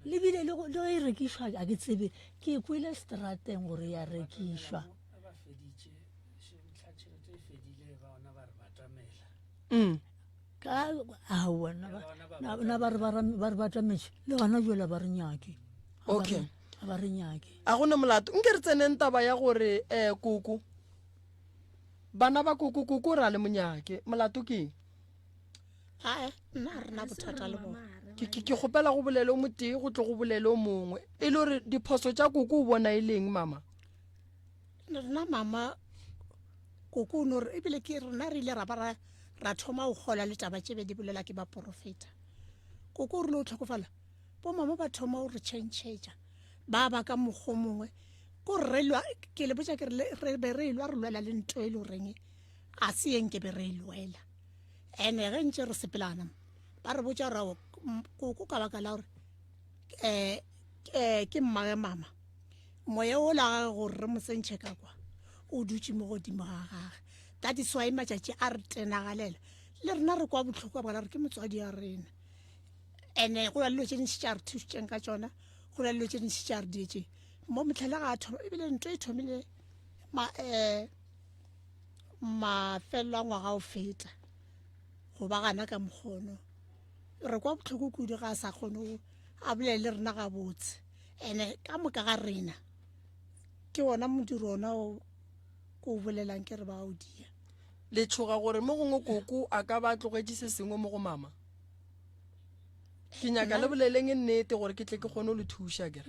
lebile le e rekišwa a ke tsebe ke kwele strateng gore ya rekišwa ka na ba re batametše le gona jela ba re nyake
okay
ba re nyake
a gone molato nke re tseneng taba ya gore koko bana ba kuku ra le monyake molato ke eng?
nna rena bothata le bona
ke kgopela go bolele o motee go tle go bolele o mongwe e le gore diphoso tša koko o bona e leng mama?
rena mama koko o no re ebile ke rena re ile ra thoma go gola le taba tse be di bolela ke ba profeta. Koko o rile o tlhokofala bo mama ba thoma o re change ba ka mokgwa mongwe ko ke le botsa ke re be re ilwa re lwela le nto e le reng a se eng ke be re ilwela ene ge ntse re sepelana ba re botsa ra koko ka baka la gore ke mmae mama moya o la go re mosentšhe ka kwa o dutse mo godimo ga gage that is why matšatši a re tenagalela le rena re kwa botlhoko ba re ke motswadi ya rena ene go la dilo tše dintšhi tša re thušitšeng ka tšona go la dilo tše dintšhi tša re dietšeng mo motlhale ga a thoma ebile nto e thomile mafelelo a ngwaga o feta go ba gana ka mokgono re kwa botlhoko kudu ga a sa kgone a bolele le rena ga botse ene ka moka ga rena ke ona modiro ona o ko bolelang ke re ba o dia
le tshoga gore mo gongwe koko a ka ba tlogetše se sengwe mo go mama? Ke nyaka le boleleng e nnete gore ke tle ke kgone le thuša kere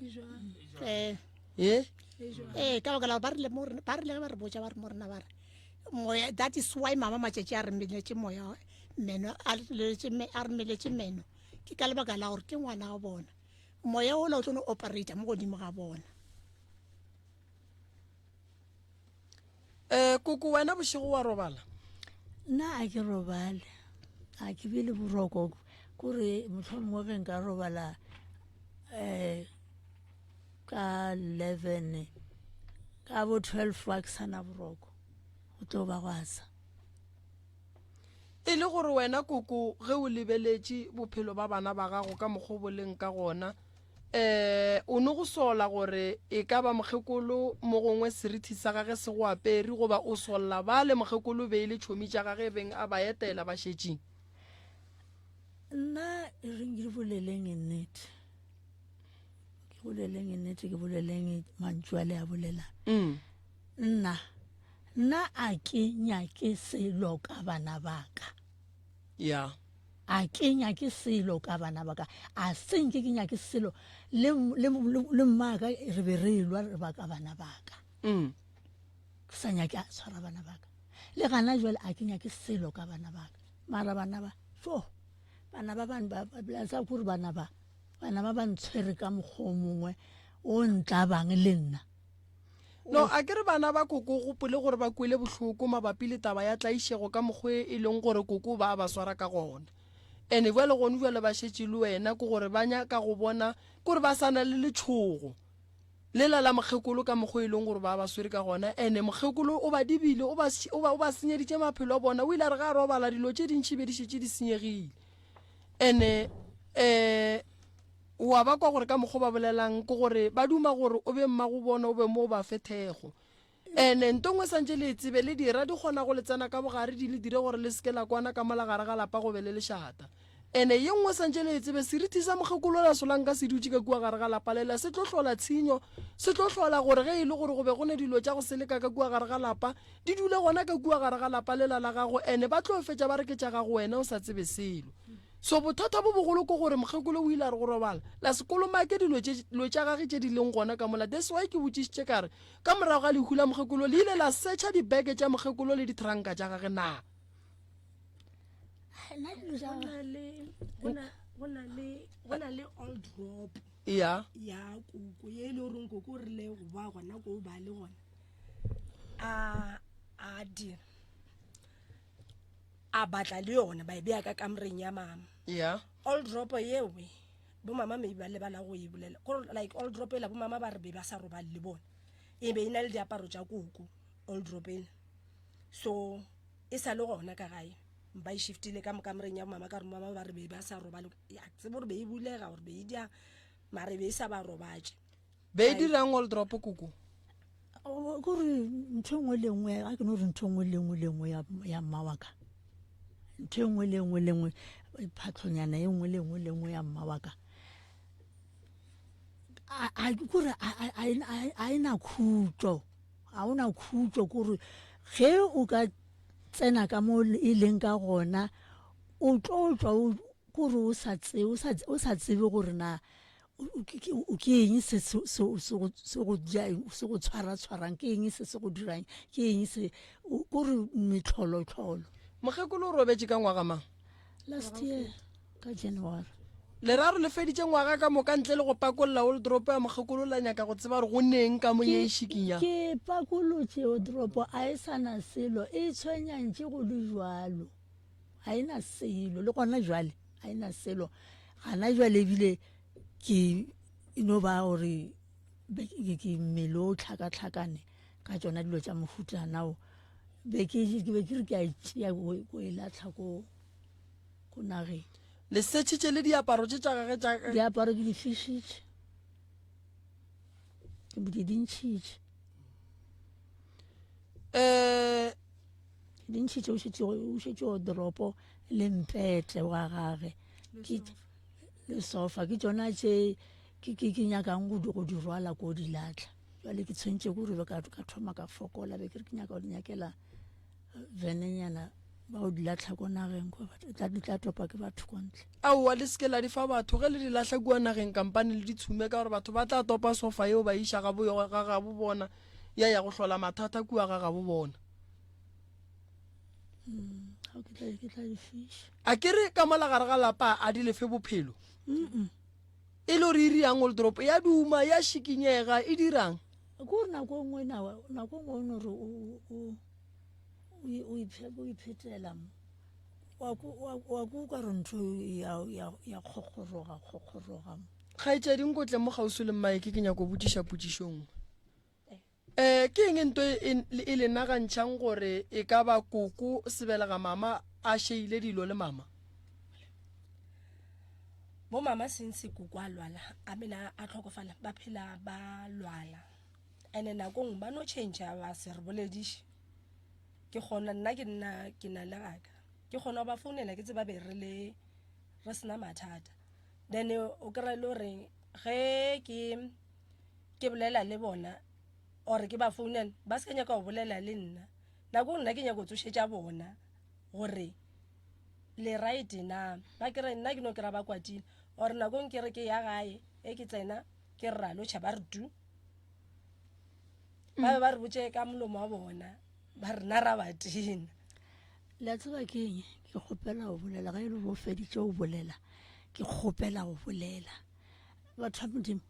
ka baka la ba rile ge ba re botsa ba re mo rena ba re moya that is why mama matšatši a re meletše moya meno a re meletše meno ke ka lebaka la gore ke ngwana wa bona moya o la o tlo no operata mo godimo ga bona.
Koko wena bošego wa robala?
nna a ke robale a ke bile boroko kore mohlomongwe ge nka robala ka 11 ka bo 12 wa ke sana boroko go tlo ba gwasa
e le gore wena koko ge o lebeletše bophelo ba bana ba gago ka mokgoboleng ka gona o ne go sola gore e ka ba mokgekolo mo gongwe serithi sa gage se go apere goba o solla ba le mokgekolo be le tšhomi tša gage beng a ba etela ba šetšeng?
nna e reng ke boleleng nnete ke boleleng mantšu a le a bolelang nna a ke nyake selo ka bana baka a ke nyake selo ka bana baka a senke ke nyake selo le mmaka re be re ilwa re ba ka bana baka ke sa nyake a tshwara bana baka le gana jwale a ke nyake selo ka bana baka mara bana ba bana ba bane ba sa kore bana ba ntshwere ka mokgwa mongwe o ntla bang le nna
no a ke re bana ba koko gopole gore ba kwele bohloko mabapi le taba ya tlaišego ka mokgwe e leng gore koko ba swara ka gona ene bjale gone bjale ba šetše le wena ke gore ba nyaka go bona kore ba sana le letšhogo le la mokgekolo ka mokgwe e leng gore ba swere ka gona ene mokgekolo o ba dibile o ba senyeditše maphelo a bona o ile a re ga robala dilo tše dintšhi be di šetše di senyegile ene wa ba kwa gore ka mokgwa ba bolelang ke gore ba duma gore o be mmago bona o be mo o ba fethego ene ntongwe santse le tsebe le dira di kgona go le tsena ka bogare di le dire gore le seke la kwana ka molagare ga lapa go be le lešata ene ye nngwe santse le tsebe serithi sa mokgekolo la solang ka se dutse ka kua gare ga lapa lela se tlo hlola tshenyo se tlo hlola gore ge e le gore go be go ne dilo tša go seleka ka kua gare ga lapa di dule gona ka kua gare ga lapa lela la gago ene ba tlo fetša ba re ke tša gago wena o sa tsebe selo so bothata bo bogolo ke gore mokgekolo o ile a re go robala la sekolomake dilo tša gage tše di leng gona ka mola that's why ke botšišitše kare ka morago ga lehu la mokgekolo le ile la setšha dibeke tša mokgekolo le ditranka tša gage na
go na le old drop
ya
koko ye e le goreng koko o rile go ba gona ko o ba le gona a dira a batla le yona ba e beya ka kamoreng ya mama old drop yewe bo mama maybe ba lebala go e bolela like old drop ela bo mama ba re be ba sa robale le bona e be e na le diaparo tša koko old drop ela so e sa le gona ka gae ba e shiftile ka kamoreng ya mama ka re mama ba re be ba sa robale ya tsebe gore be e bulega gore be e dia mare be e sa ba robatše
be e dirang old drop koko
gore ntho engwe le engwe a ke no re ntho engwe le engwe ya mmawaka ntho engwe le engwe phatlhonyana e nngwe le engwe ya mmawaka kore a ena khutlo ga ona khutso kore ge o ka tsena ka mo e leng ka gona o tlo tswa kore o sa tsebe gore na o ke eng se go tshwara-tshwarang ke eng se go dirang ke eng se kore metlholo-tlholo.
Mokgekolo o robetse ka ngwaga mang?
Last year ka January.
Leraro le feditse ngwaga ka moka ntle le go pakolola Waldrop ya mokgekolo la nyaka go tseba gore go neng ka mo ye shikinya.
Ke pakolotse Waldrop a e sana selo e tshwenyantse go le jwalo. Ha ina selo le gona jwale ha ina selo. Gana jwale bile ke ino ba gore ke melo tlhaka-tlhakane ka tsona dilo tša mofuta nao be ke re ke a tšea go e latlha ko nageng.
Le setšhitše le diaparo tše tša gage tša
diaparo ke di fišitše ke di dintšhitše dintšhitše o šetše Waldrop le mpete wa gage le sofa ke tsona tše ke nyakang go di rwala ko di latlha jwale ke tshwentše gore be ka thoma ka fokola be ke re ke nyaka go di nyakela venenyana ba o di latlha ko nageng di tla topa ke batho ko ntle.
Aowa le seke la di fa batho ge le di latlha kua nageng kampane le ditshume ka gore batho ba tla topa sofa yeo ba iša ga bo bona ya go hlola mathata kua ga bo bona.
ke tla di fiša
a ke re ka mola gare ga lapa a di lefe bophelo e le gore e riang Waldrop ya duma ya shikinyega e dirang
kore nako ngwe o gore o iphetela mo wa ka re ntho ya kgokgoroga mo
ga etša dinkotle mo gausi le mmaeke ke nyako botiša potišong ke eng ento e le nagantšhang gore e ka ba koko sebelega mama a sheile dilo le mama
bo mama since koko a lwala a bena a tlhokofala ba phela ba lwala ene nakong ba no change ba se re bolediše ke gona nna ke na le gaka ke gona ba founela ke tseba be re sena mathata then o kry le gore ge ke bolela le bona or ke ba founela ba se nyaka go bolela le nna nakong nna ke nyaka go tsošetša bona gore le right na ba kry nna ke no kry ba kwatile or nakong ke re ke ya gae ke tsena ke rra lo tšha ba re du ba be ba re botse ka molomo wa bona ba re na ra batina
la tseba ke eng ke kgopela go bolela ga e le go feditše go bolela ke kgopela go bolela batho ba modimo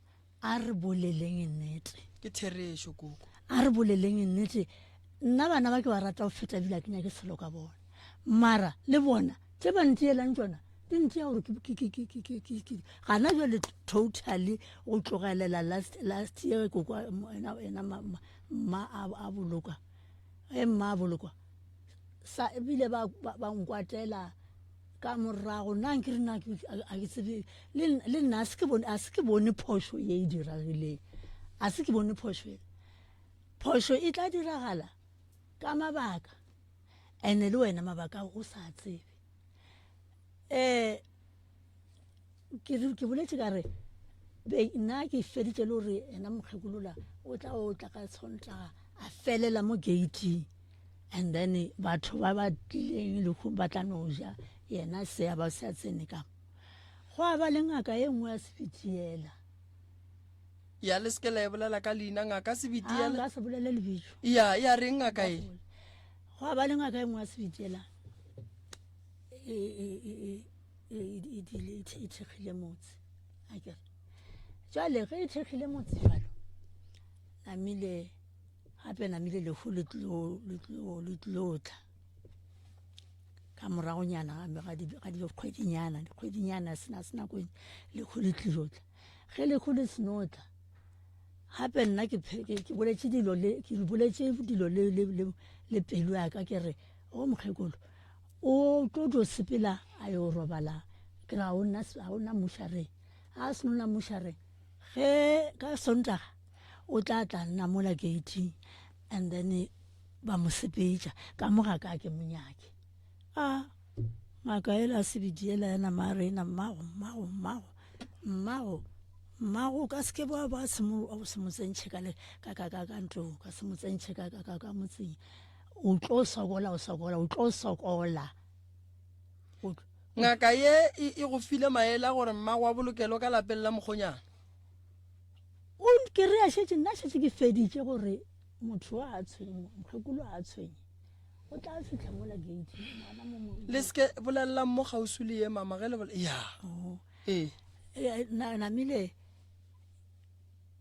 a re boleleng nnete
ke therešo koko
a re boleleng nnete nna bana ba ke ba rata go feta bila ke nyake selo ka bona mara le bona tše ba ntielang tsona di ntea gore gana jale totally go tlogelela last year koko ena ma a boloka mma a bolokwa sa ebile ba nkwatela ka morago nna ke rena a ke tsebe le nna a se ke bone phošo ye e diragileng a se ke bone phošo e tla diragala ka mabaka ene le wena mabaka o sa tsebe ke boletse ka re nna ke feditše le gore ena mokgekolola o tla ka Sontaga a felela mo gating and then batho ba tlileng lekgong ba tla no ja yena se a ba se a tsene ka go a ba le ngaka e nngwe ya sebitiela
ya le seke la e bolela ka leina ngaka sebitiela
ka se bolele lebitso
ya reng ngaka e
go a ba le ngaka e nngwe ya sebitiela e thekgile motse a kere jale ge e thekgile motse jalo namile lehu le tlotla ka moragonyana ga dikgwedinyana sena ko lehu le tlotla ge lehu le senotla gape nna ke boletše dilo le pelo ya ka ke re o mokgekolo o tlo sepela a yo robala ke ga o na mošareng a se nona mošareng ge ka Sontaga o tla nna mola gating and then ba mo sepetša ka moga ka ke monyake ngaka ela sebitiela yana maarena mmago mmago ka seke ba se mo tsentšhe ka ntlong ka se mo tsentšhe ka motseng o tlo sokola o tlo sokola
ngaka ye e go file maela gore mmago wa bolokelo ka lapeng la mokgonyana
o ke re a šetse nna šetse ke feditše gore motho a tshwenye mokgekolo a tshwenye o tla fitlha mola gate
le seke bolelelang mo gausu le ye mama ge le ya
namile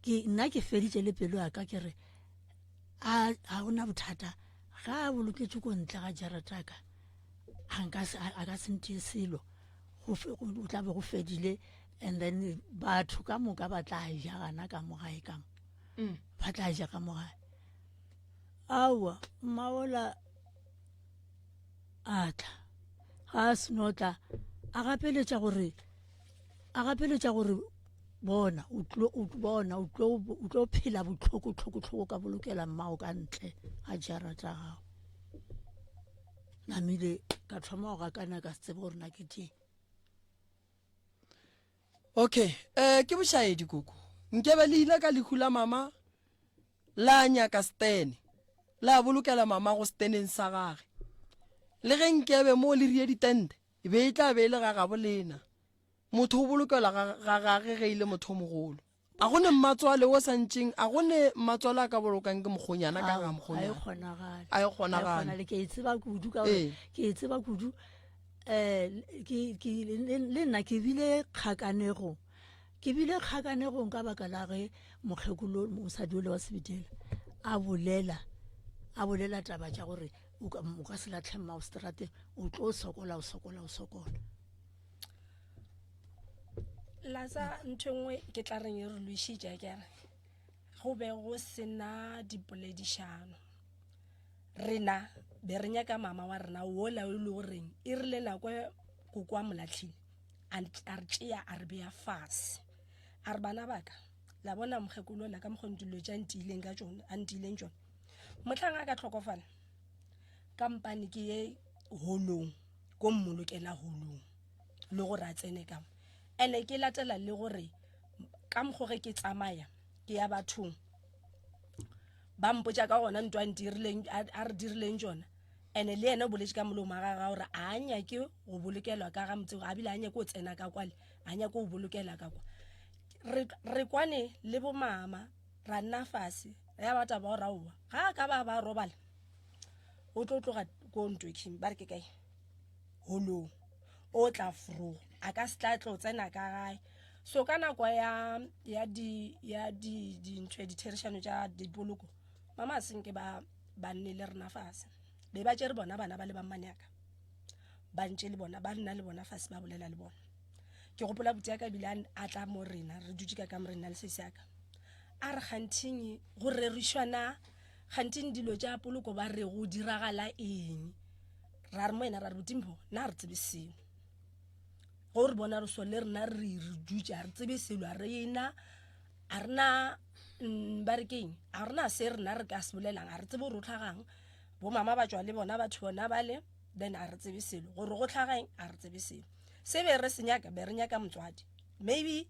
nna ke feditše le pelo ya ka ke re a gona bothata ga a boloketše ko ntle ga jarataka a ka senthe selo o tla be go fedile and then batho ka moka ba tla ja gana ka mogae kamo ba tla ja ka mogae aowa mmaola a tla ga a senotla a gapeletša gore bona o tlo phela botlhoko ka bolokela mmao ka ntle ga jarata gago namile ka thoma go gakana ka tsebe gore na ke teng
okay ke bošaedi koko nkebe le ile ka lekhula mama la nyaka stene la bolokela mama go steneng sa gage le ge nkebe mo le rie ditente e be e tla be le ga bolena motho o bolokela ga gage ge ile motho mogolo a gone mmatswale o santšeng a gone mmatswale a ka bolokang ke mokgonyana ka ga mokgonyana a e kgonagale
ke e tseba kudu le nna ke bile kgakanego ka baka la ge mokgekolo mosadi ole wa sebitela a bolela taba tša gore o ka se latlhe mmao strateng o tlo sokola
lasa ntho nngwe ke tla reng e re loišitša kere go be go sena dipoledišano rena be re nyaka mama wa rena wola o le goreng e rile nako go kwa molatlhile a re tšea a re beya fase a re bana baka la bona mokgekolo la ka mokgone dilo tša ntiileng tšone motlhang a ka tlhokofala kampane ke ye holong ko mmolokela holong le gore a tsene kamo ene ke latela le gore ka mokgoge ke tsamaya ke ya bathong ba mpotša ka gona ntwa a re dirileng tšona ene le ene o boletše ka molomo a gaga gore a nyake go bolokelwa ka ga motsego a bile a nyake o tsena ka kwale a nyake go bolokela ka kwa re kwane le bomama ra nna fase ya bata ba raowa ga ka ba robala o tlo tloga ko ntweking ba re ke kae holong o tla frogo a ka se tla tlo tsena ka gae so ka nako ya dintho ditherišano tša dipoloko mama a senke ba nne le rena fase be ba tšere bona bana ba le bammanyaka ba ntše le bona ba nna le bona fase ba bolela le bona ke gopola buti yaka bile a tla mo rena re dutse ka mo rena le sese yaka a re kganting go rerišwana kganting dilo tša poloko ba re go diragala eng ra re mo ena ra re botimpho na re tsebe selo go re bona re so le rena re dutse a re tsebe selo a rena a rena ba re keng a rena se rena re ka se bolelang a re tsebe gore o tlhagang bo mama ba tswa le bona batho bona bale then a re tsebe selo gore go tlhagang a re tsebe selo se be re senyaka be re nyaka motswadi maybe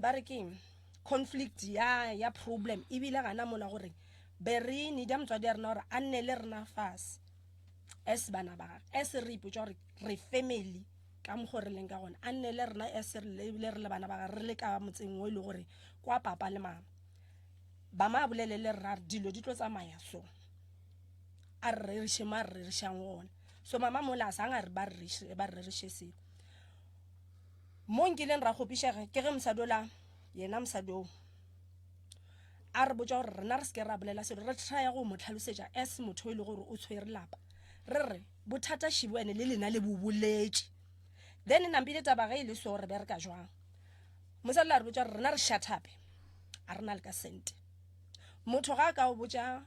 ba re keng conflict ya problem e bile gana mola gore be re need motswadi a rena gore a nne le rena fase as bana ba as re ipotsa gore re family ka mo re leng ka gona a nne le rena as le re bana ba re le ka motseng o ile gore kwa papa le mama ba ma bolele le rra dilo di tlo tsamaya so a re re shema re re shang gona so mama mola sa nga re ba re shese mo nkileng ra gopišega ke ge msadola yena msado a re botsa gore rena re se ke ra bolela selo re tshaya go mo tlhalosetša as motho ile gore o tshwere lapa re bothata shibwane le lena le boboletse then nampile taba ga ile so re be re ka jwang mosala re botsa rena re shatape a rena le ka sente motho ga ka o botsa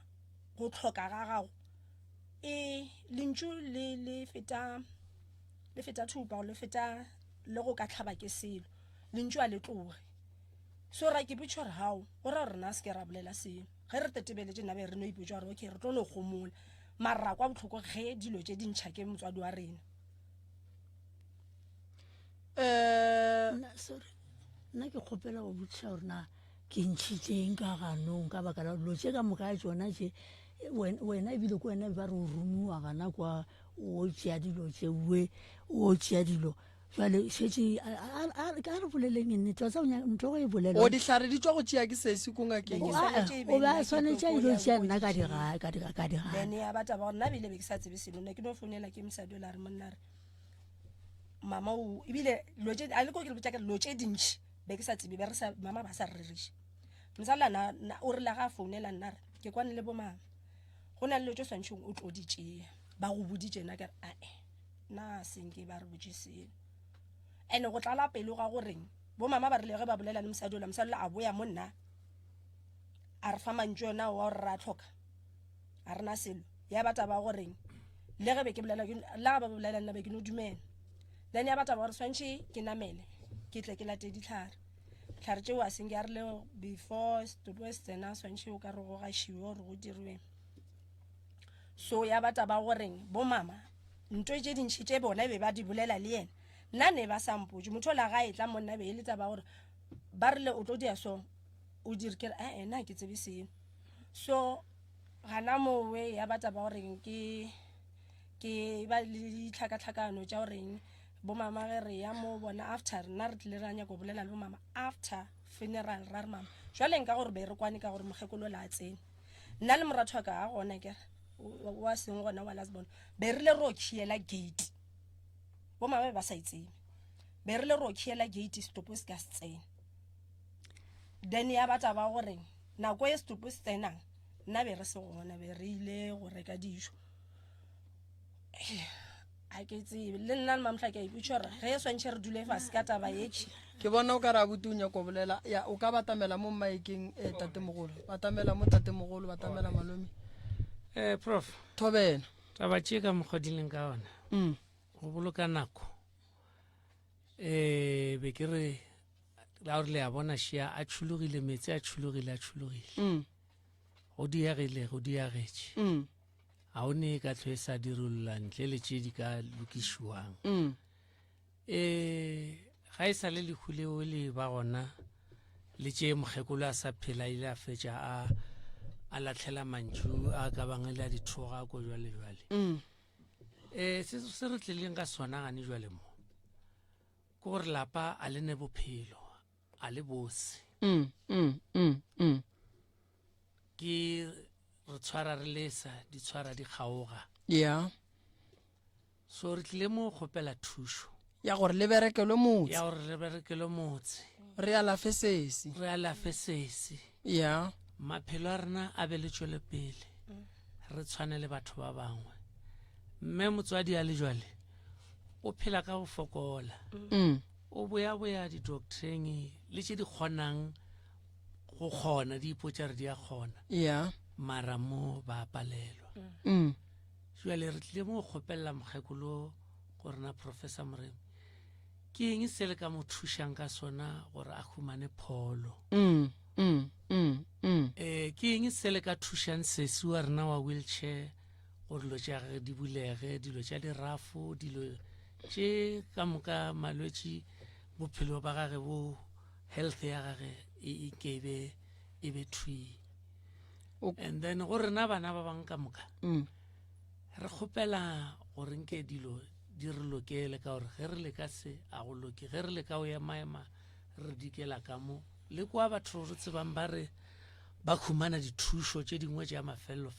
go tlhoka ga gago lentšu le feta thupa le feta le go ka tlhaba ke selo lentšu a le tloge so ra ke botsa gore hao o ra rena se ke ra bolela selo ge re tetebeletse nna be re no ipotsa gore okay re tlo no gomola mara kwa botlhoko ge dilo tše dintšha ke motswadi wa rena
nna ke kgopela go botšiša gore na ke ntšhitšeng ka ganong ka baka la dilo tše ka moka ya tsona tše wena ebile ko wena ba re o rumiwa gana kwa o tšea dilo tšeue o tšea dilo jale šetse ka re boleleng nnete wa tsa ntho go e bolela
o dihlare di tswa go tšea ke sesi ko ngakeng
o ba swanetše a ilo tšea nna ka digana
then ya bataba gore nna bile be ke sa tsebe selo ne ke no founela ke mosadi o la re monna re mama o ebile a le ko ke le botsa ka dilo tše dintšhi be ke sa tsebe mama ba sa reriše mosala o rile ga a founela nna re ke kwane le bo mama go na le lo tše swantšheng o tlo di tšea ba go boditšena ka re ae nna senke ba re botse selo ene go tlala pelo ga goreng bo mama ba rile ge ba bolela le mosadi ola a boya mo nna a re fa mantso yona wa gore ra tlhoka a rena selo ya bataba ba goreng le ge be ke bolela la ba bolela nna be ke no dumela then ya bataba gore swantšhe ke namele ke tle ke late ditlhare tšeo a seng ke a rile before stopo se tsena swantšhe o ka re go gašiwe gore go diriweng so ya bataba goreng bo mama ntho tše dintšhi tše bona be ba di bolela le yena nna ne ba sampotse motho o la ga e tla monna be e letsa ba gore ba rile o tlo dia so o dire ke re nna ke tsebe seno so gana mowe ya bataba goreng ke ba le ditlhakatlhakano tša goreng bo mama ge re ya mo bona after rena re tlile ra nyako bolela le bo mama after funeral ra re mama jwale nka gore be re kwane ka gore mokgekolo la tsene nna le moratho wa ka a gona kere wa seng gona wa lasbon be rile ro khiela gate bo mama ba sa itsebe be rile ro khiela gate stopo se ka se tsena then ya bataba ba gore nako e stopo se tsenang nna be re se gona be re ile go reka dijo a ke tsebe le nna le mamhla ke iputšora ge e swantšhe re dule fase ka taba etše
ke bona o ka re a botunya ko bolela ya o ka batamela mo maekeng tatemogolo batamela mo tatemogolo batamela malome
prof
thobela
taba tše ka mokgodileng ka ona go boloka nako be ke re la gore le a bona šia a tšhologile metsi a tšhologile go diagetše ga o ne ka tlho e sa dirolola ntle le tše di ka lokišiwang ga e sa le lehu leo le ba gona le tše mokgekolo a sa phela ile a fetša a latlhela mantšu a ka bangela dithoga ko jwale se re tlileng ka sona gane jwale mo ke gore lapa a le ne bophelo a le bose ke re tshwara re lesa di tshwara di kgaoga so re tlile mo kgopela thušo
ya gore le berekelwe
motse
re alafe
sese
ya
maphelo a rena a be le tšwele pele re tshwane le batho ba bangwe mme motswadi a le jwale o phela ka go fokola o boya di-doctoring le tše di kgonang go kgona di ipotša re di a kgona mara mo ba palelwa jwale re tlile mo kgopelela mokgekolo go rena professor Moremi ke eng se le ka mo thušang ka sona gore a humane pholo ke eng se le ka thušang sesi wa rena wa wheelchair gore dilo tša gage di bulege dilo tša dirafo dilo tše ka moka malwetši bophelo ba gage bo health ya gage e be thui and then go rena bana ba bang ka moka re kgopela gore nke dilo di re lokele ka gore ge re le ka se a go loke ge re le ka o emaema re dikela ka mo le kwa batho re tsebang ba re ba khumana dithušo tše dingwe tša mafelelo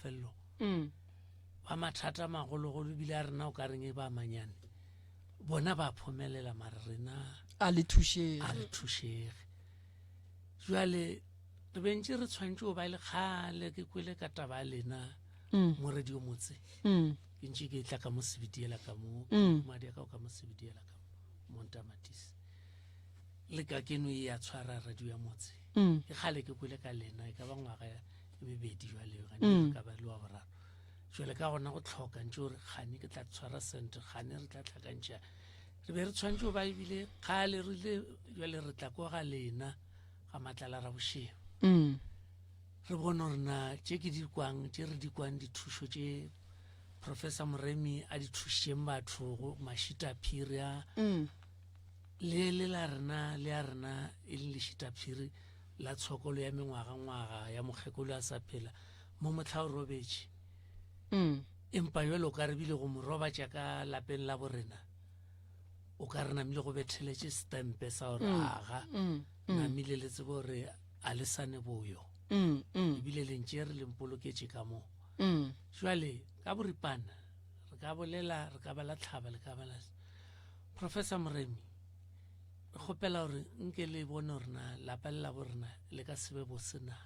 ba mathata magologolo ebile a rena o ka reng e ba manyane bona ba phomelela mara rena
a le
thušege jwale re bentše re tshwantše o ba le kgale ke kwele ka taba ya lena mo radio motse ke ntše ke tla ka mo sebitiela ka mo madi ka mo sebitiela ka mo Montamatisi le ka keno e ya tshwara radio ya motse ke kgale ke kwele ka lena e ka ba ngwaga e mebedi jwale ka ba le wa boraro jwale ka gona go tlhoka ntše gore kgane ke tla tshwara sente kgane re tla tlhakantšha re be re tshwantše o ba ebile kgale re ile jwale re tla kwa ga lena ga matlala ra bošego re bone gore na tše re di kwang dithušo tše professor Moremi a di thušitšeng batho go mašita phiri le la rena le a rena e le lešitaphiri la tshokolo ya mengwaga ya mokgekolo a sa phela mo motlha o robetše empa jalo o ka re bile go mo robatša ka lapeng la borena o ka re namile go betheletše stempe sa gore aga namile le tsebo gore a le sane boyo ebile lentše re le mpoloketše ka moo jwale ka boripana re ka bolela re ka bala tlhaba le ka bala Professor Moremi re kgopela gore nke le bone gore na lapa le la borena le ka sebe bose na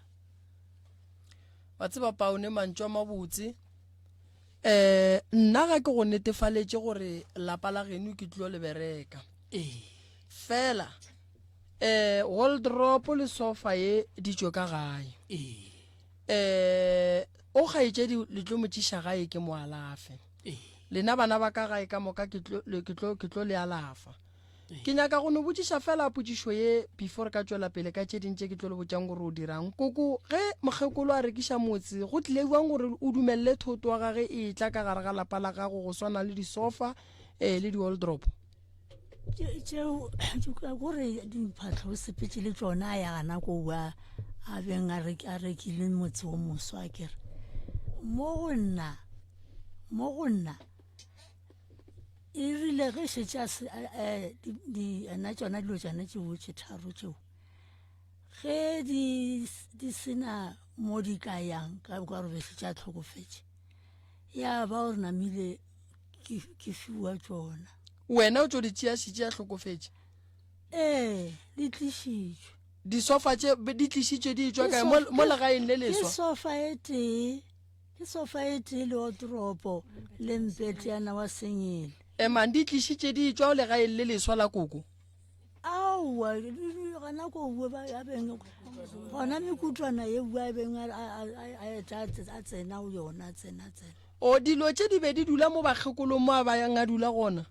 wa tseba paone mantšwa a mabotse nna ga ke go netefaletše gore lapa la geno ke tlo le bereka fela wardrobe le sofa ye di tšwe ka gae o gaetše le tlo motšiša gae ke mo alafe lena bana ba ka gae ka moka ke tlo le alafa ke nyaka go no botsiša fela potšišo ye before ka tšwela pele ka tše dintše ke tlo le botšang gore o dirang koko ge mokgekolo a rekiša motse go tlile buang gore o dumelele thoto wa gage e tla ka gare ga lapa la gago go swana le disofa le di-wardrobe
tšeo gore diphatlho sepetse le tsona a ya gana ko bua a beng a rekile motse o moswa kere mo go nna e rile ge šetše ena tsona dilo tsona tšeo tše tharo tšeo ge di sena mo di ka yang ka gore be šetše a tlhokofetše ya ba gore namile ke fiwa tsona
wena o tšo di tšeašitše a tlhokofetše
di tlišitšwe
disofa tše di tlišitšwe di tšwa kae mo legaeng le leswa
ke sofa e tee le wardrobe le mpeteana wa senyele
man di tlišitše di tšwa o legaeng le leswa la koko
aowa gana ko bue gona mekutwana ye bua beng a tsena o yona tsena
o dilo tše di be di dula mo bakgekolong mo a bayang a dula gona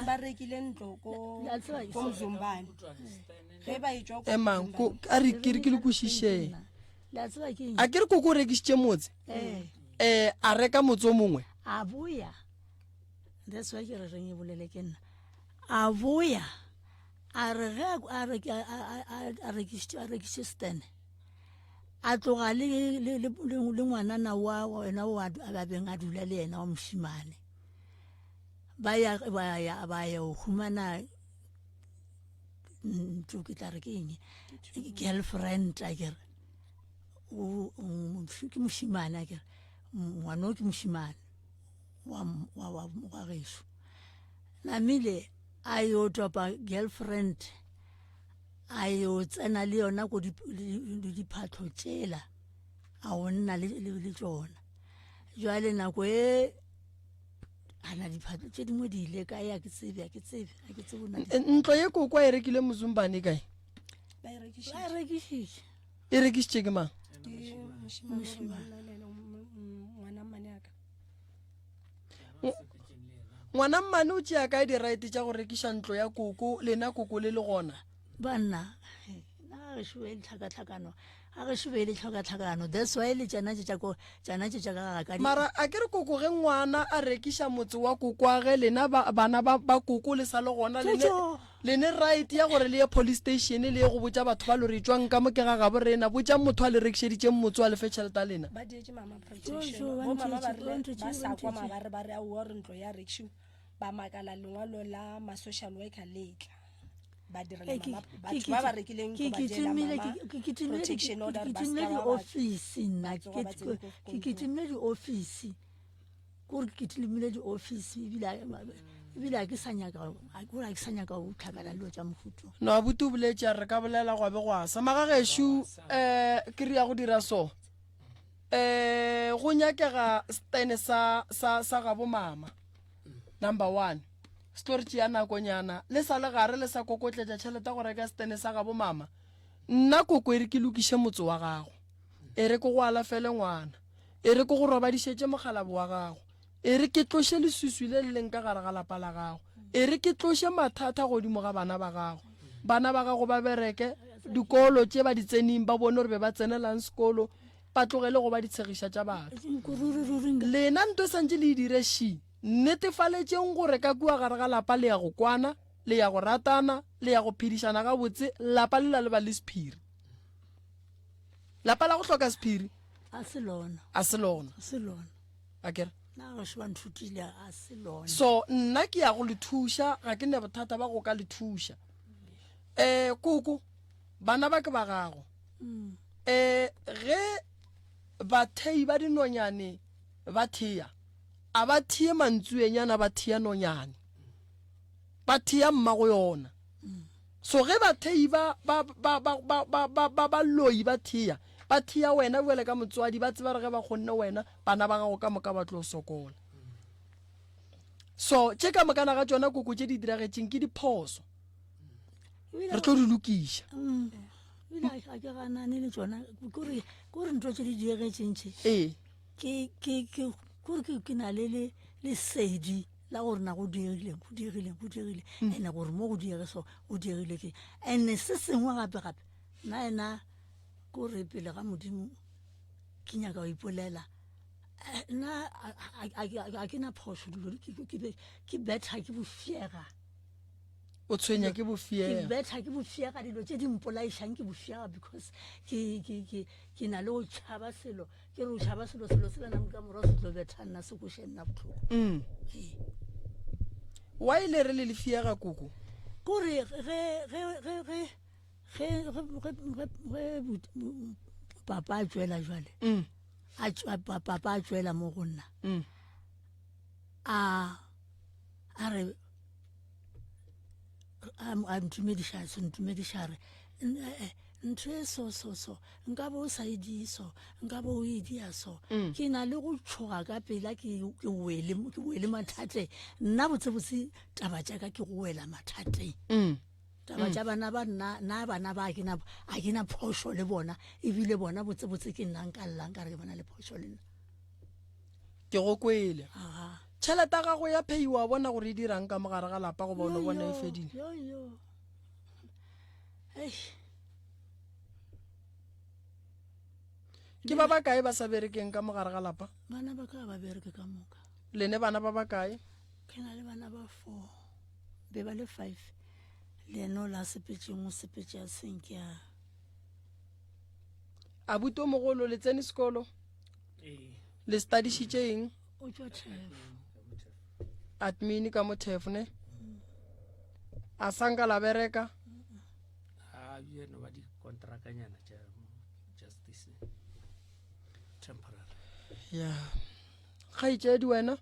ba rekile ntlo ko Mzumbane ge ba etswa
emang a re ke le kwešišeng a ke re koko o rekišitše motse a reka motse o mongwe
a boya that's why ke re reng e bolele ke nna a boya a re ge a rekišitše stene a tloga le ngwanana wa wena a beng a dula le yena wa mošimane ba ya go humana ntlo ke tla re ke eng girlfriend a kere ke mošimane a kere ngwana o ke mošimane wa gešo namile a yo topa girlfriend a yo tsena le yona ko diphatlho tšela a go nna le tsona jwale nako e ana diphatlho tše dingwe di ile kae a ke tsebe
ntlo ye koko e rekile Mzumbane kae
ba e rekišitše
e rekišitše ke mang ngwana mmane o tšea kae di-right tša go rekiša ntlo ya koko lena koko le gona
banna a gešo e le tlhakatlhakano that's why le tšana tša ka gaka
mara a ke re koko ge ngwana a rekiša motse wa koko wa ge lena bana ba koko le sa le gona lene right ya gore le ye police station le ye go botša batho ba lo re tswang ka mo ke ga gabo rena botša motho a le rekišeditšeng motse wa lefe tšhelete lena
ba dietse mama protection bo mama ba sa kwa mabare ba re a o re ntlo ya rekišiwa ba makala lengwalo la ma-social worker letla ba direla mama batho ba ba rekileng go ba jela mama protection order ba sa
di office nna ke kitimile di office gore ke kitimile di office ebile ke sa nyaka go tlhakala dilo tša mofuto
no abuti o boletše re ka bolela go be go asa magagešo ke re ya go dira so go nyakega stene sa gabo mama number 1 story ya nakonyana le sa le gare le sa kokotletša tšhelete go reka stene sa gabo mama nna koko e re ke lokiše motse wa gago e re ko go alafele ngwana e re ko go robadišetše mogalabo wa gago e re ke tloše leswiswi le leng ka gare ga lapa la gago e re ke tloše mathata godimo ga bana ba gago ba bereke dikolo tše ba di tsening ba bone gore be ba tsenelang sekolo ba tlogele go ba ditshegiša tša batho lena nto e santse le e dire shi netefaletseng gore ka kua gare ga lapa le ya go kwana, le ya go ratana, le ya go phedišana ga botse, lapa le la le ba le sephiri. Lapa la go hloka sephiri
a se lona
a se lona. A kere
na go se ba nthutile a se lona.
So nna ke ya go le thuša, ga ke ne bothata ba go ka le thuša. Koko bana ba ke ba gago ge bathei ba dinonyane ba thea, a ba thie mantsuenyana, ba thea nonyane, ba thea mmago yona. So ge bathei ba loi ba thea, ba thea wena bjale ka motswadi, ba tseba re ge ba kgonne wena bana ba gago ka moka ba tlo sokola. So tše ka mokana ga tšona koko tše di diragetseng ke diphoso, re tlo di lokiša.
a ke ganane le tsona kore ntho tse di diregetsentšhe ke na le lesedi la gore na go diegileng ande gore mo go diege so go diegile ke ande se sengwe gape nna ena kore pele ga modimo ke nyaka go ipolela nna a ke na phoso dilo ke betha ke bofiega,
o tshwenya ke
ke
bofiega.
betha ke bofiega dilo tse di mpolaišang ke bofiega because ke na le go tšhaba selo, ke re o tšhaba selo se lena ka morago se tlo betha nna se koše nna botlhoko.
wa ile re le lefiega koko
kore ge papa a tswela jwale papa a tswela mo go nna a re a ntumediša re ntho e so nka bo o sa edi so, nka bo o edia so. Ke na le go tshoga ka pela ke wele mathateng. Nna botsebotse taba tša ka ke go wela mathateng. Taba tša bana ba nna bana ba a ke na phošo le bona, ebile bona botsebotse ke nna nka llang ka re ke bona le phošo le nna.
Ke go kwele tšhelete ya gago ya pheiwa bona gore e dirang ka mogare ga lapa go bona bona e fedile. Ke ba bakae ba sa berekeng ka mogare ga lapa?
Bana ba ka ba bereke ka moka.
Lene bana ba bakae?
Ke na le bana ba 4 be ba le 5. Leno la sepetšeng o sepetša senkea.
Abuto mogolo le tsene sekolo? Le studišitše eng?
O tšwa Thefo.
Admin ka mo Thefo ne? A sanka la bereka?
Yeno ba di kontrakanyana tša justice temporary.
Ya kgaetšedi wena?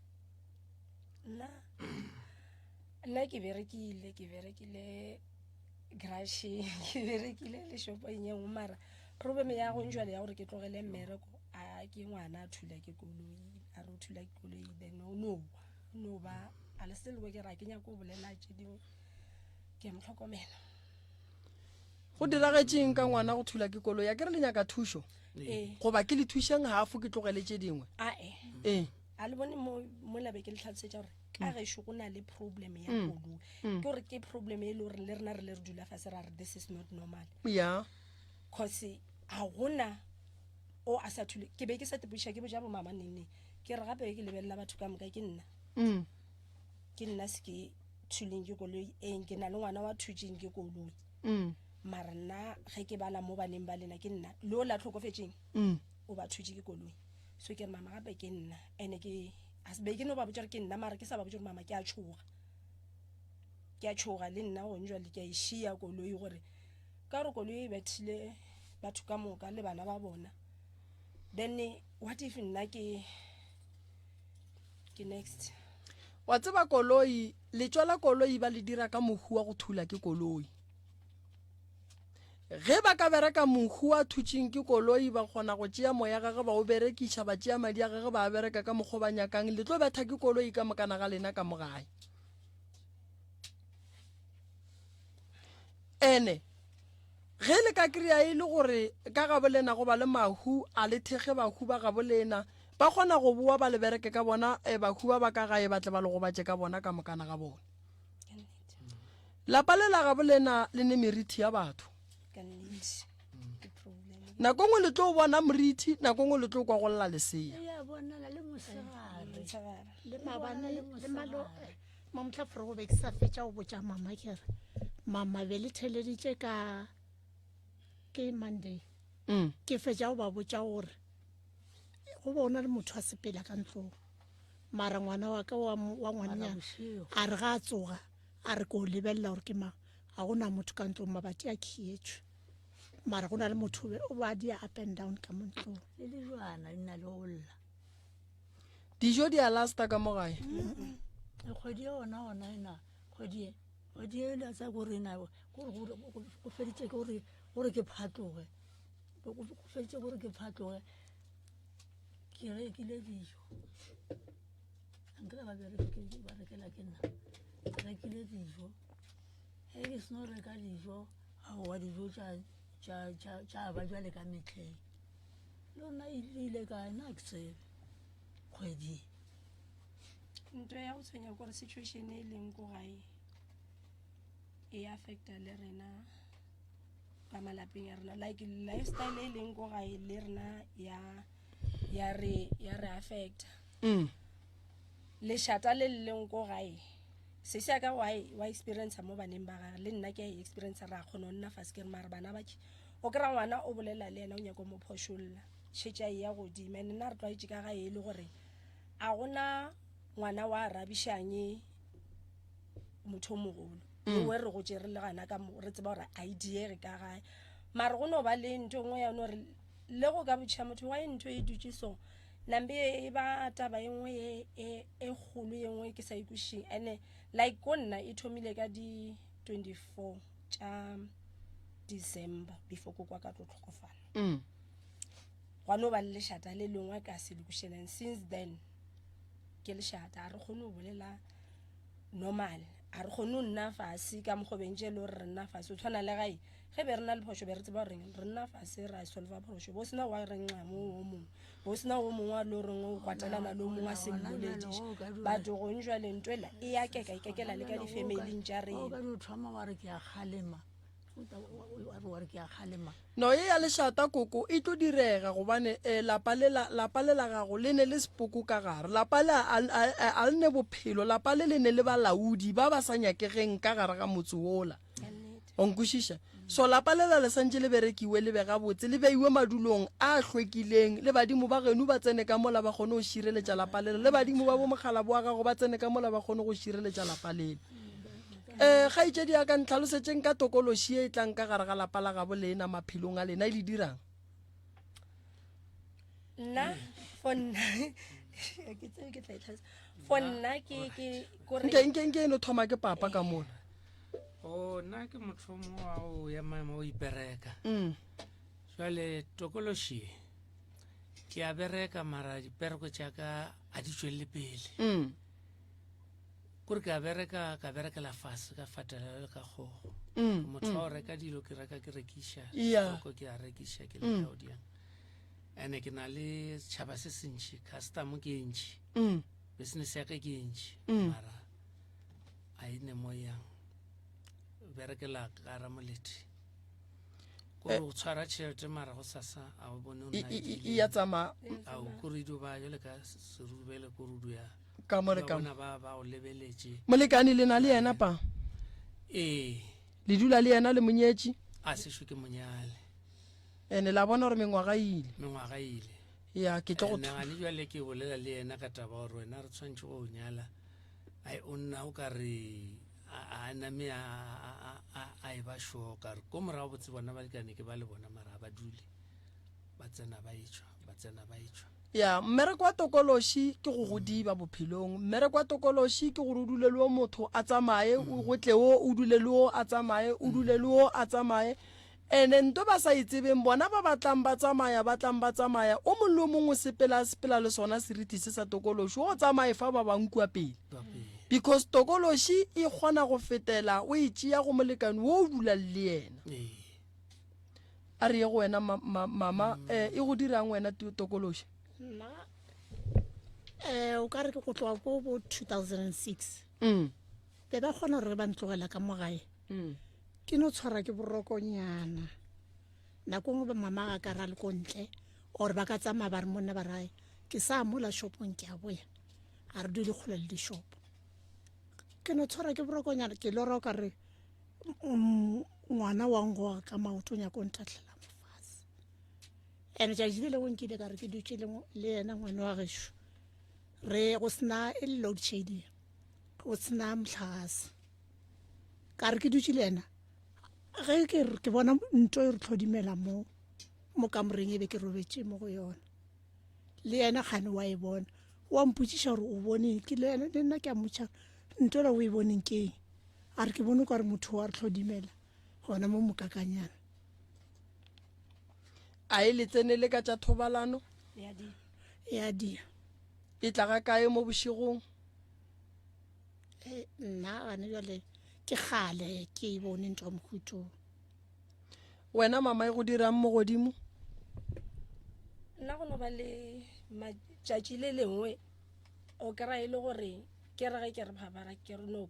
Nna ke berekile grasheng, ke berekile le shopong engwe, mara problem ya go njwale ya gore ke tlogele mmereko a ke ngwana a thula ke koloi, a re o thula ke koloi, then no ba a le seloko ke ra ke nyako o bolela tše dingwe ke motlhokomela.
Go diragetšeng ka ngwana go thula ke koloi? A ke re le nyaka thušo goba ke le thušeng hafo ke tlogele tše dingwe?
A le bone mo labe ke le tlhalosetša gore ka gešo go na le problem ya koloi, ke gore ke problem e le gore le rena re le re dula fase ra re this is not normal. Cause a gona o a sa thule, ke be ke sa tepoša ke boja bo mama nene ke re gape ke lebelela batho ka moka ke nna se ke thuleng ke koloi ke na le ngwana wa thutšeng ke koloi, mara nna ge ke bala mo baneng ba lena ke nna le o la tlhokofetšeng o ba thutše ke koloi. So ke re mama gape ke nna ene ke asbe ke no ba botša ke nna, mara ke sa ba botša mama ke a tšhoga le nna go njwa le ke a išia koloi gore ka gore koloi e bethile batho ka moka le bana ba bona, then what if nna ke next.
Wa tseba koloi le tšwela koloi ba le dira ka mohu wa go thula ke koloi. Ge ba ka bereka mohu wa thutšeng ke koloi ba kgona go tšea moya gage ba o berekiša ba tšea madi a gage ba bereka ka mokgwa ba nyakang, le tlo betha ke koloi ka mokana ga lena ka mogae. Ene ge le ka kry-a e le gore ka gabo lena go ba le mahu a le thege bahu ba gabo lena ba kgona go boa ba le bereke ka bona, bahu ba ka gae ba tle ba le go batše ka bona ka mokana ga bona. Lapa le la gabo lena le ne meriti ya batho, nako ngwe le tlo bona moriti, nako ngwe le tlo kwa go lla lesea.
le mabane le malo mamtla fro go be ke sa fetša go botša mama ke re mama be le theleditše ka ke Monday ke fetša go ba botša gore go bona le motho a sepela ka ntlong mara ngwana wa ka wa ngwananyana a re ga a tsoga a re ko lebelela gore ke mang ga gona motho ka ntlong mabati a khietšwe mara go na le motho o ba dia up and down ka montlong
le le jwana di na le go lla
dijo di a lasta ka mo gae
kgwedi yona ena kgwedi e la tsa gore na go feditše gore ke phatloge go feditše gore ke phatloge ke rekile dijo nkela ba rekela ke nna ke rekile dijo ge ke seno reka dijo wa dijo tša ba jwale ka metlheng le ona ile kae na ke tsebe kgwedi
ntho ya go tshwenya gore situation e leng ko gae e affecta le rena ka malapeng ya rena like lifestyle e leng ko gae le rena ya re affecta lešata le leng ko gae se se ka wa experience mo baneng ba ga le nna ke experience ra khona nna fast ke mara bana ba o kra ngwana o bolela le yena o nyako mo phosholla tshitja ya go di mene nna re tlaitse ka ga e le gore a gona ngwana wa rabishanye motho mogolo we re go tsere le gana ka re tseba gore idea re ka gae mara go no ba le ntho ngwe ya no re le go ka botšha motho wa ntho e dutse so nambe e ba taba engwe e khulu engwe ke sa ikushi ene like konna e thomile ka di 24 tša December before ko kwa ka tlo tlhokofala wa no ba le shata le lengwe ka se dikushela since then ke le shata a re khone o bolela normal a re khone nna fase ka mogobentse le re nna fase o tshwana le gae ge be rena le phosho be re tseba reng re nna fase ra solve phosho bo sina wa re nqa mo mongwe bo sina o mongwe lo reng o kwatelana lo mongwe a se mmoledi ba do go njwa le ntwela e ya ke ka ikekela le ka di family ntja re
o ka di thoma wa re ke a khalema wa re ke a khalema
no e ya le shata koko e tlo direga gobane lapa le la gago le ne le sepoko ka gare lapa le a le ne bophelo lapa le ne le balaudi ba ba sa nyakegeng ka gare ga motse wola onkushisha so lapa le la santse le berekiwe le bega botse le beiwe madulong a hlwekileng le badimo ba genu ba tsene ka mola ba gone go shireletša lapa le badimo ba bo mogala bo ga go ba tsene ka mola ba gone go shireletša lapa le ga itse di ka ntlhalosetseng ka tokoloshi e tlang ka gare ga lapa la gabo le ena maphilong a lena e le dirang
nna fonna ke tse ke tla itlhasa fonna ke gore
nke eno thoma ke papa ka mona
o nna ke motho mo wa o ya maemo o ipereka jwale tokoloshi ke a bereka mara dipereko tša ka a di tšwelele pele kore ka berekela fase ka fatela le ka kgogo motho wa o reka dilo ke reka ke rekiša ko ke a rekiša ke le kaudiang ene ke na le setšhaba se sentši custom ke ntši business ya ka ke ntši mara a ine mo yang berekela ka ramolete kore o tshwara tšhelete mara go sasa a o bone o
ya tsama
a o korido ba jole ka serubele korudu ya
ka more ka
ba o lebeletše
molekane le na le yena pa le dula le yena le monyetši
a sešo ke monyale
ene la bona gore mengwaga ile ya ke tlo go
nagane jwale ke bolela le yena ka taba gore wena re tshwantse go nyala ai o nna o ka re a name a e ba shoka re ko morago botse bona ba lekane ke ba le bona mara ba dule ba tsena ba itšwa
ya mmereko wa tokoloshi ke go diba bophelong mmereko wa tokoloshi ke gore o dule le o motho a tsamaye go tle o dule le o a tsamaye o dule le o a tsamaye ene nto ba sa itsebeng bona ba batlang ba tsamaya o mongwe le o mongwe sepela le sona seriti se sa tokoloshi o tsamaye fa ba bang kua pele because tokoloshi e kgona go fetela o itšea go molekane wo o dula le yena a re ye go wena mama e go dirang wena tokoloshi
nna o ka re ke go tloa ko bo 2006 be ba kgona gore ba ntlogela ka mogae ke no tshwara ke borokonyana nako ngwe ba mama ga ka ra le ko ntle or ba ka tsamaya ba re monna ba rae ke sa mola shopong ke a boya a re dule kgole le dishopo ke no tshwara ke borokonyana ke lora ka re ngwana wa ngo ka maoto nya ko ntatlela mofase ene ja jile le nkile ka re ke dutse le yena ngwana wa gesho re go sna e load shedding go sna mhlase ka re ke dutse le yena ge ke bona ntho e re tlhodimela mo kamoreng e be ke robetse mo go yona le yena gane wa e bona wa mputsisha gore o bone ke le yena le nna ke a motšha ntho la o e boneng ke a re ke bone ka re motho wa re tlhodimela gona mo mokakanyana
a e le tsenele ka tša thobalano
ya dia
e tla ga kae mo bošigong
nna gane jale ke gale ke e bone ntho mokhutong
wena mama e go dirang mo godimo
nna go no ba le matšatši le lengwe o kry e le gore ke re ge ke re phabara ke re no o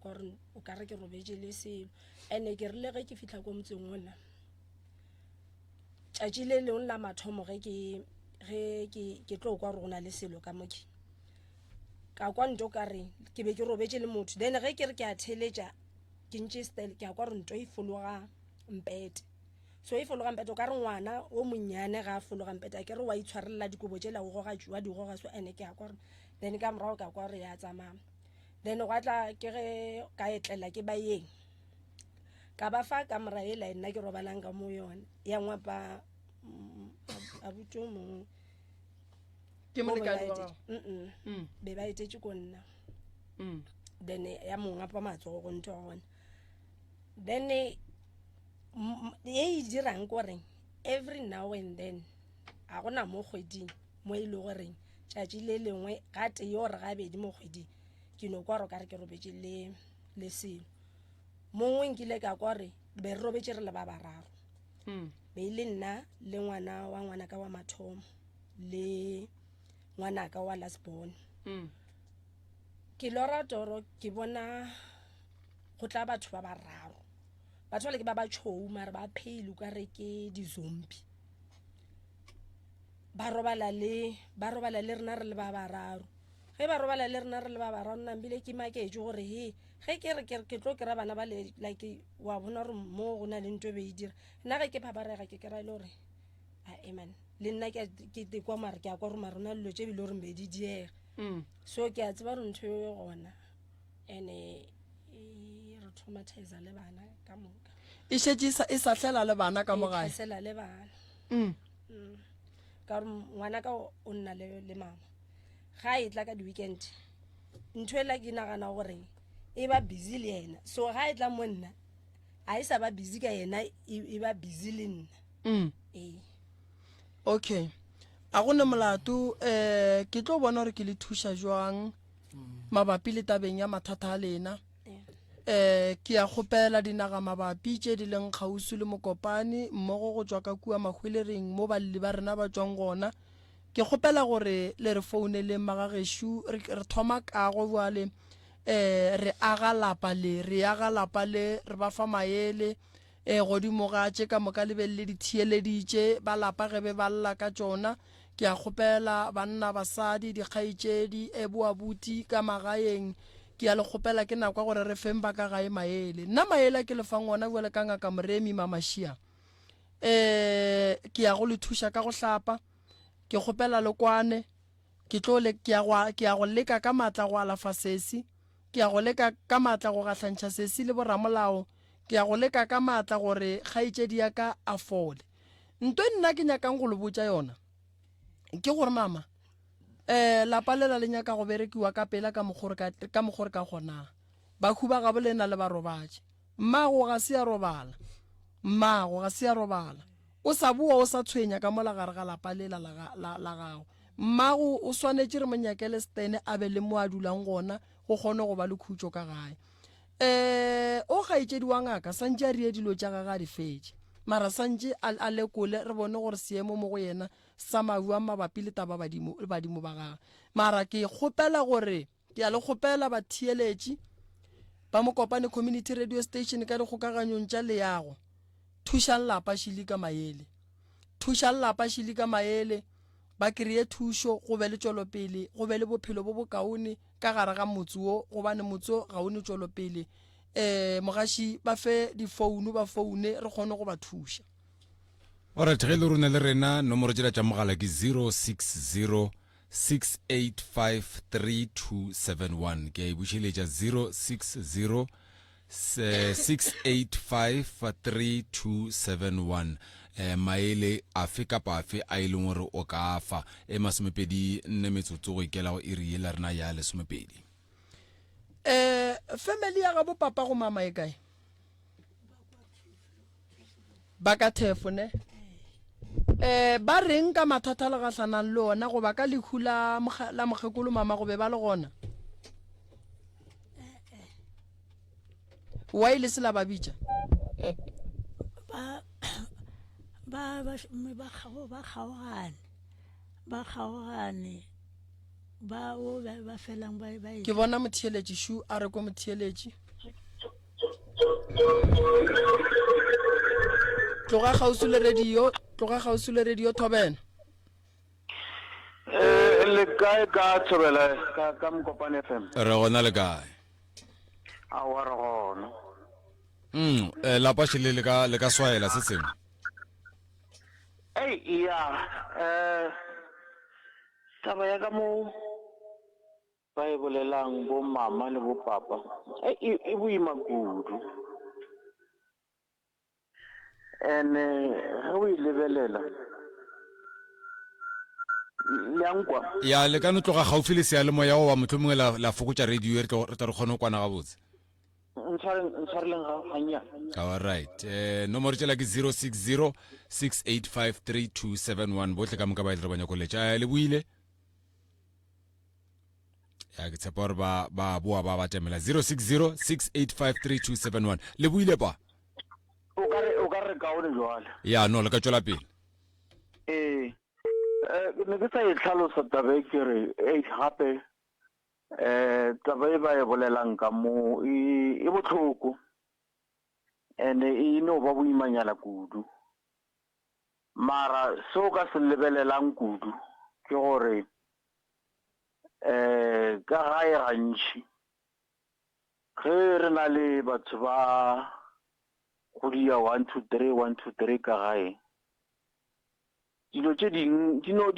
ka re ke robetse le selo ande ke rile ge ke fitlha ko motseng ona tšatši le lengwe la mathomo ge ke tlo kwa re go na le selo ka moke ka kwa nto ka re ke be ke robetse le motho then ge ke re ke a theletša ke ntše style ke a kwa re nto e fologa mpete so e fologa mpete o ka re ngwana o monnyane ga a fologa mpete a ke re wa itshwarelela dikobo tšela o goga wa di goga so ene ke a kwa re then ka morago ka kwa re ya tsamaya then go tla ke ge ka etlela ke bayeng ka ba fa kamera e la nna ke robalang ka mo yona ya ngwapa a butso mo
ke mo le ka diwa
be ba etetše ko nna then ya mo ngapa matsogo go ntho gona then ye e dirang gore every now and then a gona mo kgweding mo e le goreng tšatši le lengwe ga te yo re gabedi mo kgweding ke no kwa re ka re ke robetse le selo mongwe nkile ka kwa re be re robetse re le ba bararo be ile nna le ngwana wa ngwana ka wa mathomo le ngwana ka wa lasbon ke lora toro ke bona go tla batho ba bararo batho le ke ba ba tšhou mare ba phelo ka re ke di-zombie ba robala le rena re le ba bararo ge ba robala le rena re le ba bararo nambile ke maketše gore he ge ke re ke tlo kry bana ba le like wa bona gore mo go na le ntho be e dira nna ge ke phaparega ke kry le gore amen le nna ke tekwa mare ke a kwa gore mare ona lelo tše bile gore be di diega so ke a tseba gore ntho e gona ene re traumatiza le bana ka moka
e šetše e sa hlela le bana ka mo gae
e hlela le bana ka gore ngwana ka o nna le mama ga e tla ka di-weekend ntho e la ke nagana gore e ba busy le yena so ga e tla mo nna a e sa ba busy ka yena e ba busy le nna
okay a gone molato ke tlo bona gore ke le thuša jwang mabapi le tabeng ya mathata a lena ke a kgopela dinaga mabapi tše di leng kgausi le Mokopane mmogo go tšwa ka kua Mahwelereng mo balli ba rena ba tšwang gona ke kgopela gore le re founeleng magageshu re thoma kago bjale re aga lapa le re ba fa maele godimo ga tše ka moka le be le ditšheleditše ba lapa ge be ba lla ka tšona ke a kgopela banna basadi dikgaetšedi boabuti ka magaeng ke a le kgopela ke nakwa gore re feng ba ka gae maele nna maele ke lefang ngwana bjale ka ngaka Moremi Mamashia ke a go le thuša ka go hlapa ke kgopela le kwane ke a go leka ka matla go alafa sesi ke a go leka ka matla go gahlantšha sesi le boramolao ke a go leka ka matla gore kgaetšedi ya ka a fole ntwe nna ke nyakang go le botša yona ke gore mama lapa lela le nyaka go berekiwa ka pela ka mogore ka gona bahu ba gabo lena le ba robatše mmago ga se ya robala o sa bua o sa tshwenya ka mola gare ga lapa lela la gago mmago o swanetše re monyakele stene a be le mo a dulang gona go kgone go ba le khutšo ka gae o gaetšedi wa ngaka santše a rie dilo tša gaga di fetše mara santše a lekole re bone gore seemo mo go yena sa mabua mabapi le taba badimo ba gagwe mara ke kgopela gore ke a le kgopela ba thieletše ba Mokopane community radio station ka dikgokaganyong tša leago thušang lapa Shilika Maele ba kry-e thušo go be le tšwelopele go be le bophelo bo bokaone ka gare ga motse o gobane motse o ga o ne tšwelopele mogaši ba fe difounu ba foune re kgone go ba thuša.
Alright, ge le rona le rena nomoro tšela tša mogala ke 060 6853271 ke a e bušeletša 060 6853271 maele afe kapa afe a e leng gore o ka fa masomepedi nne metsotso go ikela go iri ye la rena ya lesomepedi.
Family ya gabo papa go mama e kae ba ka thefo ne ba reng ka mathata le gatlhanang le ona go ba ka lekhu la mokgekolo mama go be ba le gona wa ile se la ba bitša
ba kgaogane ba o ba felang ba
ke bona motheeletši shu a re ko motheeletši tloga gausi le radio Thobela
le kae ka Thobela ka Mokopane FM
re gona le kae
a wa re gona
la pasile le ka swaela se seng
taba ya ka mo ba e bolelang bo mama le bo papa e boima kudu ene ge o e lebelela leankwa
ya le ka no tloga gaufi le sea le moya wa motho mongwe la fokotsa radio re tla re kgone go kwana ga botse
ntshwareleng ganya
all right nomoro tšela ke 060 6853271 botle ka moka ba ile banya koletša le buile ya ke tshepa gore ba boa ba batemela 060 6853271 le buile pa
o ka re kaone jwale
ya no le ka tšwela pele
ne ke sa e tlhalosa tabe ke re gape taba e ba e bolelang ka mo e botlhoko ene e no ba boimanyala kudu mara so ka se lebelelang kudu ke gore ka gae gantši ge re na le batho ba go dia 1 2 3 ka gae dilo tše ding dino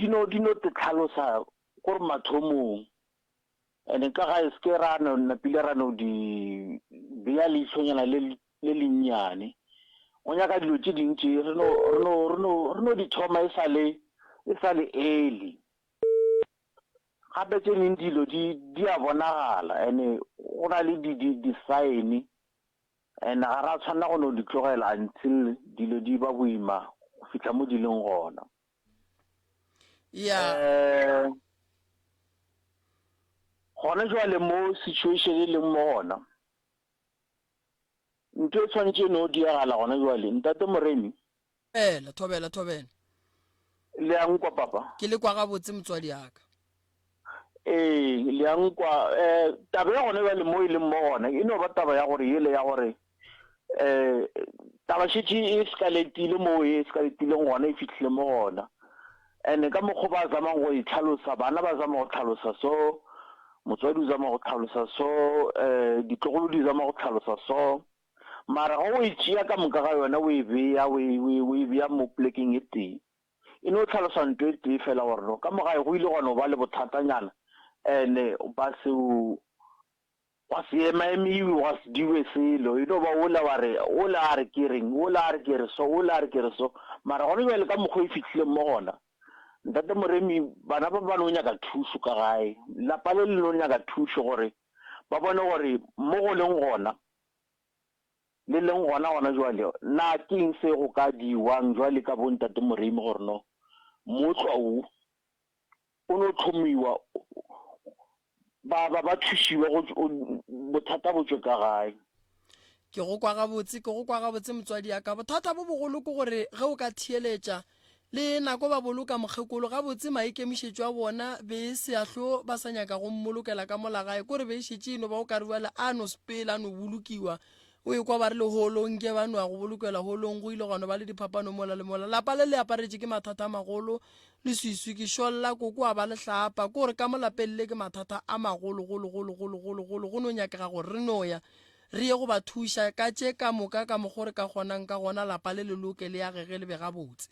te tlhalosa gore mathomong ene ka gae se ke rano napile rano di bea leitlhonyana le lennyane o nyaka dilo tše dintši re no di thoma e sa le early gape tše ding dilo di a bonagala ene go na le di-sign ene ga ra tshwanela go no di tlogela until dilo di ba boima go fitlha mo di leng gona gona jwale mo situation e leng mo gona ntho e tshwanetse no diagala gona jwale ntate Moremi
Thobela
le ankwa papa
ke le kwa ga botse motswadi yaka
le ankwa taba ya gona jwale mo e leng mo gona e no ba taba ya gore ele ya gore taba shitši e skaletile mo e skaletile gona e fitlhile mo gona ene ka mokgwa ba zamang go itlhalosa bana ba zama go tlhalosa so motswadi o zama go tlhalosa so ditlogolo di zama go tlhalosa so mara ga o itšea ka moka ga yona o e bea mo plekeng e tee e no tlhalosa nto e tee fela gore no ka mogae go ile gona o ba le bothatanyana ene ba se wa se emaemiwe wa se diwe selo e no ba ola a re ke reng ola a re ke re so mara gone jwale ka mokgwa e fitlhile mo gona ntate Moremi bana ba no nyaka thuso ka gae lapa le no nyaka thuso gore ba bone gore mo go leng gona le leng gona jwale na keng se go ka diwang jwale ka bo ntate Moremi gore no motlwa o no tlhomiwa ba thusiwa go bothata bo tswe ka gae
ke go kwa gabotse motswadi yaka bothata bo bogolo ke gore ge o ka thieletša le nako ba boloka mokgekolo gabotse maikemišetšo a bona be se ahlo ba sa nyaka go mmolokela ka mola gae kore be šetše eno ba o ka re bjale a no sepela a no bolokiwa o e kwa ba re le holong ke banwa go bolokela holong go ile gona ba le diphapano mola le mola lapa le aparetse ke mathata a magolo le swiswi ke sholla koko a ba le hlapa ko re ka molapeng le ke mathata a magolo go no nyakega gore re noya re ye go ba thuša ka tše ka moka ka mogore ka gonang ka gona lapa le leloke le ya gege le be gabotse.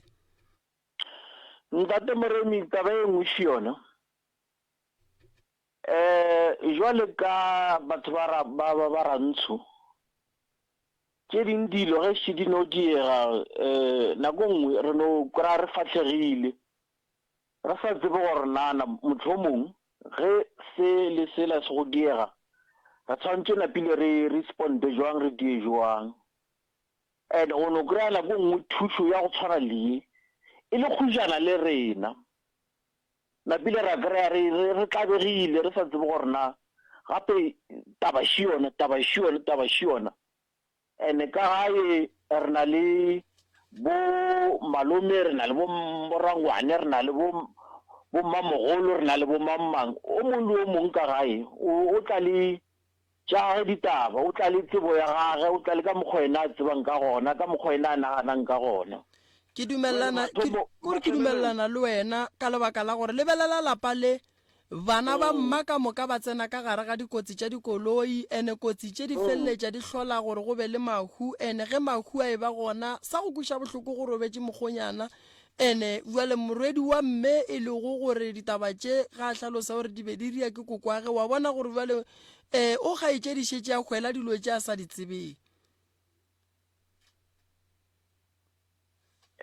Ntate Moremi taba e nngwe še yona jwale ka batho ba rantsho tše ding dilo ge še di no diega nako nngwe re no kry-a re fatlhegile re sa tsebe gore nana motho o mongwe ge se le sela se go diega re tshwanetse napile re responde jwang re die jwang and o no kry-a nako nngwe thušo ya go tshwana le e le khujana le rena napile ra kry-a re tlabegile re sa tsebe gore na gape taba šiona and ka gae re na le bo malome re na le bo morangwane re na le bo mmamogolo re na le bo mammang o mongwe le o mongwe ka gae o tla le tša ditaba o tla le tsebo ya gage o tla le ka mokgwa ena a tsebang ka gona ka mokgwa ena a naganang ka gona.
Ke dumelelana le wena ka lebaka la gore lebelela lapa le bana ba mma ka moka ba tsena ka gare ga dikotsi tša dikoloi ene kotsi tše di feleletša di hlola gore go be le mahu ene ge mahu a e ba gona sa go kuša bohloko go robetše mokgonyana ene jale morwedi wa mme e le go gore ditaba tše ga a hlalosa gore di be di ria ke kokwage wa bona gore jale o gaetšedišetše a kgwela dilo tše a sa di tsebeng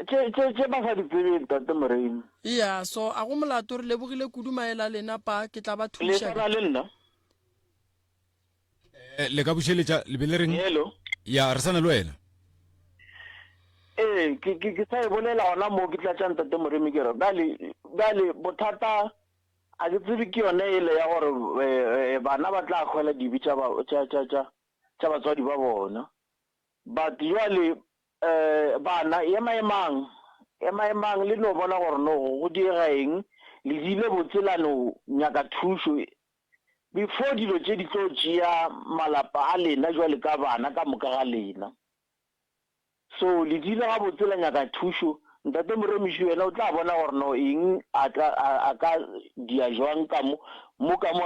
tše ba sa di tsebeng tate Moremi.
ya so a go molato re lebogile kudu maela lena pa ke tla ba thuša
le nna
le ka bušeletša le be le reng ya re sana le wena
ke sa e bolela gona mo ke tlatšang tate Moremi ke re bale bothata a ke tsebe ke yone ele ya gore bana ba tla kgwela dibi tša batswadi ba bona but jwale bana emaemang le no bona gore no go diega eng le dile botselano nyaka thušo before dilo tše di tlo tšea malapa a lena jwale ka bana ka moka ga lena so le dile ga botsela nyaka thušo ntate Moremiši wena o tla bona gore no eng a ka dia jwang ka mo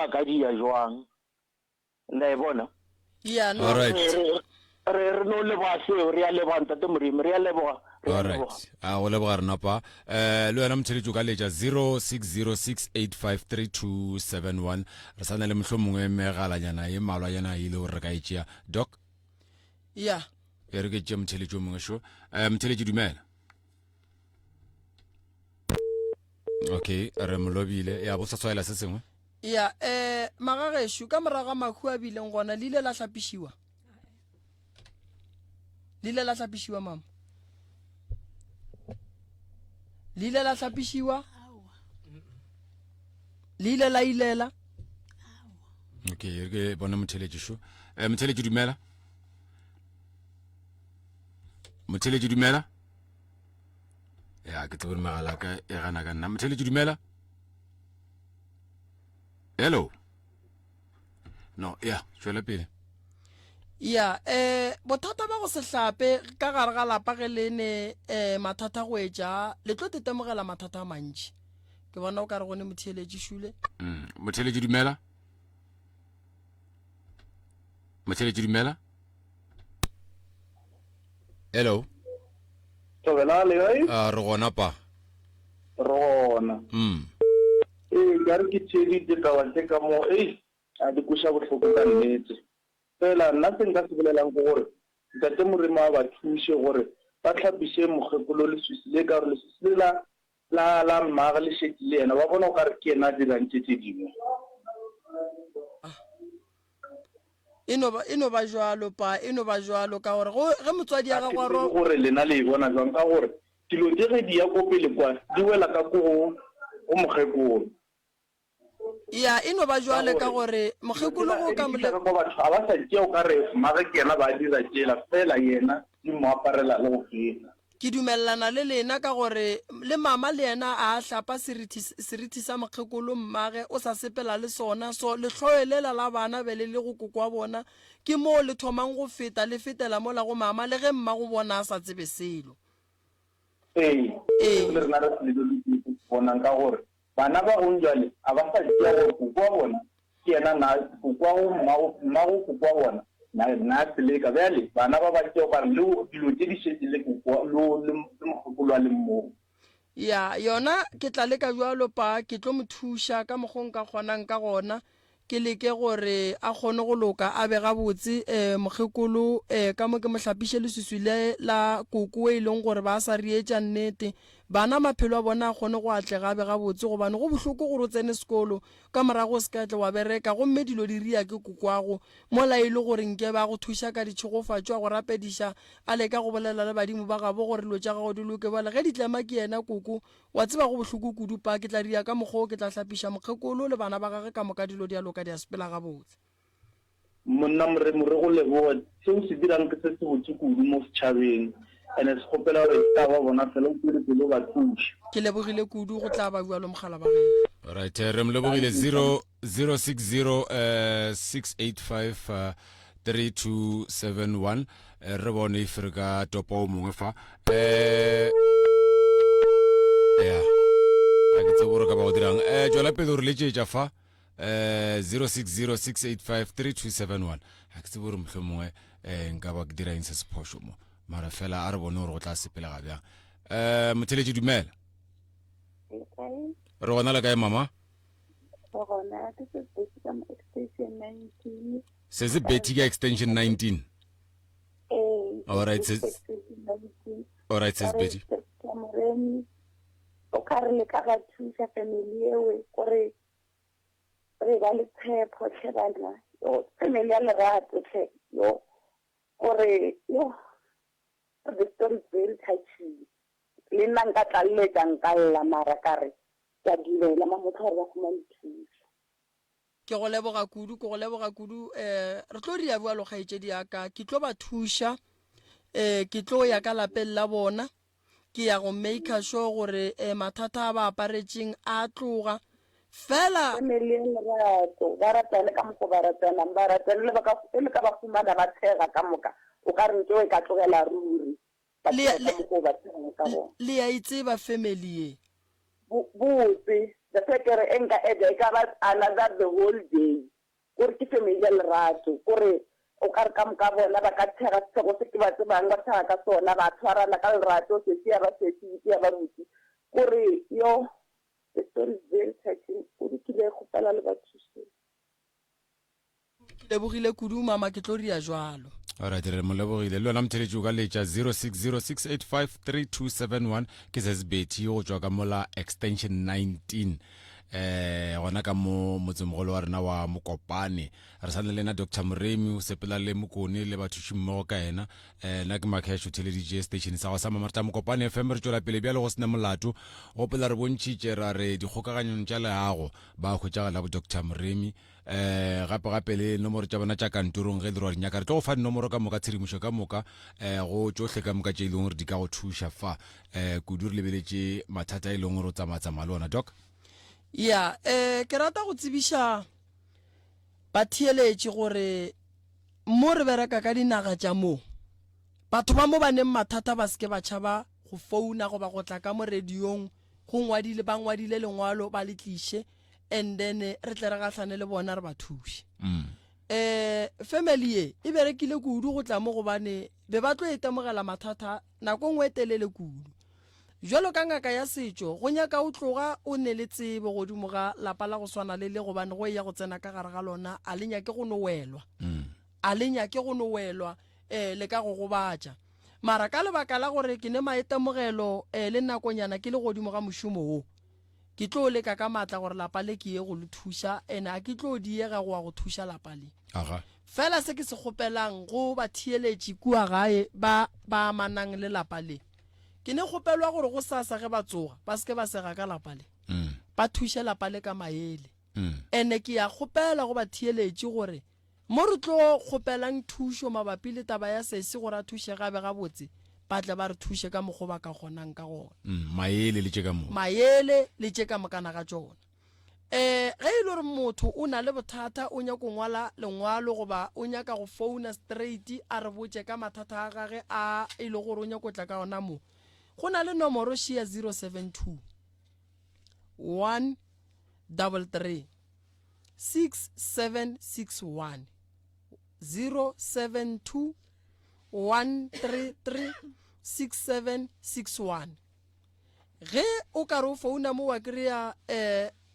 a ka dia jwang la e bona re no leboga seo re a leboga ntate Moremi re a leboga
alright a go leboga rena pa le wena motheletši o ka letša 0606853271 re sana le mohlho mongwe megalanyana ye malwa yana ile gore re ka e tšea doc
ya
e re ke tšea motheletši o mongwe šo motheletši dumela okay re molobile ya bo sa tshwaela se sengwe
ya magagešo ka morago mahu a bileng gona le ile la hlapišiwa mama le ile la hlapišiwa le ile la ilela
okay re ke bona motheletši šo motheletši dumela ya ke tsebone magala ka e gana ka nna motheletši dumela hello no ya tšwela pele
ya bothata ba go se hlape ka gare ga lapa ge le ne mathata go etša le tlo tetemogela mathata a mantši ke bona o ka re gone motheletši šule
motheletši dumela hello
re
gona pa
rona ka re ke tšheditše taba tše ka mo a di koša bohloko ka nnete fela nna se nka se bolelang ke gore ntate Moremi a ba thuše gore ba tlhapiše mokgekolo leswisi le ka gore leswisi le la mmaga le šetile yena ba bona o ka re ke yena a dirang tše dingwe
e no ba jwalo pa e no ba jwalo ka gore ge motswadi ya gago ro
gore lena le bona jwang ka gore dilo tše ge di ya ko pele kwa di wela ka ko go mokgekolo
ya e no ba jwale ka gore mokgekolo go ka mole
go batho a ba sa tšea o ka re mmaga ke yena ba dira tšela fela yena di mo aparela le go feta
ke dumellana le lena ka gore le mama le yena a hlapa serithi sa mokgekolo mmage o sa sepela le sona so le tlhoelela la bana bele le go kokwa bona ke mo le thomang go feta le fetela mo la go mama le ge mma go bona a sa tsebe selo
le rena re se bonang ka gore bana ba gonjale a ba sa tšea gore kokwa bona ke yena na kokwa go mma go kokwa bona na seleka bjale bana ba ba tšeo ba re le dilo tše di šetse le mogopolo a le mmoo
ya yona ke tla leka jwalo pa ke tlo mo thuša ka mokgong ka kgonang ka gona ke leke gore a kgone go loka a be gabotse mokgekolo ka mo ke mo hlapiše leswiswile la koko e leng gore ba sa rietša nnete bana maphelo a bona a kgone go atlega be gabotse gobane go bohloko gore o tsene sekolo ka morago o sekatle wa bereka gomme dilo di ria ke kokwago mola e le gore nke ba go thuša ka ditšhogofatšo a go rapediša a leka go bolela le badimo ba gabo gore dilo tša gago di loke bale ge di tlema ke yena koko wa tseba go bohloko kudu pa ke tla ria ka mokgwa o ke tla hlapiša mokgekolo le bana ba gage ka moka dilo di a loka di a sepela gabotse
monna more go leboa seo se dirang ke se se botse kudu mo setšhabeng ene se kgopela gore ka ba bona fela o pele pele ba thuša
ke lebogile kudu go tla ba bua le mogala ba ge
right re mo lebogile 060 685 3271 re bone ifere ka topo o mongwe fa ya a ke tsebore ka ba go dirang jwala pele re letšetša fa 060 685 3271 a ke tsebore mohlwe mongwe nka ba ke dira eng se sephošo mo mara fela a re bone gore go tla sepela ga bjang motheletši dumela re gona le kae mama se se beti ka extension 19 alright se beti
o ka re le ka ga thuša family ewe gore re ba le tshepo tlhe bana family ya lerato tlhe yo gore yo the story is very touching le nna nka tlalletša nka lla mara kare ke a dumela mamotho gore ba fumane thuša
ke go leboga kudu re tlo dia bua lo kgaetšedi yaka ke tlo ba thuša ke tlo ya ka lapeng la bona ke ya go make sure gore mathata a ba aparetšeng a tloga fela
family ya lerato ba ratane ka moko ba ratane le ka ba fumana ba tshega ka moka o ka re ntse ka tlogela ruri
le ya itseba family e
botse the sekere enka ede ka ba another the whole day gore ke family ya lerato gore o ka re ka moka bona ba ka tshega sego se ke ba tsebang ba tshega ka sona ba tshwarana ka lerato se se ya ba ruti gore yo the story is very touching gore ke le gopela le ba thusa
ke lebogile kudu mama ke tlo ria jwalo
alright re mo lebogile le wena motheletši o ka letša 0606853271 ke se sebeti go tšwa ka mola extension 19 gona ka mo motsemogolo wa rena wa Mokopane re sane le na Dr Moremi o sepela le Mokone le bathuši mmogo ka ena nna ke Makhesh o theleditše station sa go sa Mamarta Mokopane FM re tšwela pele bjale go sena molato go pela re bontšitše ra re dikgokaganyong tša leago ba hwetšagala bo Dr Moremi gape le nomoro tša bona tša kantorong ge dirwa dinyaka re tlo go fa dinomoro ka moka tshedimošo ka moka go tšohle ka moka tše e leng gore di ka go thuša fa kudu re lebeletše mathata e leng gore o tsamaya le ona doc
ya ke rata go tsebiša batheeletše gore mo re bereka ka dinaga tša mo batho ba mo ba neng mathata ba seke ba tšhaba go founa go ba go tla ka mo radiong ba ngwadile lengwalo ba le tliše and then re tle re gahlane le bona re ba thuše family e berekile kudu go tla mo gobane be ba tlo etemogela mathata nako nngwe telele kudu jwalo ka ngaka ya setšo go nyaka o tloga o ne le tsebe godimo ga lapa la go swana le gobane go ya go tsena ka gare ga lona a le nyake go nowelwa le ka go gobatša mara ka lebaka la gore ke ne maetemogelo le nakonyana ke le godimo ga mošomo wo ke tlo leka ka matla gore lapa le ke ye go le thuša ene a ke tlo diega go go thuša lapa le fela se ke se kgopelang go batheeletši kua gae ba amanang le lapa le ke ne kgopelwa gore go sasa ge ba tsoga ba seke ba sega ka lapa le ba thuše lapa le ka maele ene ke ya kgopela go batheeletši gore mo re tlo kgopelang thušo mabapi le taba ya sese gore a thuše gabe gabotse ba tle ba re thushe ka mokgwa ba ka kgonang ka gona
maele le tše ka mo
maele le tše ka mokana ga tsona ge e le gore motho o na le bothata o nyaka go ngwala lengwalo goba o nyaka go founa straight a re botse ka mathata a gage a e le gore o nyaka go tla ka ona mo go na le nomoro shia 072 133 6761 072 133 6761 ge o ka re o founa mo wa kry-a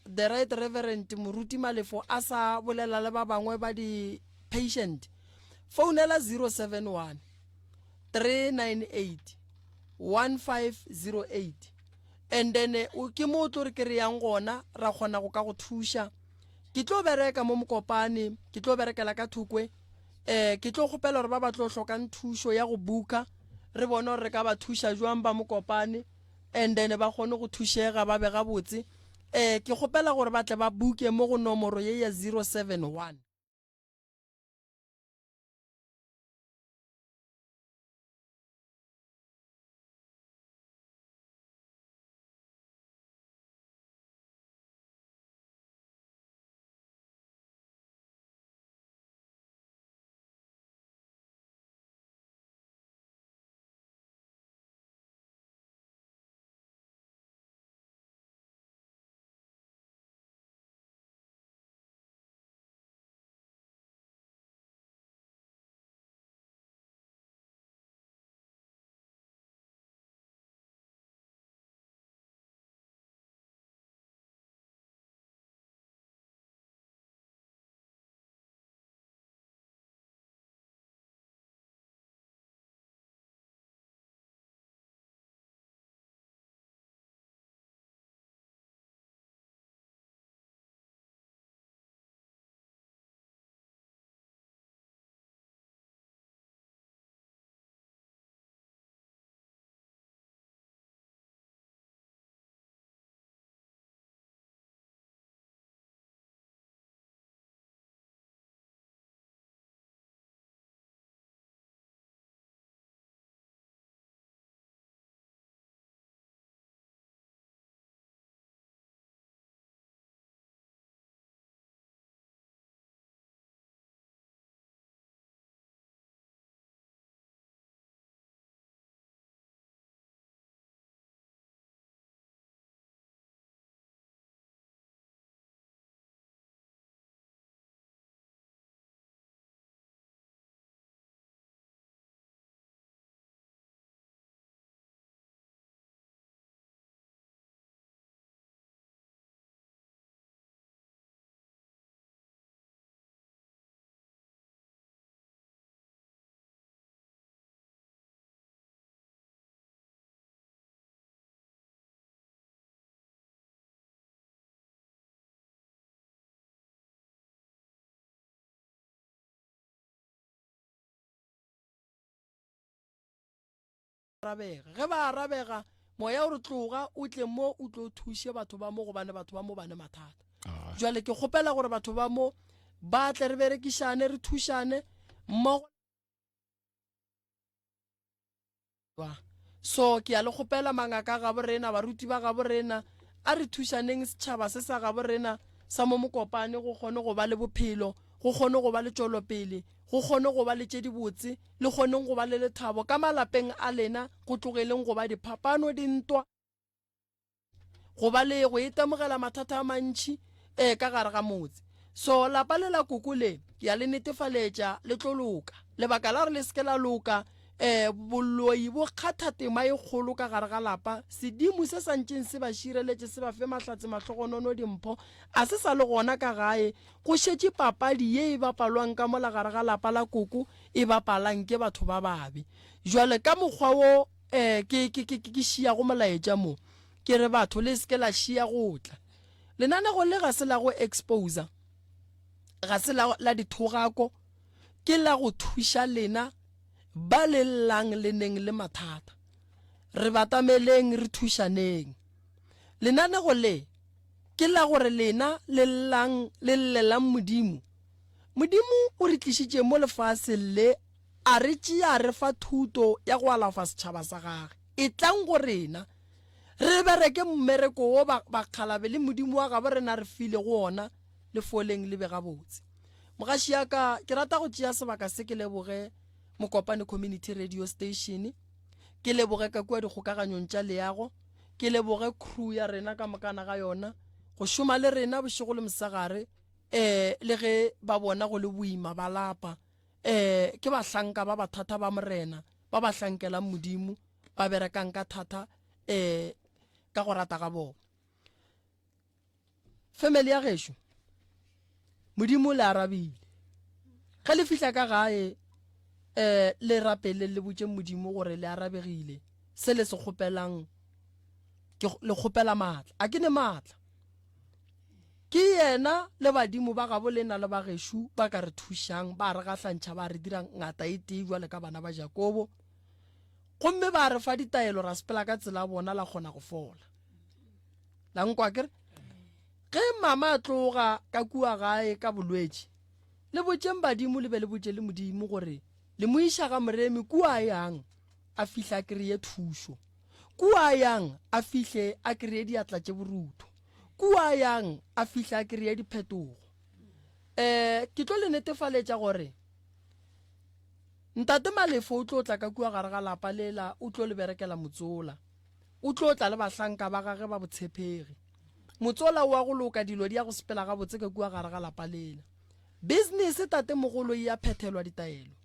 the right reverend moruti malefo a sa bolela le ba bangwe ba di patient founela 071 398 1508 and then o ke mo tlo re kry-ang gona ra kgona go ka go thusha ke tlo bereka mo Mokopane ke tlo berekela ka Thukwe ke tlo gopela gore ba ba tlo hlokang thusho ya go buka re bona gore re ka ba thusha jwang ba Mokopane and then ba kgone go thushega ba be ga botse ke gopela gore ba tle ba buke mo go nomoro ye ya 071 ge ba arabega moya o re tloga o tle mo o tlo thushe batho ba mo go bane batho ba mo bane mathata jwale ke gopela gore batho ba mo ba tle re berekishane re thushane mmogo so ke a le gopela mangaka ga borena baruti ba ga borena a re thushaneng setšhaba se sa ga borena sa mo Mokopane go kgone go ba le bophelo go kgone go ba le tšwelopele go kgone go ba le tše dibotse le kgoneng go ba le lethabo ka malapeng a lena go tlogeleng go ba diphapano dintwa go ba le go itemogela mathata a mantši ka gare ga motse so lapa le la Kukule ke a le netefaletša le tlo loka lebaka la re le seke la loka boloi bo kgatha tema e kgolo ka gare ga lapa sedimo se santšeng se ba šireletše se ba fe mahlatse mahlogonono dimpho a se sa le gona ka gae go šetše papadi ye e bapalwang ka mola gare ga lapa la Kuku e bapalang ke batho ba babe jwale ka mokgwa wo ke šia go molaetša mo ke re batho le seke la šia go tla lenanego le ga se la go exposer ga se la dithogako ke la go thuša lena ba le llang le neng le mathata re batameleng re thushaneng lenanego le ke la gore lena le llang le llelang modimo o re tlišitše mo lefase le a re tšea re fa thuto ya go alafa setšhaba sa gage e tlang go rena re bereke mmereko o bakgalabe le modimo wa gabo rena re file go ona le foleng le be gabotse. Mogaši yaka ke rata go tšea sebaka se ke leboge Mokopane Community Radio Station, ke leboge ka kua dikgokaganyong tša leago, ke leboge crew ya rena ka mokana ga yona go šoma le rena bošego le mosegare le ge ba bona go le boima ba lapa ke bahlanka ba bathata ba morena ba ba hlankelang modimo ba berekang ka thata ka go rata ga bona. Family ya gešo modimo le arabile ge le fihla ka gae le rapele le botse modimo gore le arabegile se le se kgopelang le kgopela maatla a ke ne maatla ke yena le badimo ba gabo le na le ba gešo ba ka re thušang ba re gahlantšha ba re dira ngata e tee jwale ka bana ba Jakobo gomme ba re fa ditaelo ra sepela ka tsela bona la kgona go fola la nkwa kere ge mama a tloga ka kua gae ka bolwetši le botšeng badimo le be le botše le modimo gore le mo iša ga moremi kua yang a fihla a kry-e thušo, kua yang a fihle a kry-e diatla tše boruto, kua yang a fihle a kry-e diphetogo. Ke tlo le netefaletša gore ntate Malefo o tlo tla ka kua gare ga lapa lela, o tlo le berekela motsola, o tlo tla le bahlanka ba gage ba botshepegi. Motsola wa go loka dilo di ya go sepela ga botse ka kua gare ga lapa lela. Business tate mogolo ya phethelwa ditaelo.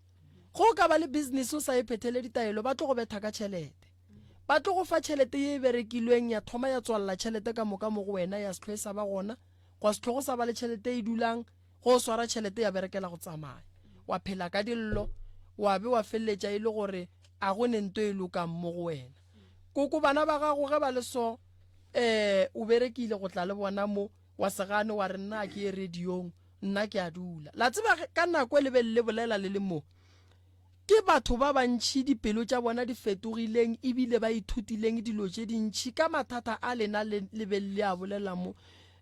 Go ka ba le business o sa e phethele ditaelo ba tlo go betha ka tšhelete, ba tlo go fa tšhelete ye berekilweng ya thoma ya tswalla tšhelete ka moka mo go wena ya setlo sa ba gona go se tlogo sa ba le tšhelete e dulang go swara tšhelete ya berekela go tsamaya wa phela ka dillo wa be wa felletša e le gore a go ne nto e lokang mo go wena. Koko bana ba gago ge ba le so o berekile go tla le bona mo wa segane wa re nna ke e radiong nna ke a dula la tseba ka nako le be le bolela le le mo ke batho ba bantšhi dipelo tša bona di fetogileng ebile ba ithutileng dilo tše dintšhi ka mathata a lena le be le a bolela mo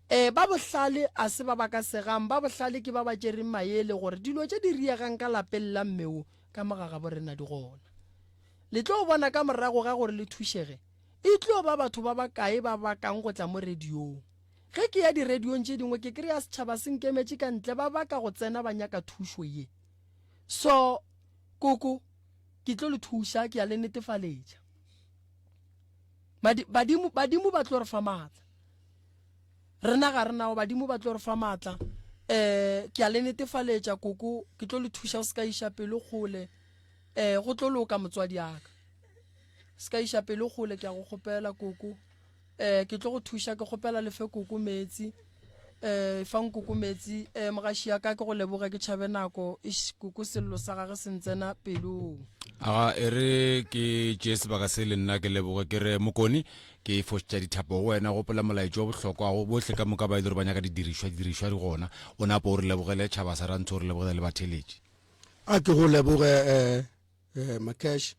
ba bohlale a se ba ba ka segang ba bohlale ke ba ba tšereng maele gore dilo tše di riegang ka lapeng la mmeo ka magaga bo rena di gona. Le tlo bona ka morago ga gore le thušege e tlo ba batho ba bakae ba bakang go tla mo radiong. Ge ke ya di radiong tše dingwe ke kry-a setšhaba se nkemetše ka ntle ba baka go tsena ba nyaka thušo ye. So koko ke tlo le thuša ke ya le netefaletša badimo ba tlo re fa maatla rena ga renao badimo ba tlo re fa maatla ke ya le netefaletša koko ke tlo le thuša o se ka iša pelo kgole go tlo loka motswadi aka se ka iša pelo kgole ke ya go kgopela koko ke tlo go thuša ke kgopela lefe koko metsi fang koko metsi mogaši ya ka ke go leboga ke tšhabe nako koko sello sa gage se ntsena pelong
aga e re ke tšee sebaka se le nna ke leboge ke re Mokoni ke fošitša dithapo go wena gopola molaetšo wa bohlokwa go bohle ka moka ba ile gore ba nyaka didirišwa di gona o napa o re lebogele tšhaba sa rantsho o re lebogele le batheletši
a ke go leboge Makesh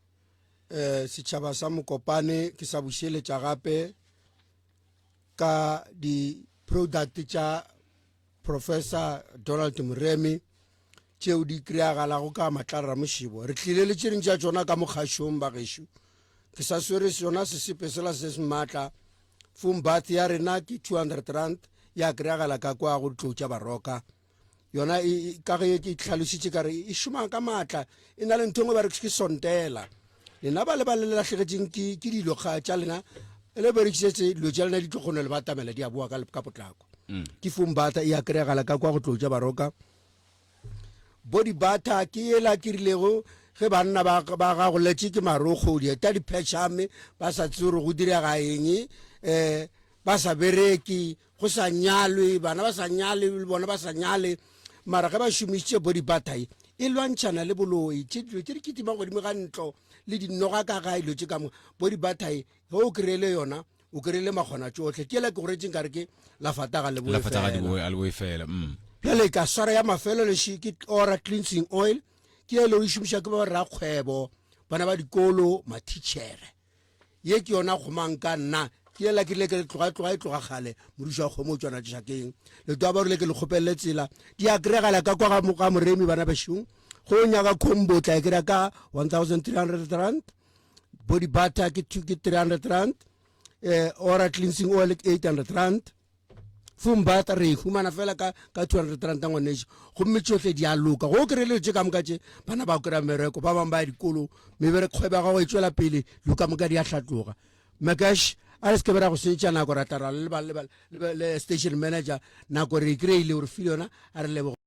setšhaba sa Mokopane ke sa bušeletša gape ka di product tša Professor Donald Moremi tšeo di kry-agalago ka Matlara Mošibo. Re tlile le tše ding tša tšona ka mokgašong ba gešo ke sa swere sona sesepe sela se se maatla fumbath ya rena ke 200 rand ya kry-agala ka kwa go ditlo tša baroka yona ka ge ke tlhalositše ka re e šoma ka maatla e na le ntho ngwe ba re ke sontela lena ba le latlhegetseng ke dilo tša lena le berekisetse dilo tša lena di tlo kgone le batamela di a boa ka potlako ke fumbatha e a kry-agala ka kwa go tlo tša baroka body butter ke ela ke rilego ge banna ba ga go letse ke marokgo di ta di phechame ba sa tsore go direga eng ba sa bereki go sa nyalwe bana ba sa nyale bona ba sa nyale mara ge ba šomišitše body butter e lwantšhana le boloi tše dilo tše di kitima godimo ga ntlo le dinoga ka ga ilo tše ka mo body butter ge o kry-ele yona o kry-ele makgona tšohle ke ela ke go retseng ka re ke lafataga
leboe fela
bjale ka swara ya mafelo leši ke ora cleansing oil ke ele o šomiša ke ba rakgwebo bana ba dikolo matitšhere ye ke yona kgomang ka nna ke ela ke le ke tloga gale morišo wa kgomo o tswana tšakeng le to ba rile ke le kgopelele tsela di a kry-agala ka kwa ga Moremi bana bašong go nyaka combo tla ke ka 1300 rand, body butter ke 300 rand, oral cleansing oil ke 800 rand, foam butter re humana fela ka 200 rand ngwaneso go mme tsohle di a loka go krele tse ka moka tse bana ba kra mereko ba bang ba dikolo me bere kgweba ga go etswela pele loka moka di a hlatloga Magash a se ke bera go sentša nako ratara le station manager nako re kreile gore filiona a re lebo